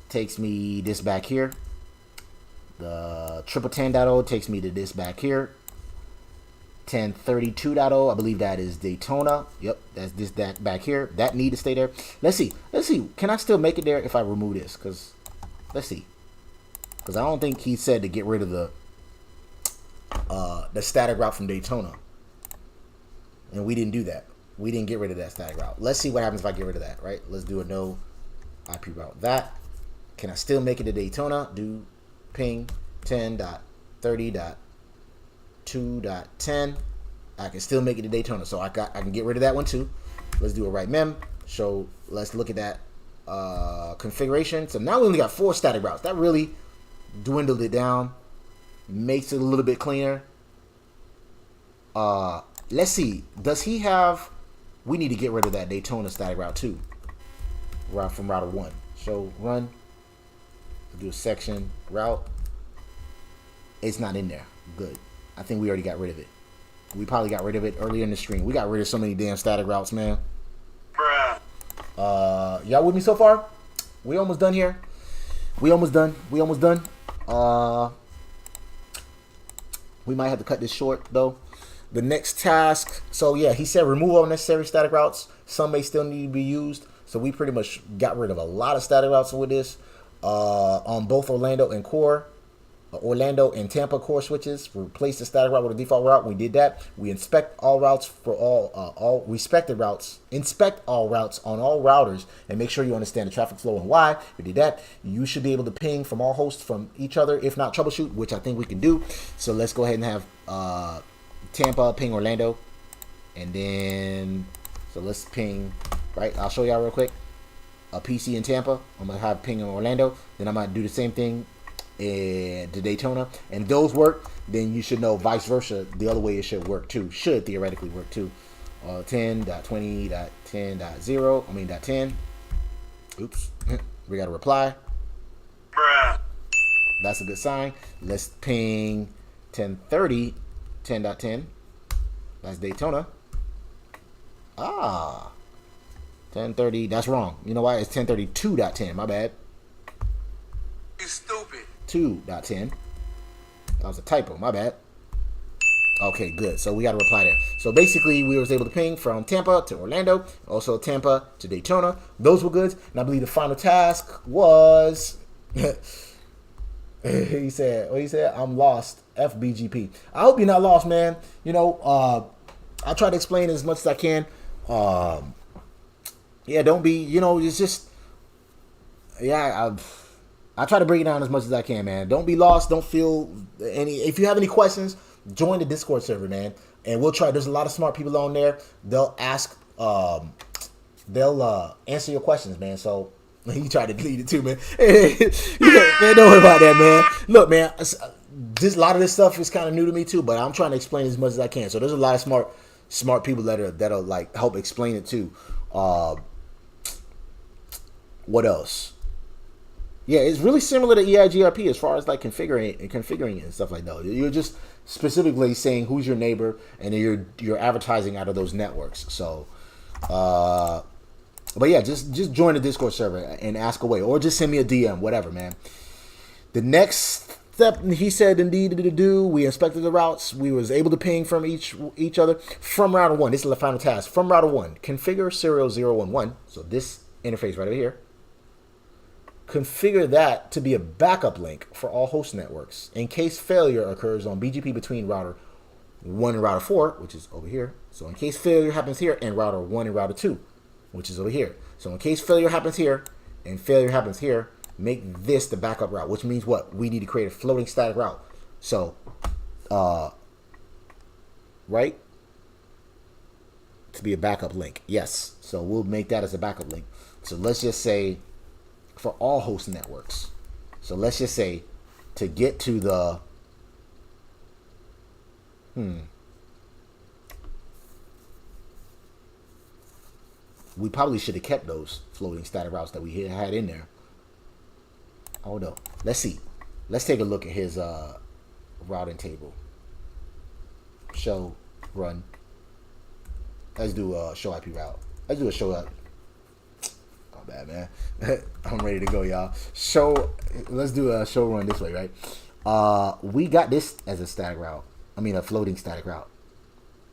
takes me this back here. The 10.10.0 takes me to this back here. 10.32.0, I believe that is Daytona. Yep, that's that back here. That need to stay there. Let's see. Can I still make it there if I remove this? Because let's see. Because I don't think he said to get rid of the static route from Daytona, and we didn't do that. We didn't get rid of that static route. Let's see what happens if I get rid of that. Right? Let's do a no IP route. That can I still make it to Daytona? Do ping 10.30.2.10. I can still make it to Daytona, so I can get rid of that one too. Let's do a right mem. So let's look at that configuration. So now we only got 4 static routes. That really dwindled it down, makes it a little bit cleaner. Let's see, does he have, we need to get rid of that Daytona static route too, route from router 1. So run, do a section route. It's not in there. Good. I think we already got rid of it. We probably got rid of it earlier in the stream. We got rid of so many damn static routes, man. Bruh. Y'all with me so far? We almost done here. We almost done. We might have to cut this short though. The next task, so yeah, he said remove all necessary static routes. Some may still need to be used. So we pretty much got rid of a lot of static routes with this. On both Orlando and Tampa core switches, replace the static route with a default route. We did that. We inspect all routes for all respected routes. Inspect all routes on all routers and make sure you understand the traffic flow and why. We did that. You should be able to ping from all hosts from each other, if not troubleshoot, which I think we can do. So let's go ahead and have Tampa ping Orlando, and then so let's ping. Right, I'll show y'all real quick. A PC in Tampa. I'm gonna have ping in Orlando. Then I might do the same thing to Daytona, and if those work, then you should know vice versa. The other way it should work too. Should theoretically work too. 10.20.10.0. 10. Oops, we got a reply. Bruh. That's a good sign. Let's ping 10.30 10.10. That's Daytona. 1030. That's wrong. You know why? It's 1032.10. My bad. You stupid. 2.10. That was a typo. My bad. Okay, good. So we got to reply there. So basically, we was able to ping from Tampa to Orlando, also Tampa to Daytona. Those were good. And I believe the final task was... he said, what he said? I'm lost. FBGP. I hope you're not lost, man. You know, I'll try to explain as much as I can. Yeah, don't be, you know, it's just... Yeah, I try to break it down as much as I can, man. Don't be lost. Don't feel any... If you have any questions, join the Discord server, man. And we'll try. There's a lot of smart people on there. They'll ask... they'll answer your questions, man. So... You tried to delete it too, man. Man, don't worry about that, man. Look, man, a lot of this stuff is kind of new to me too, but I'm trying to explain as much as I can. So there's a lot of smart people that'll like help explain it too. What else? Yeah, it's really similar to eIGRP as far as like configuring it and stuff like that. You're just specifically saying who's your neighbor, and then you're advertising out of those networks. So. But yeah, just join the Discord server and ask away, or just send me a DM, whatever, man. The next step, he said, indeed to do. We inspected the routes. We was able to ping from each other from router 1. This is the final task. From router 1, configure serial 011. So this interface right over here. Configure that to be a backup link for all host networks in case failure occurs on BGP between router 1 and router 4, which is over here. So in case failure happens here, and router 1 and router 2. Which is over here. So in case failure happens here and failure happens here, make this the backup route, which means what? We need to create a floating static route. So, right? To be a backup link. Yes. So we'll make that as a backup link. So let's just say for all host networks. So let's just say to get to the, we probably should have kept those floating static routes that we had in there. Oh no. Let's see. Let's take a look at his routing table. Show, run. Let's do a show IP route. Let's do a show up. Oh bad, man. I'm ready to go, y'all. Let's do a show run this way, right? We got this as a static route. I mean a floating static route.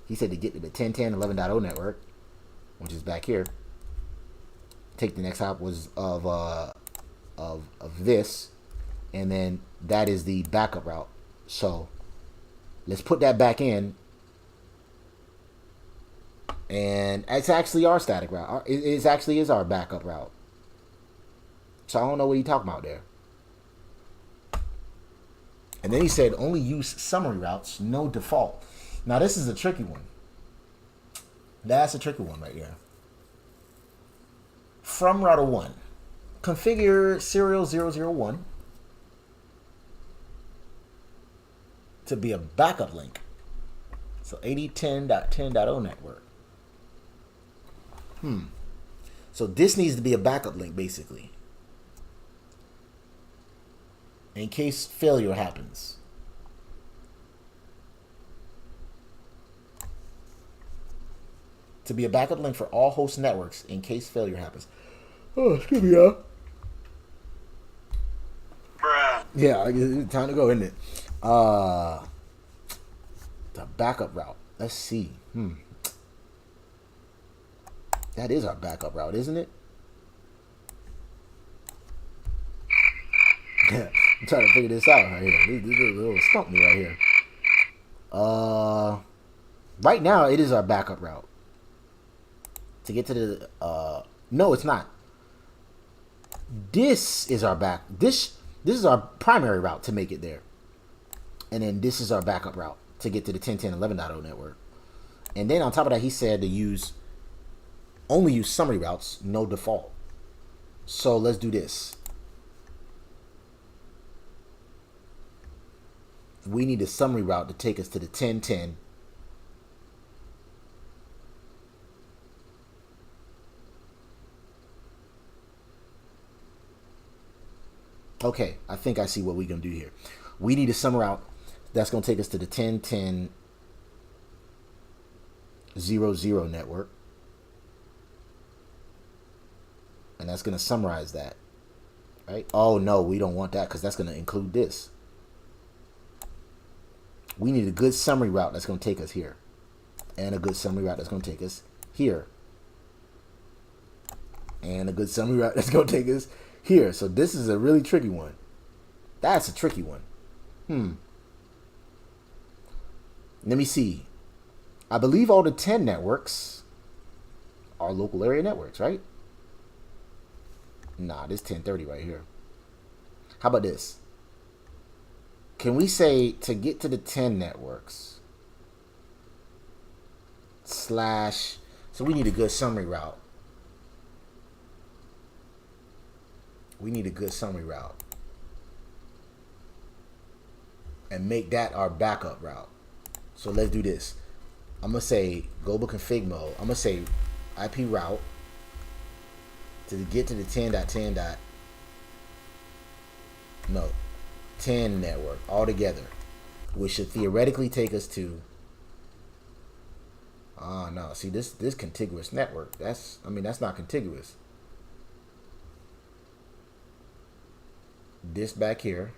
He said to get to the 10.10.11.0 network, which is back here. Take the next hop was of this, and then that is the backup route. So let's put that back in, and it's actually our static route. It actually is our backup route. So I don't know what he's talking about there. And then he said only use summary routes, no default. Now this is a tricky one. That's a tricky one right here. From router 1, configure serial 001 to be a backup link. So 8010.10.0 network. So this needs to be a backup link basically, in case failure happens. To be a backup link for all host networks in case failure happens. Oh, excuse me, y'all. Bruh. Yeah, it's time to go, isn't it? The backup route. Let's see. That is our backup route, isn't it? Yeah, I'm trying to figure this out right here. This will stump me right here. Right now, it is our backup route. To get to the no, it's not. This is our this is our primary route to make it there, and then this is our backup route to get to the 10.10.11.0 network. And then on top of that, he said to only use summary routes, no default. So let's do this. We need a summary route to take us to the 10.10. Okay, I think I see what we're going to do here. We need a summary route that's going to take us to the 10.10 10.00 network. And that's going to summarize that, right? Oh, no, we don't want that because that's going to include this. We need a good summary route that's going to take us here. And a good summary route that's going to take us here. And a good summary route that's going to take us here. So this is a really tricky one. That's a tricky one. Let me see. I believe all the 10 networks are local area networks, right? Nah, this 1030 right here. How about this? Can we say to get to the 10 networks slash, so we need a good summary route. We need a good summary route. And make that our backup route. So let's do this. I'm going to say global config mode. I'm going to say IP route to get to the 10.10. No, 10 network altogether, which should theoretically take us to. No, see this contiguous network. That's not contiguous. This back here.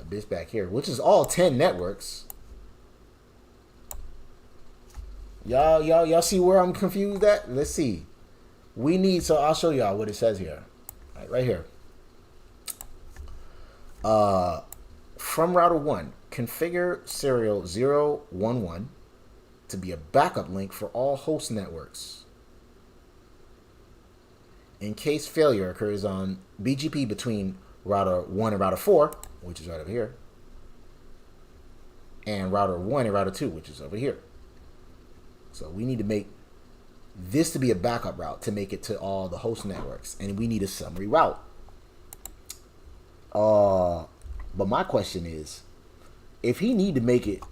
This back here, which is all 10 networks. Y'all see where I'm confused at? Let's see. We need, so I'll show y'all what it says here. Right here. From router 1, configure serial 011 to be a backup link for all host networks. In case failure occurs on BGP between router 1 and router 4, which is right over here, and router 1 and router 2, which is over here. So we need to make this to be a backup route to make it to all the host networks, and we need a summary route. But my question is, if he need to make it,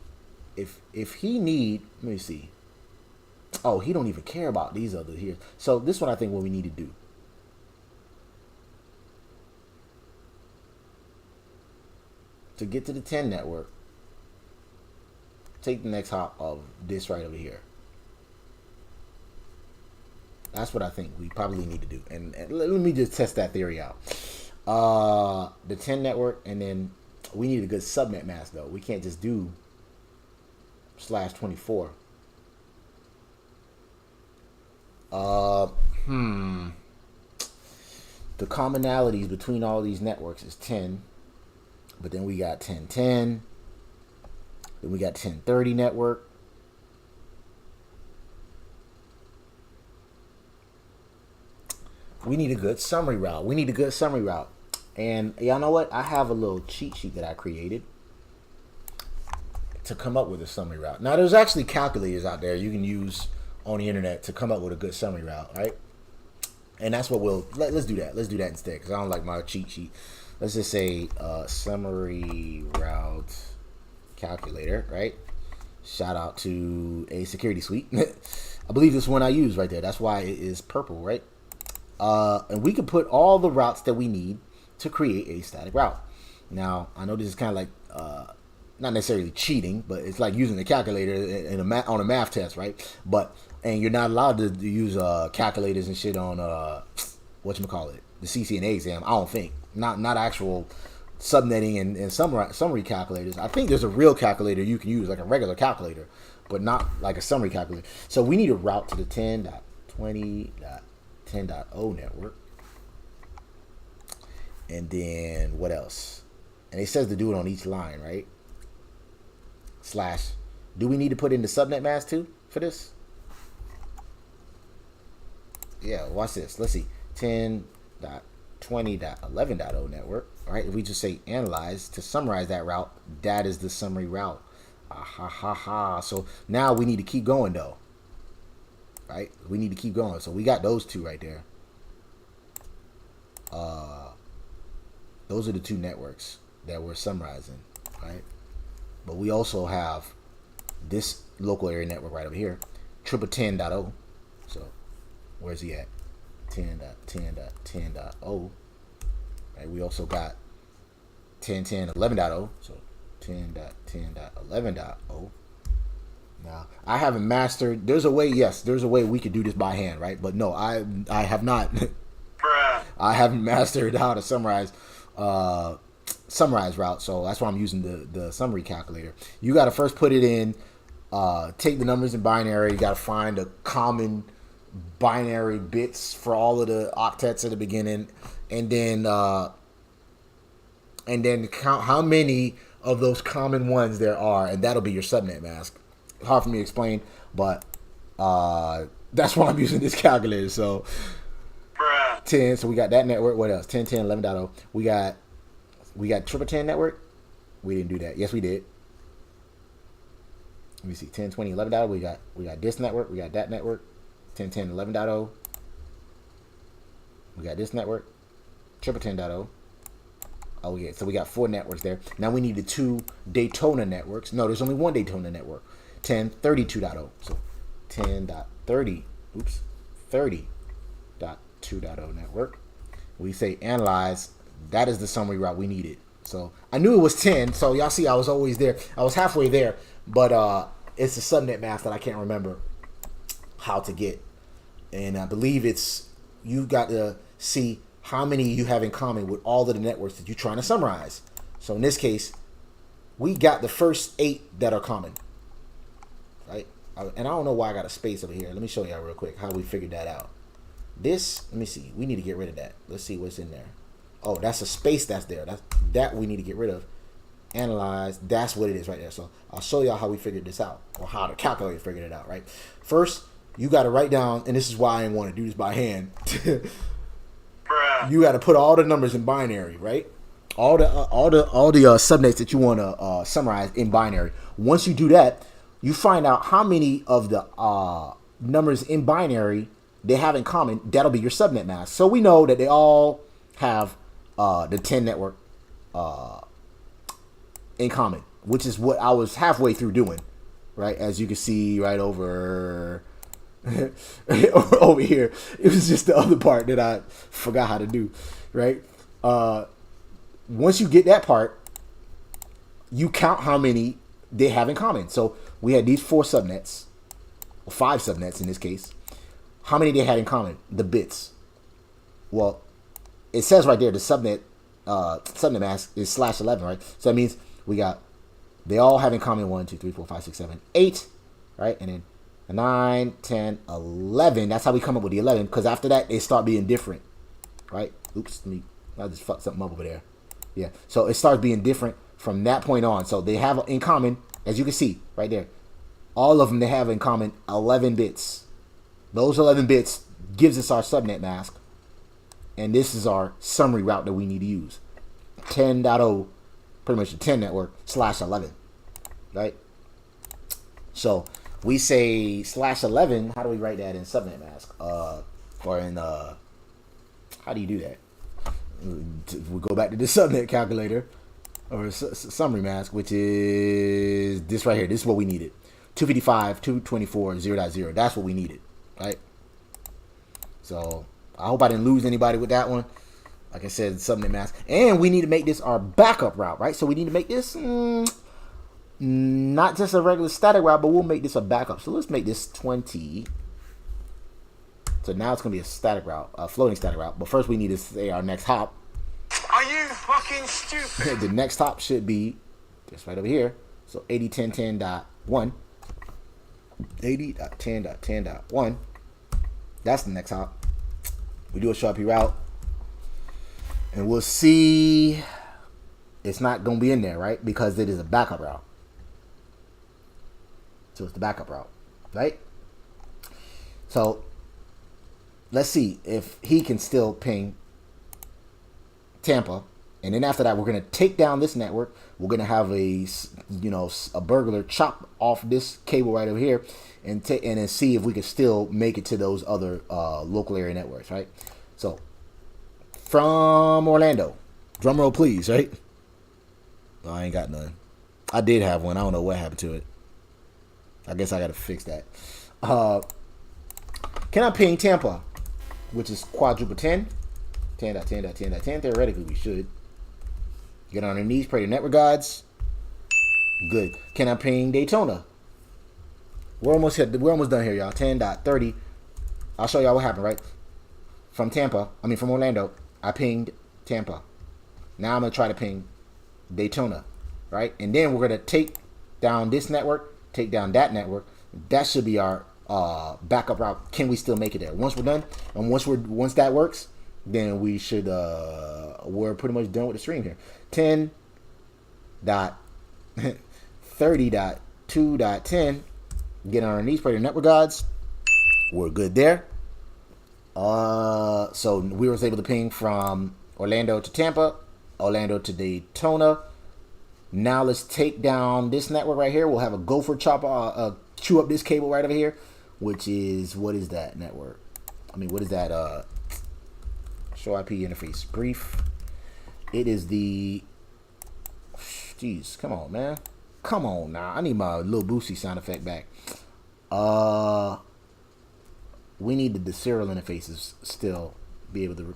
if he need, let me see. Oh, he don't even care about these other here. So this one I think what we need to do. To get to the 10 network, take the next hop of this right over here. That's what I think we probably need to do. And let me just test that theory out. The 10 network, and then we need a good subnet mask though. We can't just do /24. The commonalities between all these networks is 10. But then we got 1010. Then we got 1030 network. We need a good summary route. We need a good summary route. And y'all know what? I have a little cheat sheet that I created to come up with a summary route. Now, there's actually calculators out there you can use on the internet to come up with a good summary route, right? And that's what let's do that. Let's do that instead, because I don't like my cheat sheet. Let's just say summary route calculator, right? Shout out to a security suite. I believe this one I use right there. That's why it is purple, right? And we can put all the routes that we need to create a static route. Now, I know this is kind of like not necessarily cheating, but it's like using a calculator on a math test, right? And you're not allowed to use calculators and shit on whatchamacallit, the CCNA exam. I don't think. Not actual subnetting and summary calculators. I think there's a real calculator you can use, like a regular calculator, but not like a summary calculator. So we need a route to the 10.20.10.0 network. And then what else? And it says to do it on each line, right? / do we need to put in the subnet mask too for this? Yeah, watch this. Let's see. 10.20.11.0 network. All right, if we just say analyze to summarize that route, that is the summary route. So now we need to keep going though. Right? We need to keep going. So we got those two right there. Those are the two networks that we're summarizing, right? But we also have this local area network right over here, 10.10.0. So where's he at? 10.10.10.0. Right? We also got 10.10.11.0. So 10.10.11.0. Now, I haven't mastered. There's a way. Yes, there's a way we could do this by hand, right? But no, I have not. I haven't mastered how to summarize route, so that's why I'm using the summary calculator. You got to first put it in. Take the numbers in binary. You got to find a common binary bits for all of the octets at the beginning, and then count how many of those common ones there are, and that'll be your subnet mask. Hard for me to explain, but that's why I'm using this calculator. So 10, so we got that network. What else? 10, 10, 11.0. We got 10 network. We didn't do that. Yes, we did. Let me see. 10, 20, 11.0. We got this network. We got that network. 10, 10, 11.0. We got this network. 10.0. Oh yeah, so we got 4 networks there. Now we need the 2 Daytona networks. No, there's only 1 Daytona network. 10.32.0. So 10.30. Oops. 30.2.0 network. We say analyze. That is the summary route we needed. So I knew it was 10. So y'all see, I was always there. I was halfway there, but it's the subnet mask that I can't remember how to get. And I believe it's you got to see how many you have in common with all of the networks that you're trying to summarize. So in this case, we got the first 8 that are common, right? And I don't know why I got a space over here. Let me show y'all real quick how we figured that out. This, let me see. We need to get rid of that. Let's see what's in there. Oh, that's a space that's there. That we need to get rid of. Analyze. That's what it is right there. So I'll show y'all how we figured this out, or how the calculator figured it out, right? First, you got to write down, and this is why I didn't want to do this by hand. You got to put all the numbers in binary, right? All the subnets that you want to summarize in binary. Once you do that, you find out how many of the numbers in binary they have in common. That'll be your subnet mask. So we know that they all have the 10 network in common, which is what I was halfway through doing, right? As you can see right over over here. It was just the other part that I forgot how to do, right? Once you get that part, you count how many they have in common. So we had these 4 subnets, or 5 subnets in this case. How many they had in common? The bits. Well, it says right there the subnet mask is /11, right? So that means they all have in common 1, 2, 3, 4, 5, 6, 7, 8, right? And then 9, 10, 11. That's how we come up with the 11, because after that they start being different, right? Oops, I just fucked something up over there. Yeah, so it starts being different from that point on. So they have in common, as you can see right there, all of them, they have in common 11 bits. Those 11 bits gives us our subnet mask, and this is our summary route that we need to use. 10.0, pretty much the 10 network /11, right? So we say /11. How do we write that in subnet mask? Or in how do you do that? We go back to the subnet calculator, or summary mask, which is this right here. This is what we needed. 255, 224, 0.0. That's what we needed, right? So I hope I didn't lose anybody with that one. Like I said, subnet mask. And we need to make this our backup route, right? So we need to make this not just a regular static route, but we'll make this a backup. So let's make this 20. So now it's going to be a static route, a floating static route. But first we need to say our next hop. Are you fucking stupid? The next hop should be just right over here. So 80.10.10.1. 80.10.10.1. That's the next hop. We do a Sharpie route. And we'll see. It's not going to be in there, right? Because it is a backup route. So it's the backup route, right? So let's see if he can still ping Tampa. And then after that, we're going to take down this network. We're going to have a burglar chop off this cable right over here and then see if we can still make it to those other local area networks, right? So from Orlando, drum roll please, right? No, I ain't got none. I did have one. I don't know what happened to it. I guess I got to fix that. Can I ping Tampa, which is quadruple 10? 10.10.10.10. Theoretically, we should. Get on our knees, pray to network gods. Good. Can I ping Daytona? We're almost done here, y'all. 10.30. I'll show y'all what happened, right? From Orlando, I pinged Tampa. Now I'm going to try to ping Daytona, right? And then we're going to take down this network, take down that network. That should be our backup route. Can we still make it there? Once we're done, and once that works, then we should, we're pretty much done with the stream here. 10.30.2.10. Get on our knees, pray to network gods. We're good there. So we was able to ping from Orlando to Tampa, Orlando to Daytona. Now let's take down this network right here. We'll have a gopher chopper, chew up this cable right over here, which is, what is that network? What is that? Show IP interface brief. It is the, jeez, come on, man. Come on now. I need my little Boosie sound effect back. We needed the serial interfaces still be able to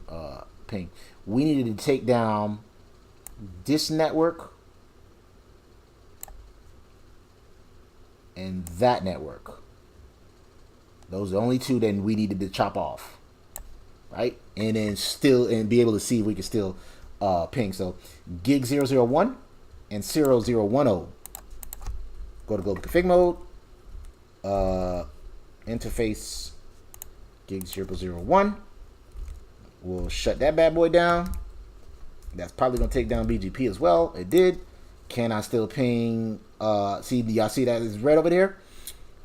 ping. We needed to take down this network and that network. Those are the only two that we needed to chop off, right? And then be able to see if we can still ping. So gig 001 and 0010. Go to global config mode. Interface gig 001. We'll shut that bad boy down. That's probably gonna take down BGP as well. It did. Can I still ping? See, y'all see that is red over there?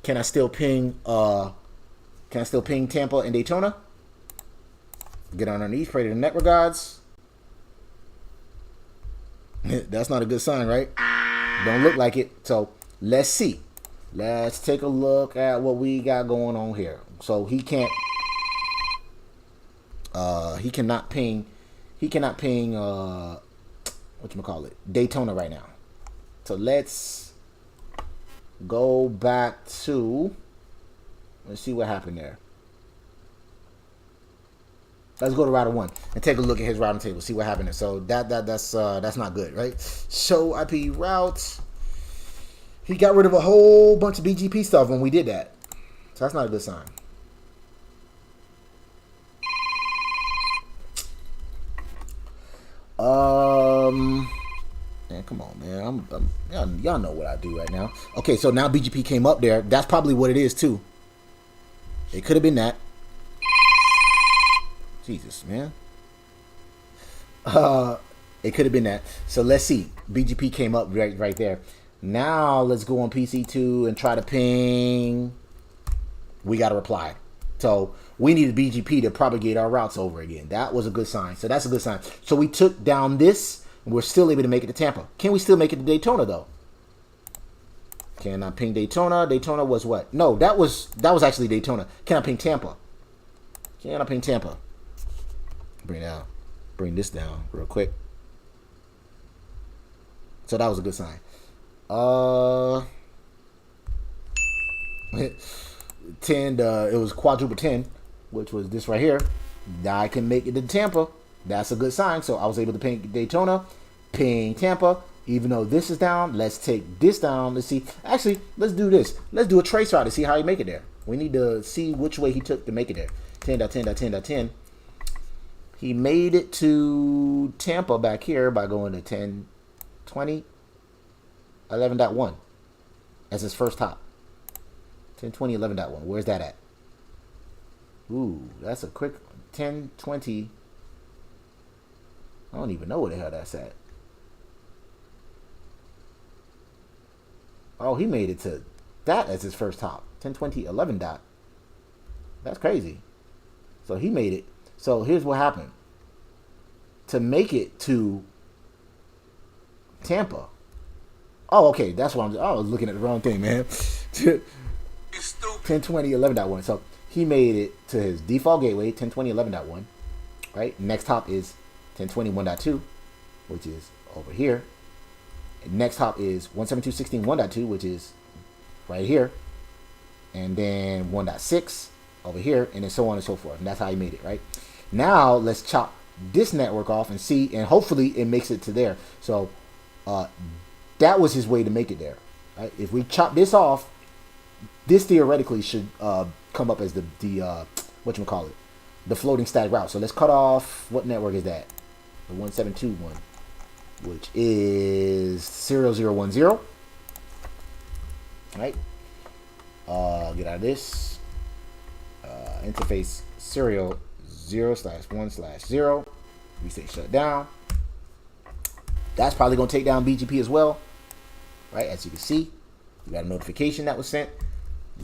Can I still ping? Can I still ping Tampa and Daytona? Get on our knees, pray to the network gods. That's not a good sign, right? Don't look like it. So let's see. Let's take a look at what we got going on here. So he cannot ping whatchamacallit, Daytona right now. So let's go back to, let's see what happened there. Let's go to router 1 and take a look at his routing table, see what happened there. So that's not good, right? Show IP route. He got rid of a whole bunch of BGP stuff when we did that. So that's not a good sign. Man, come on, man. Y'all know what I do right now. Okay, so now BGP came up there. That's probably what it is too. It could have been that. Jesus, man. It could have been that. So let's see. BGP came up right there. Now let's go on PC2 and try to ping. We got a reply. So we needed BGP to propagate our routes over again. That was a good sign. So that's a good sign. So we took down this, and we're still able to make it to Tampa. Can we still make it to Daytona though? Can I ping Daytona? Daytona was what? No, that was actually Daytona. Can I ping Tampa? Can I ping Tampa? Bring this down real quick. So that was a good sign. 10, it was quadruple 10, which was this right here. Now I can make it to Tampa. That's a good sign. So I was able to ping Daytona, ping Tampa. Even though this is down, let's take this down. Let's see. Actually, let's do this. Let's do a trace route to see how he make it there. We need to see which way he took to make it there. 10.10.10.10. He made it to Tampa back here by going to 10.20. 11.1 as his first hop. 10.20, 11.1. Where's that at? Ooh, that's a quick 10.20. I don't even know where the hell that's at. Oh, he made it to that as his first hop. 10.20, 11 dot. That's crazy. So he made it. So here's what happened. To make it to Tampa. Oh, okay. That's what I was looking at the wrong thing, man. 10.20, 11.1. So he made it to his default gateway, 10.20, 11.1. Right? Next hop is 10.20, 1.2, which is over here. And next hop is 172.16, 1.2, which is right here. And then 1.6 over here, and then so on and so forth. And that's how he made it, right? Now let's chop this network off and see, and hopefully it makes it to there. So that was his way to make it there, right? If we chop this off, this theoretically should come up as the whatchamacallit, the floating static route. So let's cut off, what network is that? The 1721, which is 0010. Right? Get out of this. Interface serial 0/1/0. We say shut down. That's probably going to take down BGP as well. Right? As you can see, we got a notification that was sent.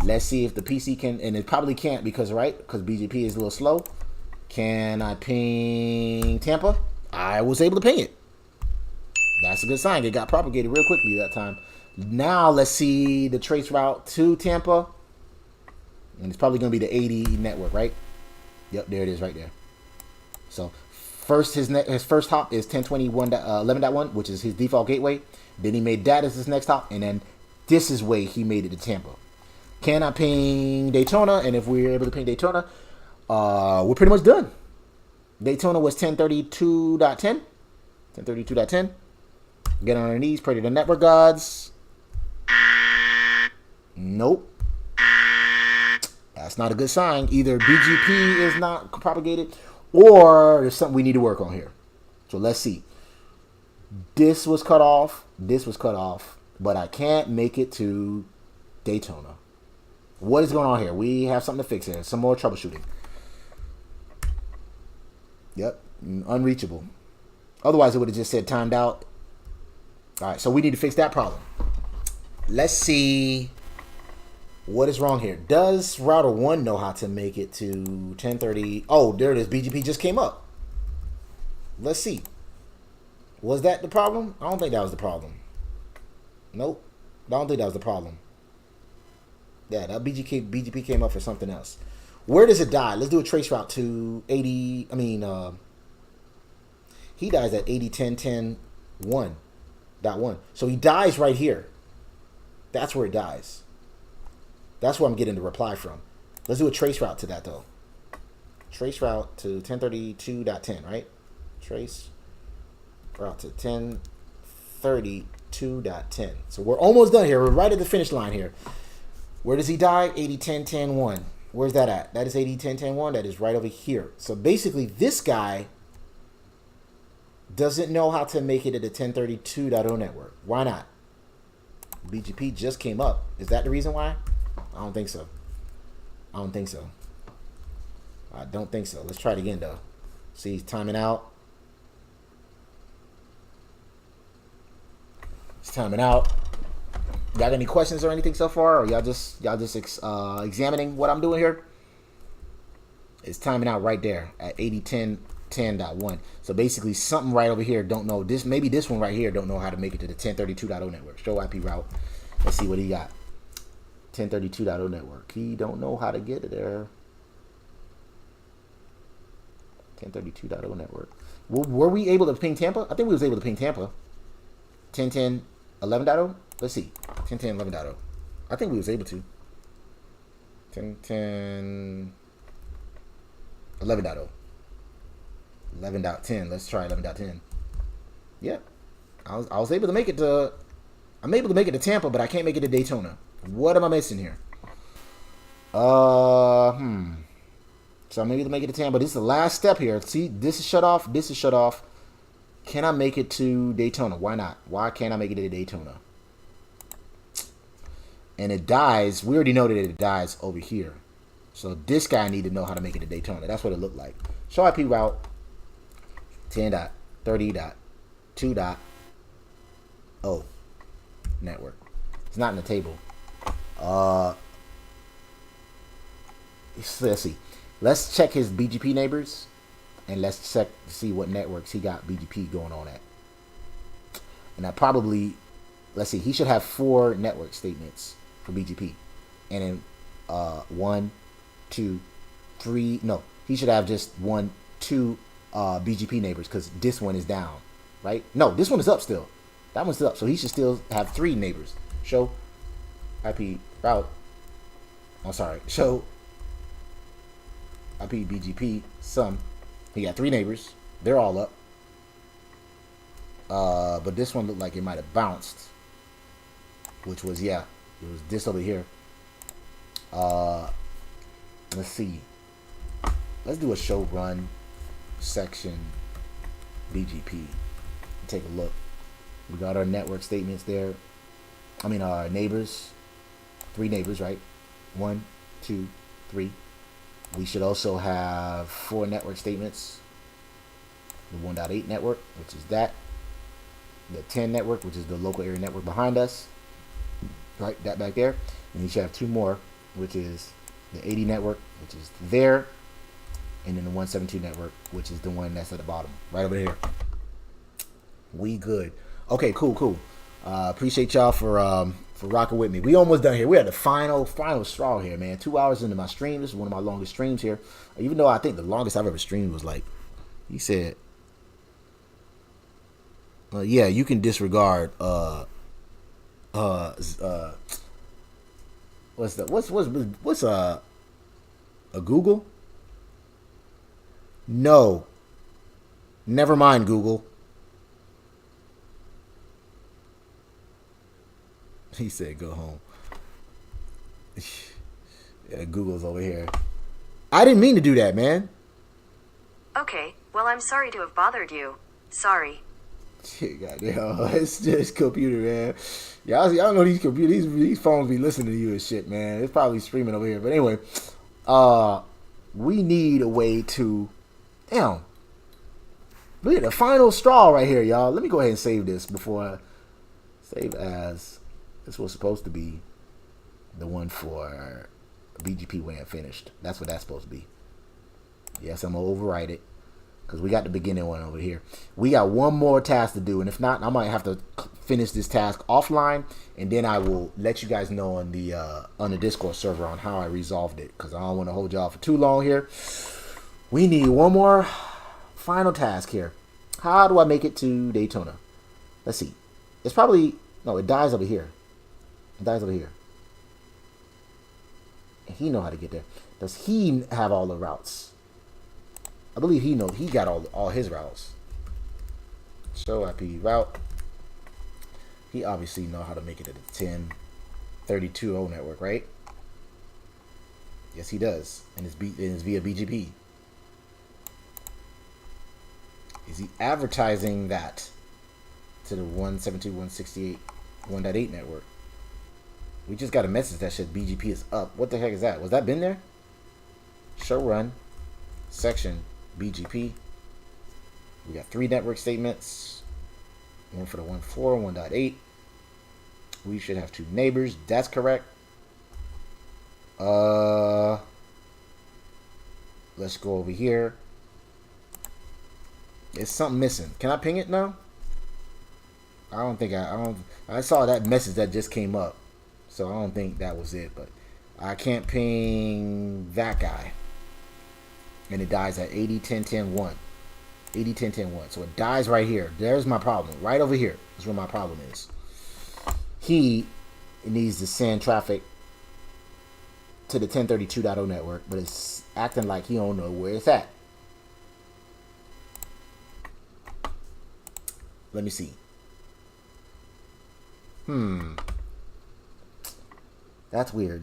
Let's see if the PC can, and it probably can't because BGP is a little slow. Can I ping Tampa? I was able to ping it. That's a good sign. It got propagated real quickly that time. Now let's see the trace route to Tampa. And it's probably going to be the 80 network, right? Yep, there it is right there. So first his first hop is 10.21.11.1, which is his default gateway. Then he made that as his next hop, and then this is where he made it to Tampa. Can I ping Daytona? And if we're able to ping Daytona, we're pretty much done. Daytona was 10.32.10. 10.32.10. Get on our knees, pray to the network gods. Nope. That's not a good sign. Either BGP is not propagated, or there's something we need to work on here. So let's see. This was cut off. This was cut off. But I can't make it to Daytona. What is going on here? We have something to fix here. Some more troubleshooting. Yep. Unreachable. Otherwise, it would have just said timed out. All right. So we need to fix that problem. Let's see what is wrong here. Does router 1 know how to make it to 1030? Oh, there it is. BGP just came up. Let's see. Was that the problem? I don't think that was the problem. Nope. I don't think that was the problem. Yeah, that BGP came up for something else. Where does it die? Let's do a trace route to 80. He dies at 80.10.10.1. So he dies right here. That's where it dies. That's where I'm getting the reply from. Let's do a trace route to that, though. Trace route to 1032.10, right? Trace route to 1032.10. So we're almost done here. We're right at the finish line here. Where does he die? 80.10.10.1. Where's that at? That is 80.10.10.1. That is right over here. So basically, this guy doesn't know how to make it to the 1032.0 network. Why not? BGP just came up. Is that the reason why? I don't think so. I don't think so. I don't think so. Let's try it again, though. See, he's timing out. It's timing out. Y'all got any questions or anything so far, or y'all just examining what I'm doing here? It's timing out right there at 80.10.10.1. So basically, something right over here don't know this. Maybe this one right here don't know how to make it to the 1032.0 network. Show IP route. Let's see what he got. 1032.0 network. He don't know how to get it there. 1032.0 network. Were we able to ping Tampa? I think we was able to ping Tampa. 10.10.11.0. Let's see. 10.10.11.0. I think we was able to. 10.10.11.0. 11.10. Let's try 11.10. Yeah. I was able to make it to. I'm able to make it to Tampa, but I can't make it to Daytona. What am I missing here? So I'm able to make it to Tampa. This is the last step here. See, this is shut off. This is shut off. Can I make it to Daytona? Why not? Why can't I make it to Daytona? And it dies. We already know that it dies over here. So this guy need to know how to make it to Daytona. That's what it looked like. Show IP route 10.30.2.0 network. It's not in the table. Let's see. Let's check his BGP neighbors, and let's check to see what networks he got BGP going on at. And I probably, let's see, he should have 4 network statements for BGP, and then 1, 2, 3. No, he should have just 1, 2 BGP neighbors because this one is down, right? No, this one is up still. That one's still up, so he should still have 3 neighbors. Show IP route. I'm sorry. Show IP BGP sum. He got 3 neighbors. They're all up. But this one looked like it might have bounced, which was, yeah, it was this over here. Let's see. Let's do a show run section BGP. Take a look. We got our network statements there. I mean, our neighbors. 3 neighbors, right? 1, 2, 3. We should also have 4 network statements. The 1.8 network, which is that. The 10 network, which is the local area network behind us. Right, that back there. And you should have 2 more, which is the 80 network, which is there. And then the 172 network, which is the one that's at the bottom, right over here. We good. Okay, cool. Appreciate y'all for rocking with me. We almost done here. We had the final straw here, man. 2 hours into my stream. This is one of my longest streams here. Even though I think the longest I've ever streamed was like, he said, yeah, you can disregard what's a Google? No. Never mind, Google. He said go home. Yeah, Google's over here. I didn't mean to do that, man. Okay, well, I'm sorry to have bothered you. Sorry. Goddamn, it's just computer, man. Y'all know these computers, these phones be listening to you and shit, man. It's probably streaming over here. But anyway, we need a way to, damn. Look at the final straw right here, y'all. Let me go ahead and save this before I save as. This was supposed to be the one for BGP WAN finished. That's what that's supposed to be. Yes, I'm going to overwrite it because we got the beginning one over here. We got one more task to do, and if not, I might have to finish this task offline, and then I will let you guys know on the Discord server on how I resolved it because I don't want to hold y'all for too long here. We need one more final task here. How do I make it to Daytona? Let's see. It's probably, no, it dies over here. It dies over here. And he know how to get there. Does he have all the routes? I believe he knows. He got all his routes. Show IP route. He obviously know how to make it to the 10.32.0 network, right? Yes, he does. And it's via BGP. Is he advertising that to the 172.168 1.8 network? We just got a message that said BGP is up. What the heck is that? Was that been there? Show run section BGP. We got 3 network statements. One for the 1.4, 1.8. We should have 2 neighbors. That's correct. Let's go over here. There's something missing. Can I ping it now? I saw that message that just came up. So I don't think that was it, but I can't ping that guy. And it dies at 80.10.10.1. 80.10.10.1. So it dies right here. There's my problem. Right over here is where my problem is. He needs to send traffic to the 10.32.0 network, but it's acting like he don't know where it's at. Let me see. That's weird.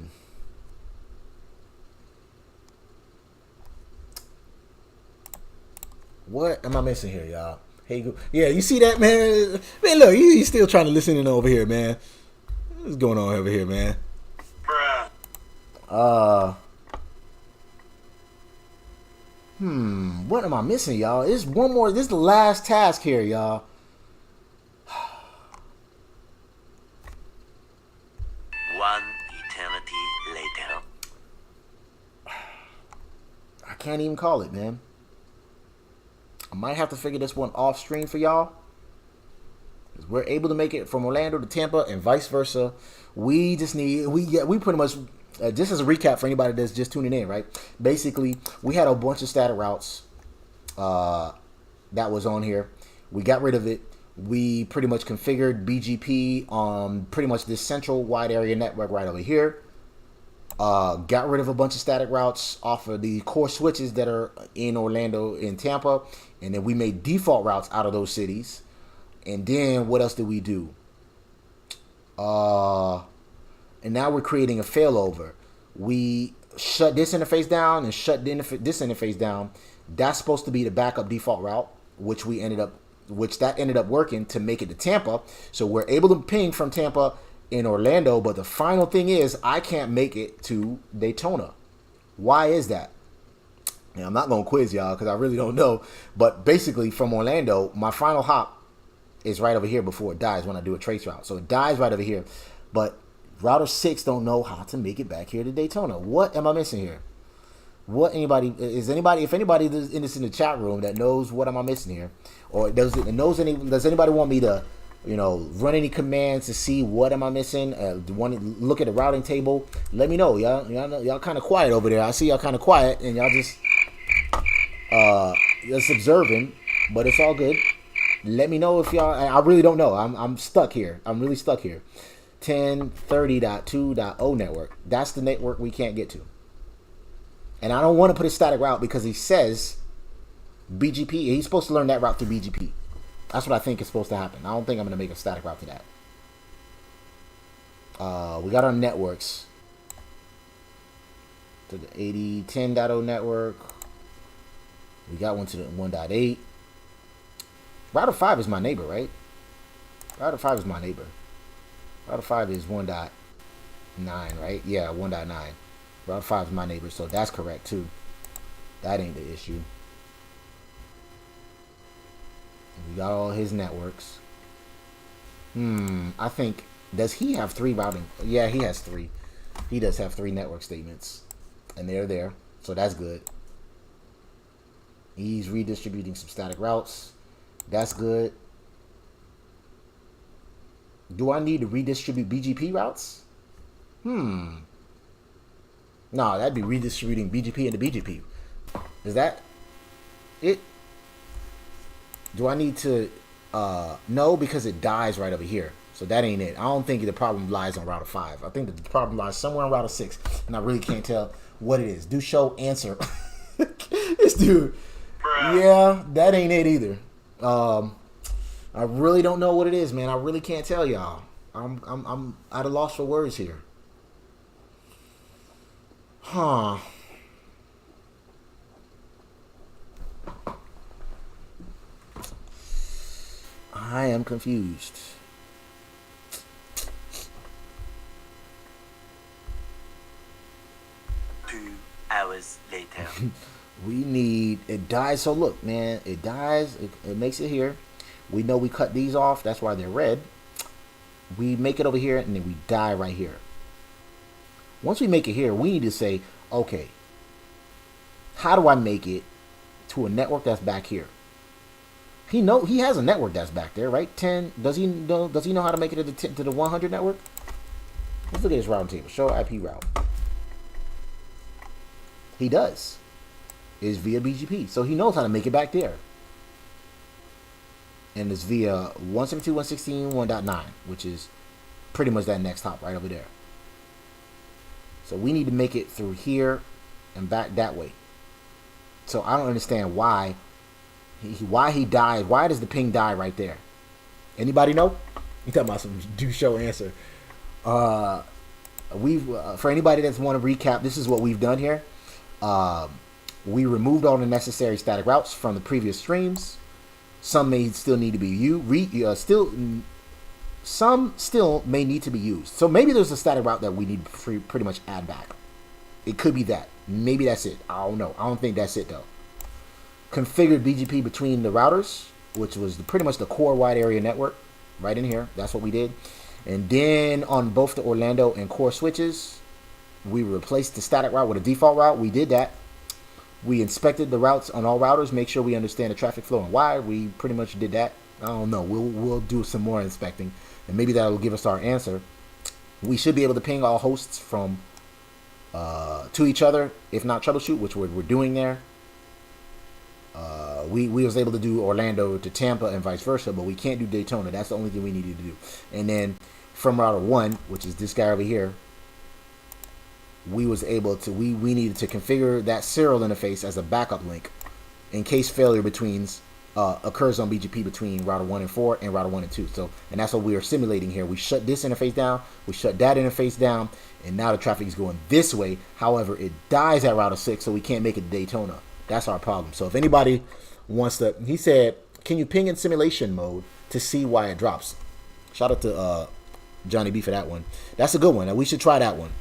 What am I missing here, y'all? Hey, yeah, you see that, man? Man, look, he's still trying to listen in over here, man. What's going on over here, man? Bruh. What am I missing, y'all? It's one more. This is the last task here, y'all. One eternity later. I can't even call it, man. I might have to figure this one off stream for y'all. Because we're able to make it from Orlando to Tampa and vice versa. We just need, we pretty much, just as a recap for anybody that's just tuning in, right? Basically, we had a bunch of static routes that was on here. We got rid of it. We pretty much configured BGP on pretty much this central wide area network right over here. Got rid of a bunch of static routes off of the core switches that are in Orlando and Tampa. And then we made default routes out of those cities. And then what else did we do? And now we're creating a failover. we shut this interface down and shut this interface down. That's supposed to be the backup default route, which ended up working to make it to Tampa. So we're able to ping from Tampa in Orlando, but the final thing is I can't make it to Daytona. Why is that? Now, I'm not going to quiz y'all because I really don't know, but basically from Orlando, my final hop is right over here before it dies when I do a trace route. So it dies right over here, but router 6 don't know how to make it back here to Daytona. What am I missing here? If anybody is in the chat room that knows what am I missing here, or does anybody want me to, run any commands to see what am I missing? Want to look at the routing table? Let me know. Y'all kind of quiet over there. I see y'all kind of quiet, and y'all just observing, but it's all good. Let me know if y'all. I really don't know. I'm stuck here. I'm really stuck here. 1030.2.0 network. That's the network we can't get to. And I don't want to put a static route because he says BGP. He's supposed to learn that route through BGP. That's what I think is supposed to happen. I don't think I'm going to make a static route to that. We got our networks. To the 10.0 network. We got one to the 1.8. Router 5 is my neighbor, right? Router 5 is my neighbor. Router 5 is 1.9, right? Yeah, 1.9. Router 5 is my neighbor, so that's correct too. That ain't the issue. We got all his networks. I think, does he have 3 routing? Yeah, he has 3. He does have 3 network statements. And they're there, so that's good. He's redistributing some static routes. That's good. Do I need to redistribute BGP routes? No, that'd be redistributing BGP into BGP. Is that it? Do I need to? No, because it dies right over here. So that ain't it. I don't think the problem lies on router 5. I think the problem lies somewhere on router 6. And I really can't tell what it is. Do show answer. This dude. Bruh. Yeah, that ain't it either. I really don't know what it is, man. I really can't tell y'all. I'm at a loss for words here. Huh. I am confused. 2 hours later. We need, it dies. So look, man, it dies. It makes it here. We know we cut these off. That's why they're red. We make it over here, and then we die right here. Once we make it here, we need to say, okay, how do I make it to a network that's back here? He has a network that's back there, right? 10. Does he know how to make it to the 100 network? Let's look at his routing table. Show IP route. He does. It's via BGP, so he knows how to make it back there. And it's via 172.116.1.9, which is pretty much that next hop right over there. So we need to make it through here and back that way. So I don't understand why he died. Why does the ping die right there? Anybody know? You talking about some do show answer? We've for anybody that's want to recap, this is what we've done here. We removed all the necessary static routes from the previous streams. Some may still need to be used. Some still may need to be used. So maybe there's a static route that we need to pretty much add back. It could be that. Maybe that's it. I don't know. I don't think that's it though. Configured BGP between the routers, which was pretty much the core wide area network, right in here. That's what we did. And then on both the Orlando and core switches, we replaced the static route with a default route. We did that. We inspected the routes on all routers, make sure we understand the traffic flow and why. We pretty much did that. I don't know. We'll do some more inspecting, and maybe that'll give us our answer. We should be able to ping all hosts from to each other, if not troubleshoot, which we're doing there. We was able to do Orlando to Tampa and vice versa, but we can't do Daytona. That's the only thing we needed to do. And then from router 1, which is this guy over here, we was able to, we needed to configure that serial interface as a backup link in case failure between occurs on BGP between router 1 and 4 and router 1 and 2. So, and that's what we are simulating here. We shut this interface down, we shut that interface down, and now the traffic is going this way. However, it dies at router 6, so we can't make it to Daytona. That's our problem. So if anybody wants to, he said, can you ping in simulation mode to see why it drops? Shout out to Johnny B for that one. That's a good one. We should try that one.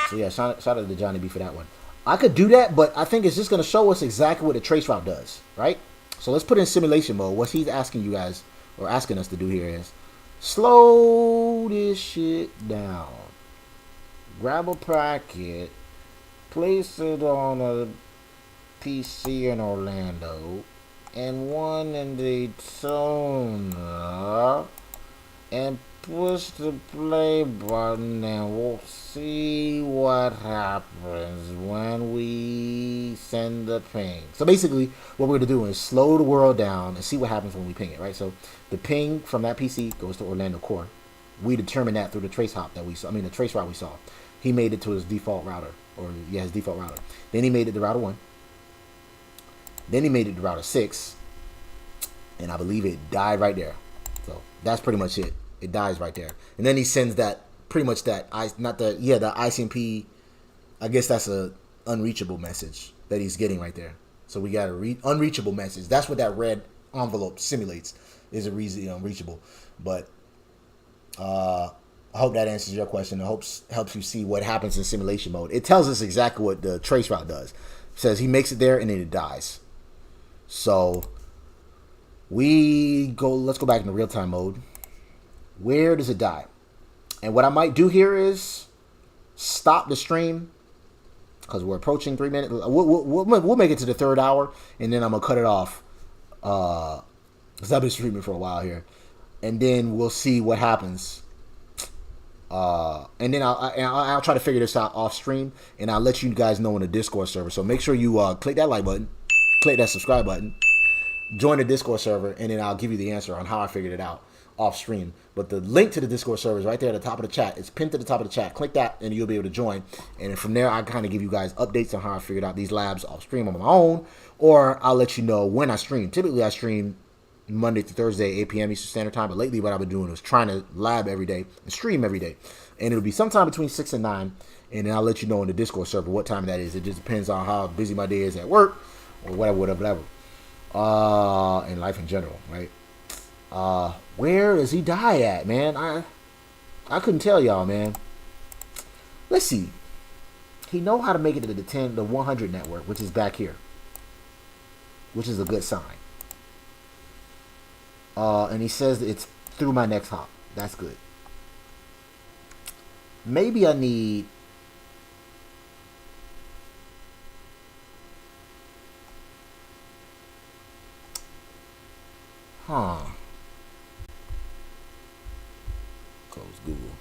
So yeah, shout out to Johnny B for that one. I could do that, but I think it's just going to show us exactly what the trace route does, right? So let's put it in simulation mode. What he's asking you guys, or asking us to do here, is slow this shit down. Grab a packet, place it on a PC in Orlando, and one in Daytona, and push the play button, and we'll see what happens when we send the ping. So basically, what we're going to do is slow the world down and see what happens when we ping it, right? So the ping from that PC goes to Orlando core. We determine that through the trace hop that we saw. I mean, the trace route we saw. He made it to his default router, or yeah, his default router. Then he made it to router 1. Then he made it to router 6, and I believe it died right there. So that's pretty much it. It dies right there, and then he sends that the ICMP. I guess that's a unreachable message that he's getting right there. So we got a unreachable message. That's what that red envelope simulates, is a reason unreachable. But I hope that answers your question. It helps you see what happens in simulation mode. It tells us exactly what the trace route does. It says he makes it there and then it dies. So let's go back into real time mode. Where does it die? And what I might do here is stop the stream, because we're approaching 3 minutes. We'll make it to the 3rd hour, and then I'm gonna cut it off. Because I've been streaming for a while here, and then we'll see what happens. And then I'll try to figure this out off stream, and I'll let you guys know in the Discord server. So make sure you click that like button, click that subscribe button, join the Discord server, and then I'll give you the answer on how I figured it out off stream. But the link to the Discord server is right there at the top of the chat. It's pinned to the top of the chat. Click that and you'll be able to join. And from there, I kind of give you guys updates on how I figured out these labs off stream on my own, or I'll let you know when I stream. Typically, I stream Monday to Thursday, 8 p.m. Eastern Standard Time. But lately, what I've been doing is trying to lab every day and stream every day. And it'll be sometime between 6 and 9. And then I'll let you know in the Discord server what time that is. It just depends on how busy my day is at work or whatever. And life in general, right? Where does he die at, man? I couldn't tell y'all, man. Let's see. He know how to make it to the 100 network, which is back here, which is a good sign. And he says it's through my next hop. That's good. Maybe I need close Google.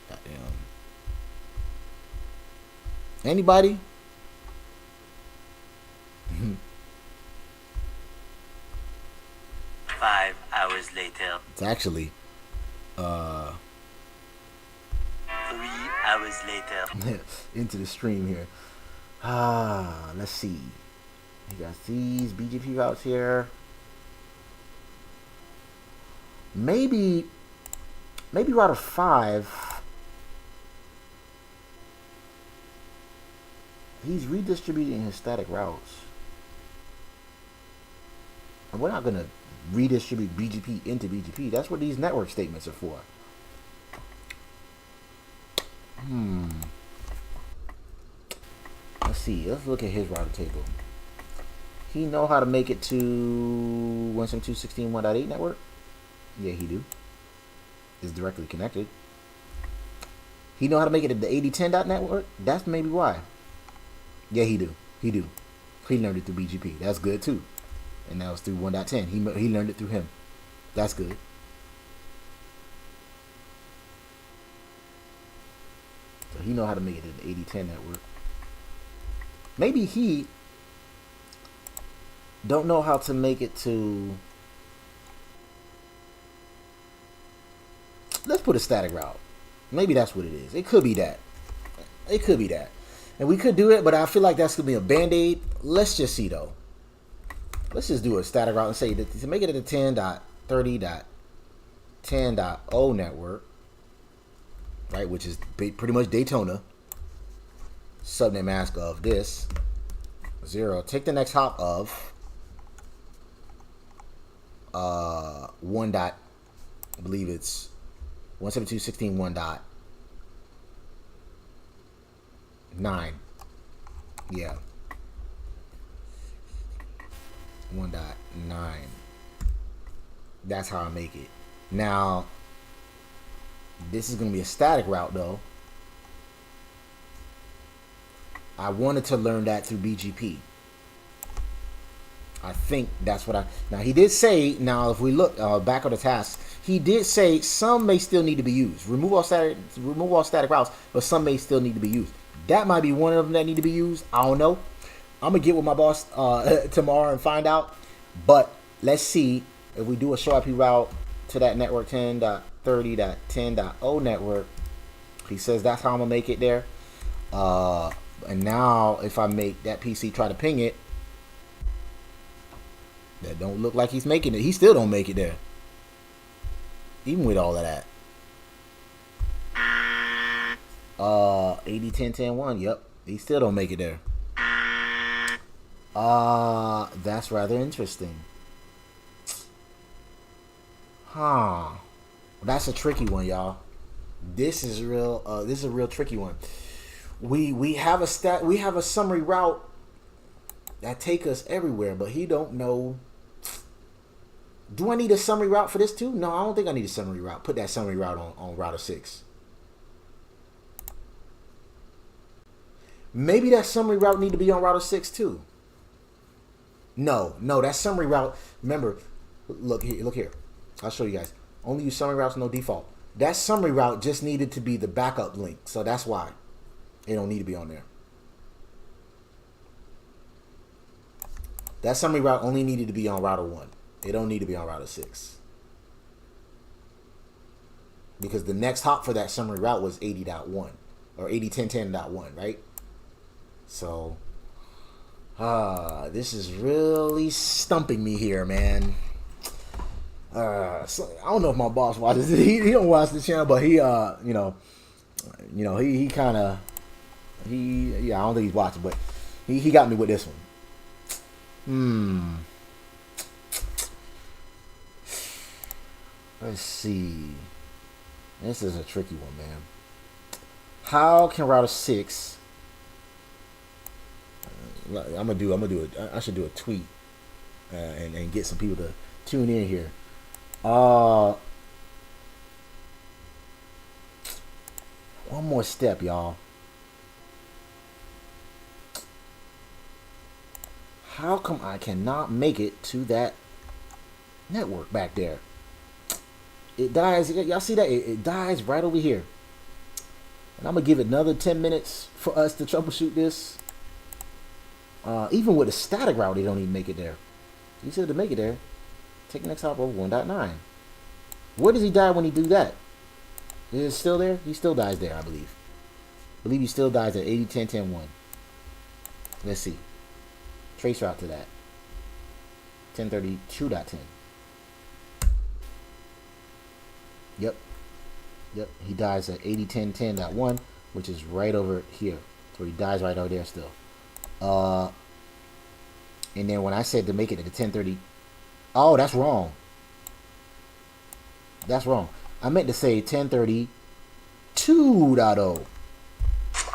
Goddamn. Anybody? 5 hours later. It's actually 3 hours later. into the stream here. Let's see. You got these BGP routes here. Maybe router 5. He's redistributing his static routes. And we're not going to redistribute BGP into BGP. That's what these network statements are for. Let's see. Let's look at his router table. He know how to make it to 172.16.1.8 network? Yeah, he do. It's directly connected. He know how to make it to the 8010 network? That's maybe why. Yeah, he do. He learned it through BGP. That's good too. And that was through 1.10. He learned it through him. That's good. So he know how to make it to the 8010 network. Maybe he don't know how to make it to... Let's put a static route. Maybe that's what it is. It could be that. And we could do it, but I feel like that's going to be a band-aid. Let's just see, though. Let's just do a static route and say that to make it a 10.30.10.0 network, right, which is pretty much Daytona. Subnet mask of this 0. Take the next hop of 1 dot, I believe it's 172.16.1.9. Yeah. 1.9. That's how I make it. Now, this is going to be a static route, though. I wanted to learn that through BGP. I think that's what now he did say, now if we look back on the task, he did say some may still need to be used. Remove all static routes, but some may still need to be used. That might be one of them that need to be used. I don't know. I'm going to get with my boss tomorrow and find out. But let's see if we do a show IP route to that network 10.30.10.0 network. He says that's how I'm going to make it there. And now if I make that PC try to ping it, that don't look like he's making it. He still don't make it there. Even with all of that. 80.10.10.1. Yep. He still don't make it there. That's rather interesting. Huh. That's a tricky one, y'all. This is real. This is a real tricky one. We have a summary route that take us everywhere, but he don't know. Do I need a summary route for this too? No, I don't think I need a summary route. Put that summary route on router 6. Maybe that summary route need to be on router 6 too. No, that summary route, remember, look here. I'll show you guys. Only use summary routes, no default. That summary route just needed to be the backup link. So that's why it don't need to be on there. That summary route only needed to be on router 1. It don't need to be on router 6. Because the next hop for that summary route was 80.1 or 80.10.10.1, right? So, this is really stumping me here, man. So I don't know if my boss watches it. He don't watch the channel, but he, he kind of, I don't think he's watching, but he got me with this one. Let's see. This is a tricky one, man. How can router 6? I'm gonna do it. I should do a tweet and get some people to tune in here. One more step, y'all. How come I cannot make it to that network back there? It dies. Y'all see that? It dies right over here. And I'm going to give it another 10 minutes for us to troubleshoot this. Even with a static route, they don't even make it there. He said to make it there, take the next hop over 1.9. Where does he die when he do that? Is it still there? He still dies there, I believe. I believe he still dies at 80.10.10.1. Let's see. Trace route to that. 10.32.10. Yep. He dies at 80.10.10.1, which is right over here. So he dies right over there still. And then when I said to make it at the 10.30, oh, that's wrong. That's wrong. I meant to say 10.32.0.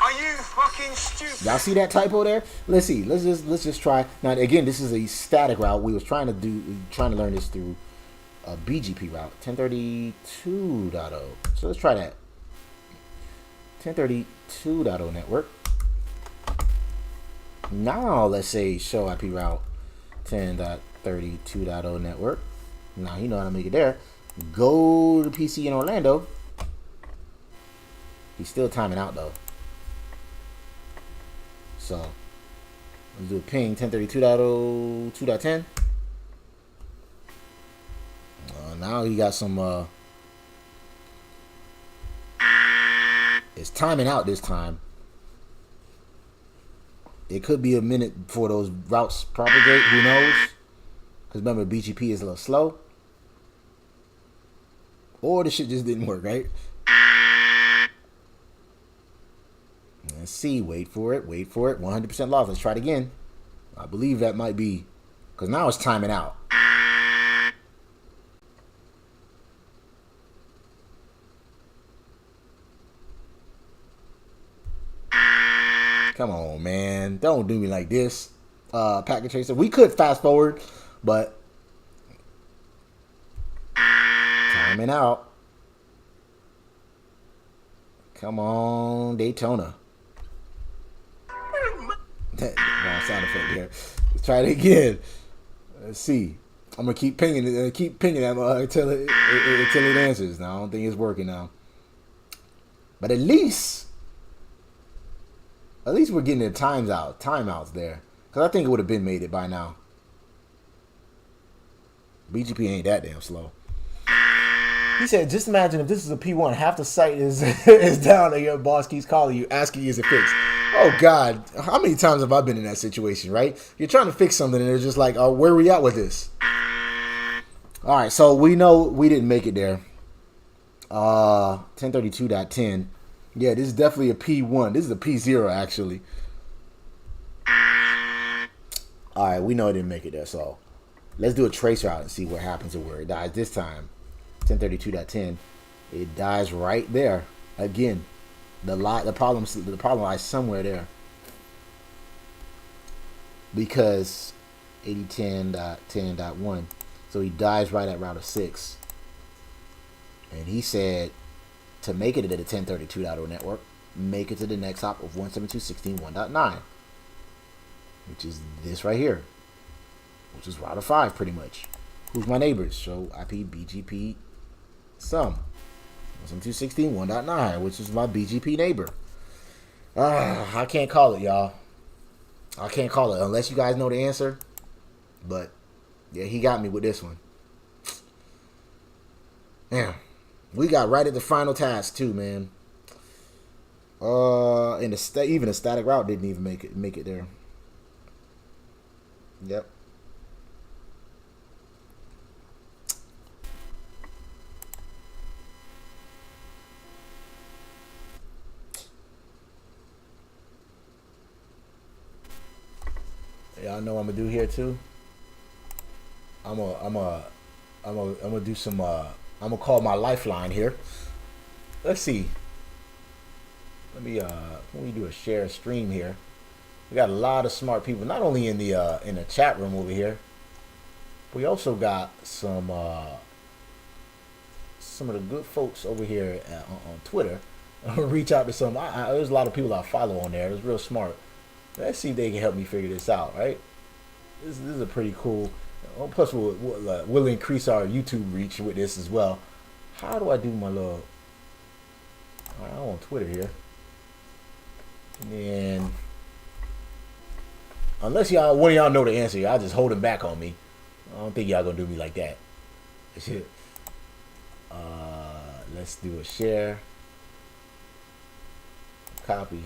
Are you fucking stupid? Y'all see that typo there? Let's see. Let's just try. Now again, this is a static route. We was trying to learn this through a BGP route. 10.32.0. So let's try that. 10.32.0 network. Now let's say show IP route 10.32.0 network. Now you know how to make it there. Go to PC in Orlando. He's still timing out though. So let's do a ping 10.32.0 2.10. Now he got some it's timing out this time. It could be a minute before those routes propagate. Who knows? Because remember, BGP is a little slow. Or the shit just didn't work, right? Let's see. Wait for it. 100% lost. Let's try it again. I believe that might be. Because now it's timing out. Come on, man. Don't do me like this. Packet tracer. We could fast forward, but timing out. Come on, Daytona. Wrong sound effect here. Let's try it again. Let's see. I'm gonna keep pinging it. That until it answers. Now I don't think it's working now. But at least we're getting the timeouts there. Because I think it would have been made it by now. BGP ain't that damn slow. He said, just imagine if this is a P1, half the site is down and your boss keeps calling you, asking you is it fixed. Oh, God. How many times have I been in that situation, right? You're trying to fix something and they're just like, oh, where are we at with this? All right, so we know we didn't make it there. 1032.10. Yeah, this is definitely a P1. This is a P0, actually. All right, we know it didn't make it there, so let's do a trace route and see what happens or where it dies this time. 1032.10. It dies right there. Again, the problem lies somewhere there. Because 8010.10.1. So he dies right at router 6. And he said to make it to the 1032.0 network, make it to the next hop of 172.16.1.9. Which is this right here. Which is router 5 pretty much. Who's my neighbors? Show IP BGP sum. 172.16.1.9, which is my BGP neighbor. I can't call it, y'all. I can't call it unless you guys know the answer. But yeah, he got me with this one. Damn. We got right at the final task too, man. And even a static route didn't even make it there. Yep. Y'all know what I'm gonna do here too. I'm gonna do some. I'm gonna call my lifeline here. Let's see. Let me do a share stream here. We got a lot of smart people, not only in the chat room over here. We also got some of the good folks over here on Twitter. Reach out to some. There's a lot of people I follow on there. It's real smart. Let's see if they can help me figure this out, right? This is a pretty cool. Plus, we'll increase our YouTube reach with this as well. How do I do my little? I'm on Twitter here, and unless one of y'all know the answer, y'all just holding back on me. I don't think y'all gonna do me like that. Let's do a share, copy.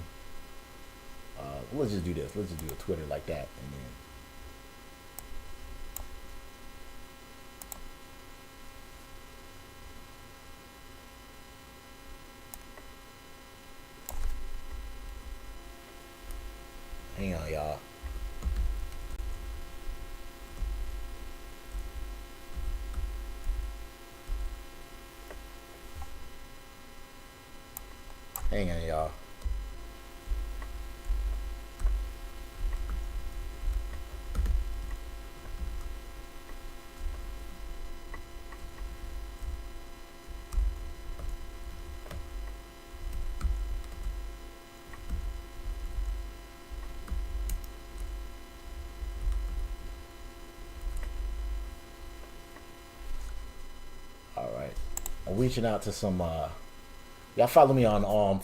Let's just do this. Let's just do a Twitter like that, and then. Hang on, y'all. Hang on, y'all. I'm reaching out to some y'all follow me on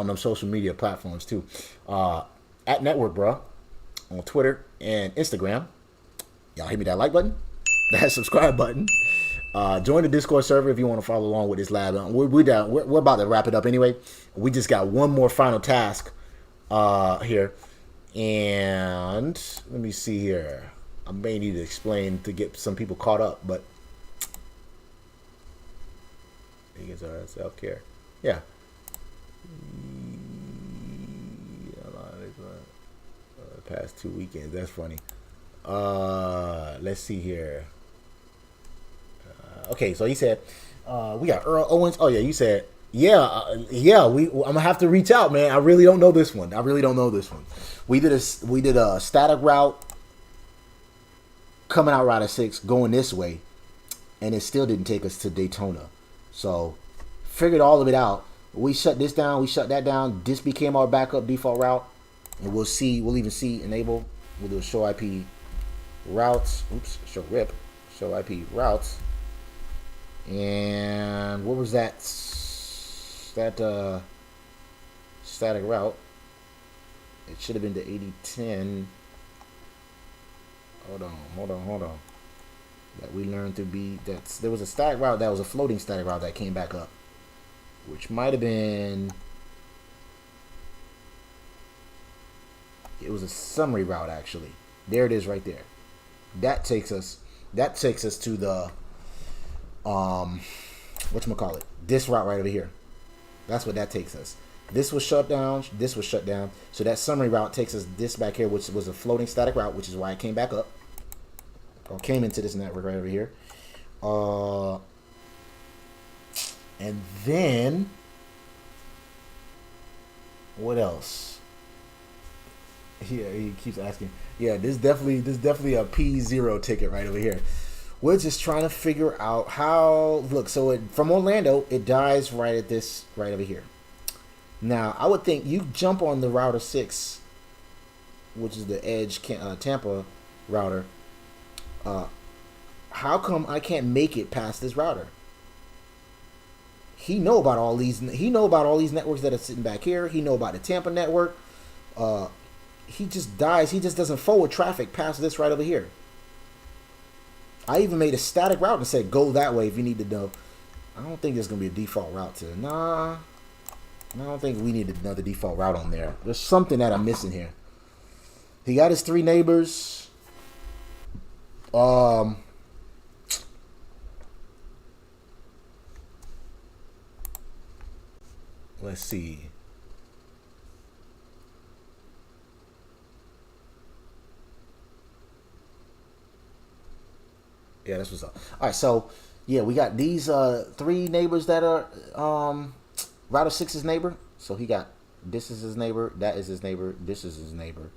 them social media platforms too. At NetworkBruh on Twitter and Instagram. Y'all hit me that like button, that subscribe button. Join the Discord server if you want to follow along with this lab. We're about to wrap it up anyway. We just got one more final task here, And let me see here. I may need to explain to get some people caught up, but self-care. Yeah. Past 2 weekends. That's funny. Let's see here. Okay, so he said we got Earl Owens. Oh yeah, you said I'm gonna have to reach out, man. I really don't know this one. We did a static route coming out Router 6 going this way, and it still didn't take us to Daytona. So figured all of it out. We shut this down, we shut that down. This became our backup default route, and we'll even see enable. We'll do a show IP routes. Oops, show IP routes. And what was that? That static route. It should have been the 8010. Hold on. That we learned to be there was a static route that was a floating static route that came back up, which might have been, it was a summary route actually. There it is right there. That takes us to the whatchamacallit, this route right over here. That's what that takes us. This was shut down. So that summary route takes us this back here, which was a floating static route, which is why it came back up. Or came into this network right over here. And then what else? Yeah, he keeps asking. Yeah, this definitely a P0 ticket right over here. We're just trying to figure out how. Look, so from Orlando, it dies right at this right over here. Now, I would think you jump on the router 6, which is the Edge Tampa router. How come I can't make it past this router? He know about all these networks that are sitting back here. He know about the Tampa network. He just dies. He just doesn't forward traffic past this right over here. I even made a static route and said go that way if you need to know. I don't think there's gonna be a default route to. Nah, I don't think we need another default route on there. There's something that I'm missing here. He got his 3 neighbors. Let's see. Yeah, that's what's up. All right, so yeah, we got these 3 neighbors that are router 6's neighbor. So he got, this is his neighbor, that is his neighbor, this is his neighbor.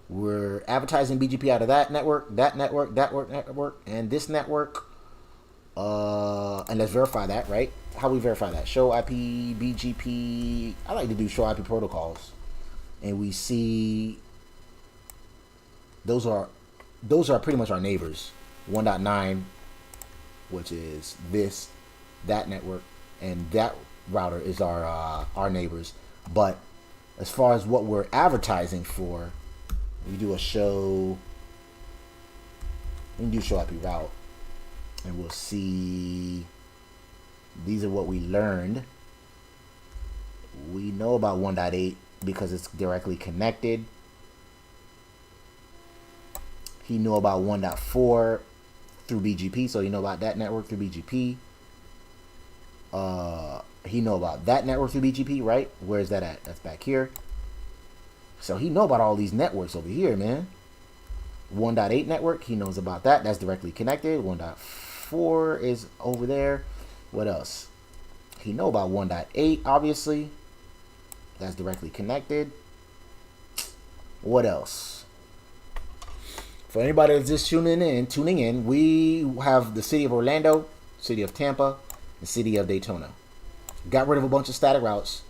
We're advertising BGP out of that network, and this network. And let's verify that, right? How we verify that? Show IP, BGP. I like to do show IP protocols, and we see those are pretty much our neighbors. 1.9, which is that network, and that router is our neighbors. But as far as what we're advertising for, we do a show. We can do show IP route, and we'll see. These are what we learned. We know about 1.8 because it's directly connected. He knew about 1.4 through BGP, so he know about that network through BGP. He know about that network through BGP, right? Where's that at? That's back here. So he know about all these networks over here, man. 1.8 network, he knows about that. That's directly connected. 1.4 is over there. What else? He know about 1.8, obviously. That's directly connected. What else? For anybody that's just tuning in, we have the city of Orlando, city of Tampa, and city of Daytona. Got rid of a bunch of static routes.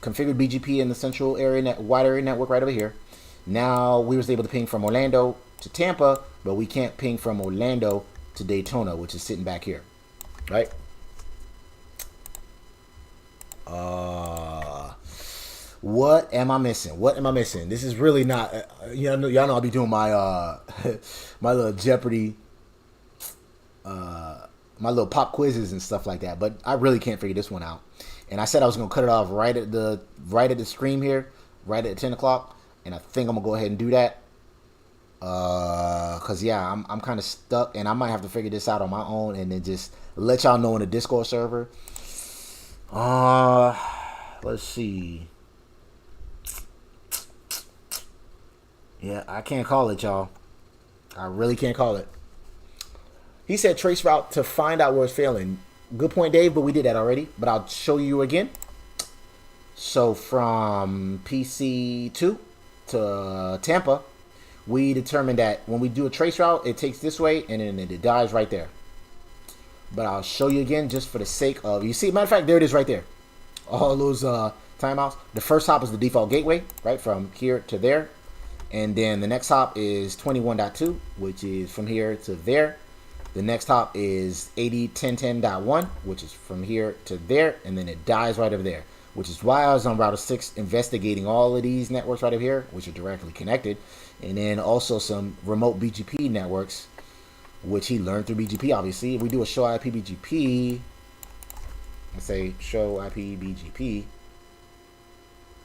Configured BGP in the central area, wide area network right over here. Now we was able to ping from Orlando to Tampa, but we can't ping from Orlando to Daytona, which is sitting back here, right? What am I missing? This is really not, y'all know I'll be doing my my little Jeopardy, my little pop quizzes and stuff like that, but I really can't figure this one out. And I said I was gonna cut it off right at the stream here, right at 10 o'clock. And I think I'm going to go ahead and do that. Because, yeah, I'm kind of stuck. And I might have to figure this out on my own. And then just let y'all know in the Discord server. Let's see. Yeah, I can't call it, y'all. I really can't call it. He said trace route to find out where it's failing. Good point, Dave, but we did that already. But I'll show you again. So from PC2 to Tampa, we determined that when we do a trace route, it takes this way and then it dies right there. But I'll show you again just for the sake of, you see, matter of fact, there it is right there. All those timeouts. The first hop is the default gateway, right, from here to there. And then the next hop is 21.2, which is from here to there. The next hop is 80.10.10.1, which is from here to there. And then it dies right over there, which is why I was on router 6 investigating all of these networks right over here, which are directly connected. And then also some remote BGP networks, which he learned through BGP, obviously. If we do a show IP BGP, let's say show IP BGP.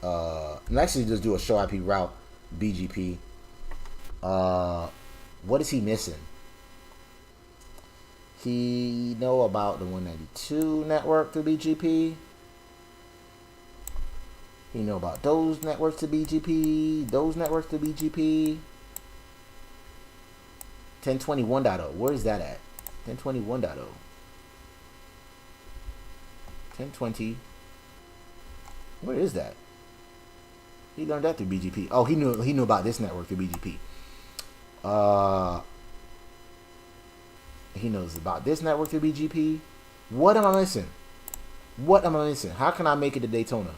And actually just do a show IP route BGP. What is he missing? He know about the 192 network through BGP. He know about those networks to BGP, those networks to BGP. 1021.0. Where is that at? 1021.0. 1020. Where is that? He learned that through BGP. Oh, he knew about this network through BGP. He knows about this network through BGP. What am I missing? What am I missing? How can I make it to Daytona?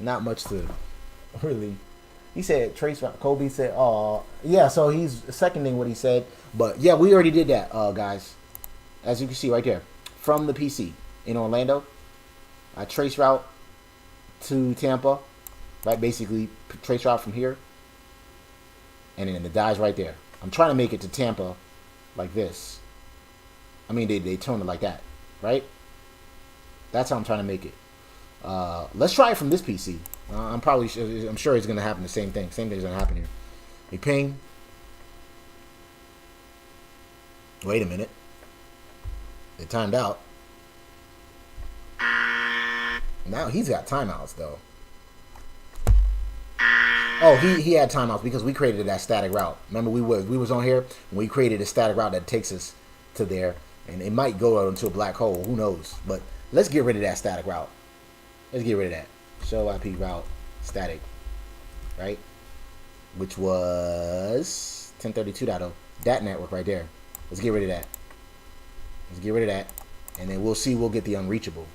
Not much to really. He said trace route. Kobe said, "Oh, yeah." So he's seconding what he said. But yeah, we already did that, guys. As you can see right there, from the PC in Orlando, I trace route to Tampa, right? Basically, trace route from here, and then it dies right there. I'm trying to make it to Tampa like this. I mean, they turn it like that, right? That's how I'm trying to make it. Let's try it from this PC. I'm sure it's gonna happen the same thing. Same thing's gonna happen here. We ping. Wait a minute. It timed out. Now he's got timeouts though. Oh, he had timeouts because we created that static route. Remember, we was on here and we created a static route that takes us to there, and it might go out into a black hole. Who knows? But let's get rid of that static route. Let's get rid of that. Show IP route static, right? Which was 1032.0. That network right there. Let's get rid of that. Let's get rid of that, and then we'll see. We'll get the unreachable.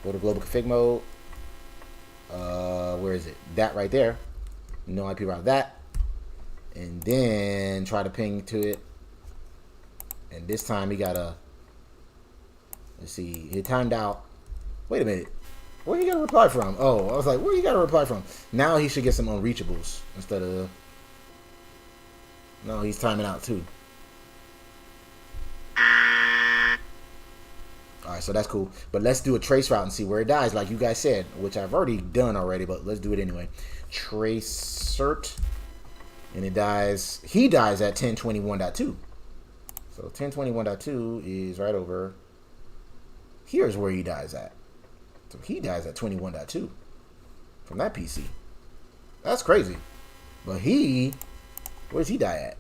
Go to global config mode. Where is it? That right there. No IP route that, and then try to ping to it. And this time he gotta. Let's see. It timed out. Wait a minute. Where you got a reply from? Oh, I was like, where you got a reply from? Now he should get some unreachables instead of. No, he's timing out too. Alright, so that's cool. But let's do a trace route and see where it dies, like you guys said, which I've already done already, but let's do it anyway. Trace cert. And it dies. He dies at 1021.2. So 1021.2 is right over. Here's where he dies at. So he dies at 21.2 from that PC. That's crazy. But where does he die at?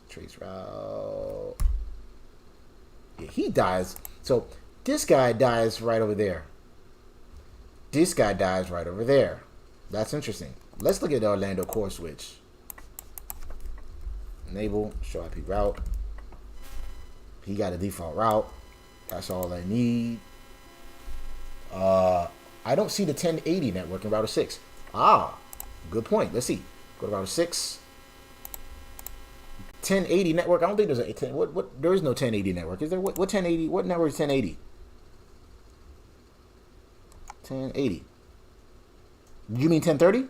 Trace route. Yeah, he dies. So this guy dies right over there. This guy dies right over there. That's interesting. Let's look at the Orlando core switch. Enable, show IP route. He got a default route. That's all I need. I don't see the 1080 network in router 6. Ah, good point. Let's see. Go to router 6. 1080 network. I don't think there's a 10. What? There is no 1080 network. Is there? What 1080? What network is 1080? 1080. You mean 1030?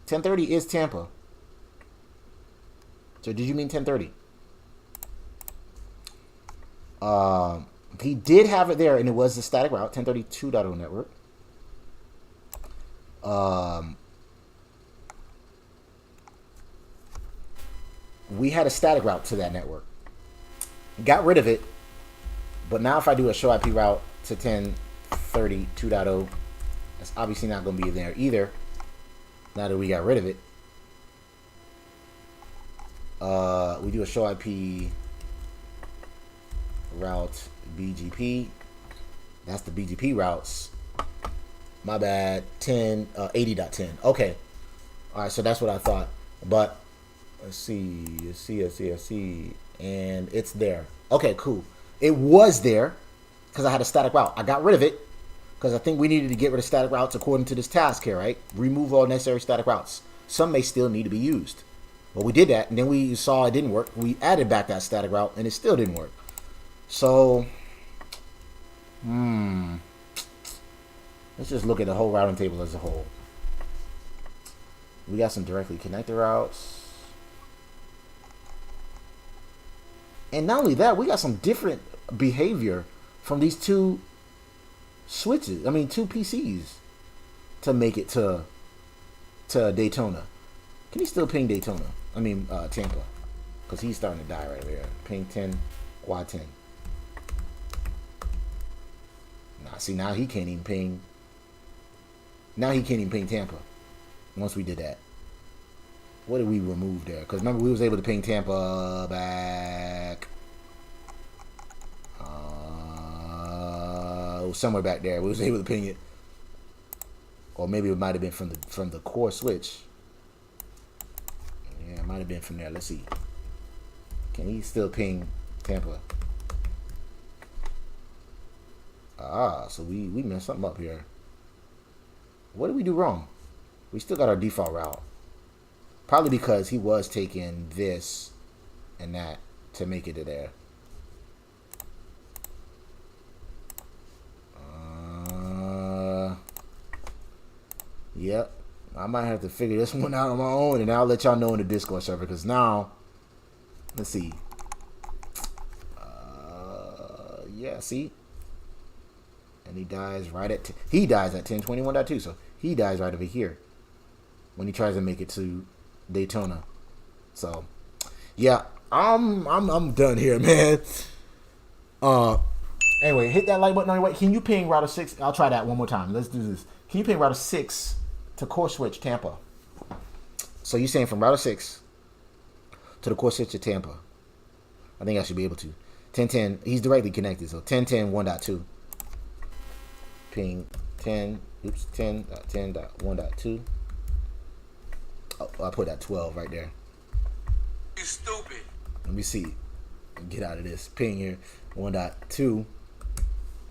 1030 is Tampa. So did you mean 1030? He did have it there, and it was the static route, 1032.0 network. We had a static route to that network. Got rid of it, but now if I do a show IP route to 1032.0, that's obviously not going to be there either. Now that we got rid of it, we do a show IP route BGP. That's the BGP routes. My bad. 80.10. Okay. All right. So that's what I thought. But let's see. And it's there. Okay, cool. It was there because I had a static route. I got rid of it because I think we needed to get rid of static routes according to this task here, right? Remove all necessary static routes. Some may still need to be used. Well, we did that, and then we saw it didn't work. We added back that static route, and it still didn't work. So, let's just look at the whole routing table as a whole. We got some directly connected routes. And not only that, we got some different behavior from these two switches. I mean, two PCs to make it to Daytona. Can he still ping Daytona? I mean, Tampa. Because he's starting to die right over here. Ping 10, quad 10. Nah, see, now he can't even ping. Now he can't even ping Tampa. Once we did that. What did we remove there? Because remember, we was able to ping Tampa back. Somewhere back there. We was able to ping it. Or maybe it might have been from the core switch. Yeah, it might have been from there. Let's see. Can he still ping Tampa? So we messed something up here. What did we do wrong? We still got our default route. Probably because he was taking this and that to make it to there. Yep. I might have to figure this one out on my own, and I'll let y'all know in the Discord server, because now, let's see. Yeah, see? And he dies right at, he dies at 1021.2, so he dies right over here when he tries to make it to Daytona. So, yeah, I'm done here, man. Anyway, hit that like button on your way. Can you ping router 6? I'll try that one more time. Let's do this. Can you ping router 6 to core switch Tampa? So you're saying from router 6 to the core switch to Tampa. I think I should be able to. 1010, he's directly connected, so 10.10.1.2. Ping 10.10.1.2. Oh, I put that 12 right there. You stupid. Let me see. Get out of this. Ping here 1.2.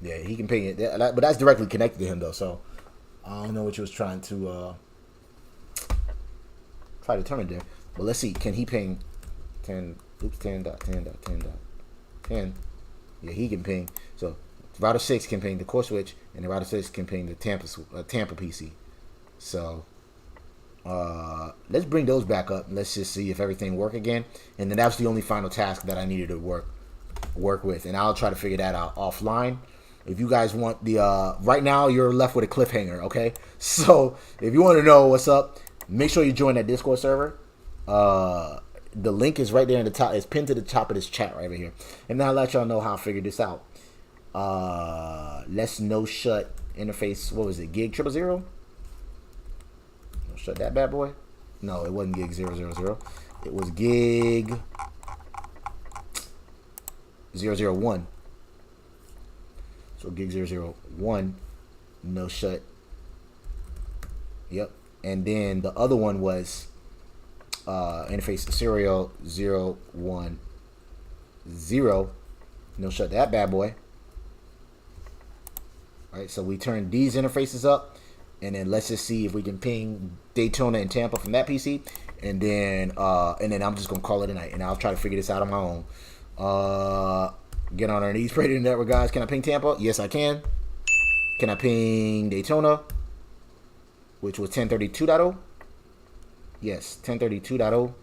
Yeah, he can ping it, but that's directly connected to him though. So I don't know what you was trying to try to determine there. But let's see. Can he ping 10? Oops, 10.10.10.10. Yeah, he can ping. So router 6 can ping the core switch, and the router 6 can ping the Tampa PC. So let's bring those back up. Let's just see if everything work again. And then that's the only final task that I needed to work with, and I'll try to figure that out offline. If you guys want the right now, you're left with a cliffhanger. Okay, so if you want to know what's up, make sure you join that Discord server. The link is right there in the top. It's pinned to the top of this chat right over here. And now I'll let y'all know how I figured this out. Let's no shut interface. What was it? Gig 000? No shut that bad boy. No, it wasn't gig 000. It was gig 001. So gig 001, no shut. Yep. And then the other one was interface serial 010. No shut that bad boy. All right, so we turn these interfaces up, and then let's just see if we can ping Daytona and Tampa from that PC, and then I'm just gonna call it a night, and I'll try to figure this out on my own. Get on our knees, pray to the network, guys. Can I ping Tampa? Yes, I can. Can I ping Daytona, which was 1032.0? Yes, 1032.0.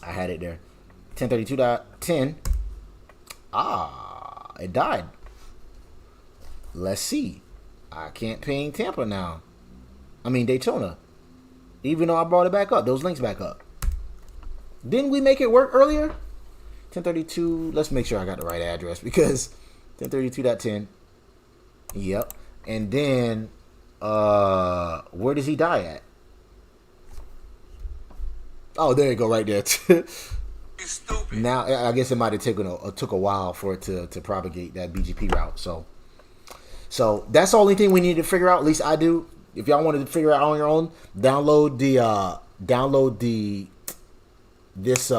I had it there. 1032.10. Ah, it died. Let's see. I can't ping Tampa now. I mean Daytona. Even though I brought it back up, those links back up. Didn't we make it work earlier? 1032. Let's make sure I got the right address because 1032.10. Yep. And then where does he die at? Oh, there you go, right there. You stupid. Now I guess it might have took a while for it to propagate that BGP route. So that's the only thing we need to figure out. At least I do. If y'all wanted to figure it out on your own, download this.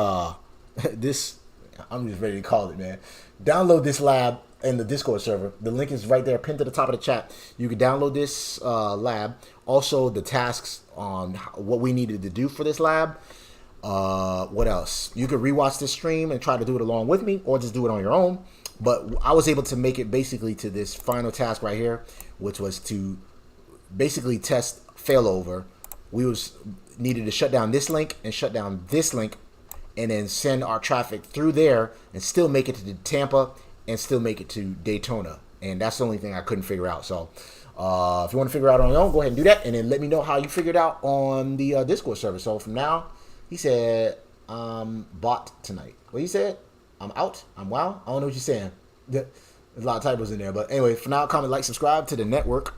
I'm just ready to call it, man. Download this lab in the Discord server. The link is right there, pinned to the top of the chat. You can download this lab. Also, the tasks on what we needed to do for this lab. What else? You could rewatch this stream and try to do it along with me, or just do it on your own. But I was able to make it basically to this final task right here, which was to basically test failover. We needed to shut down this link and shut down this link, and then send our traffic through there and still make it to Tampa and still make it to Daytona. And that's the only thing I couldn't figure out. So if you want to figure it out on your own, go ahead and do that, and then let me know how you figured out on the Discord server. So from now, he said, bought tonight. What he said? I'm out. I'm wow. I don't know what you're saying. There's a lot of typos in there. But anyway, for now, comment, like, subscribe to the network.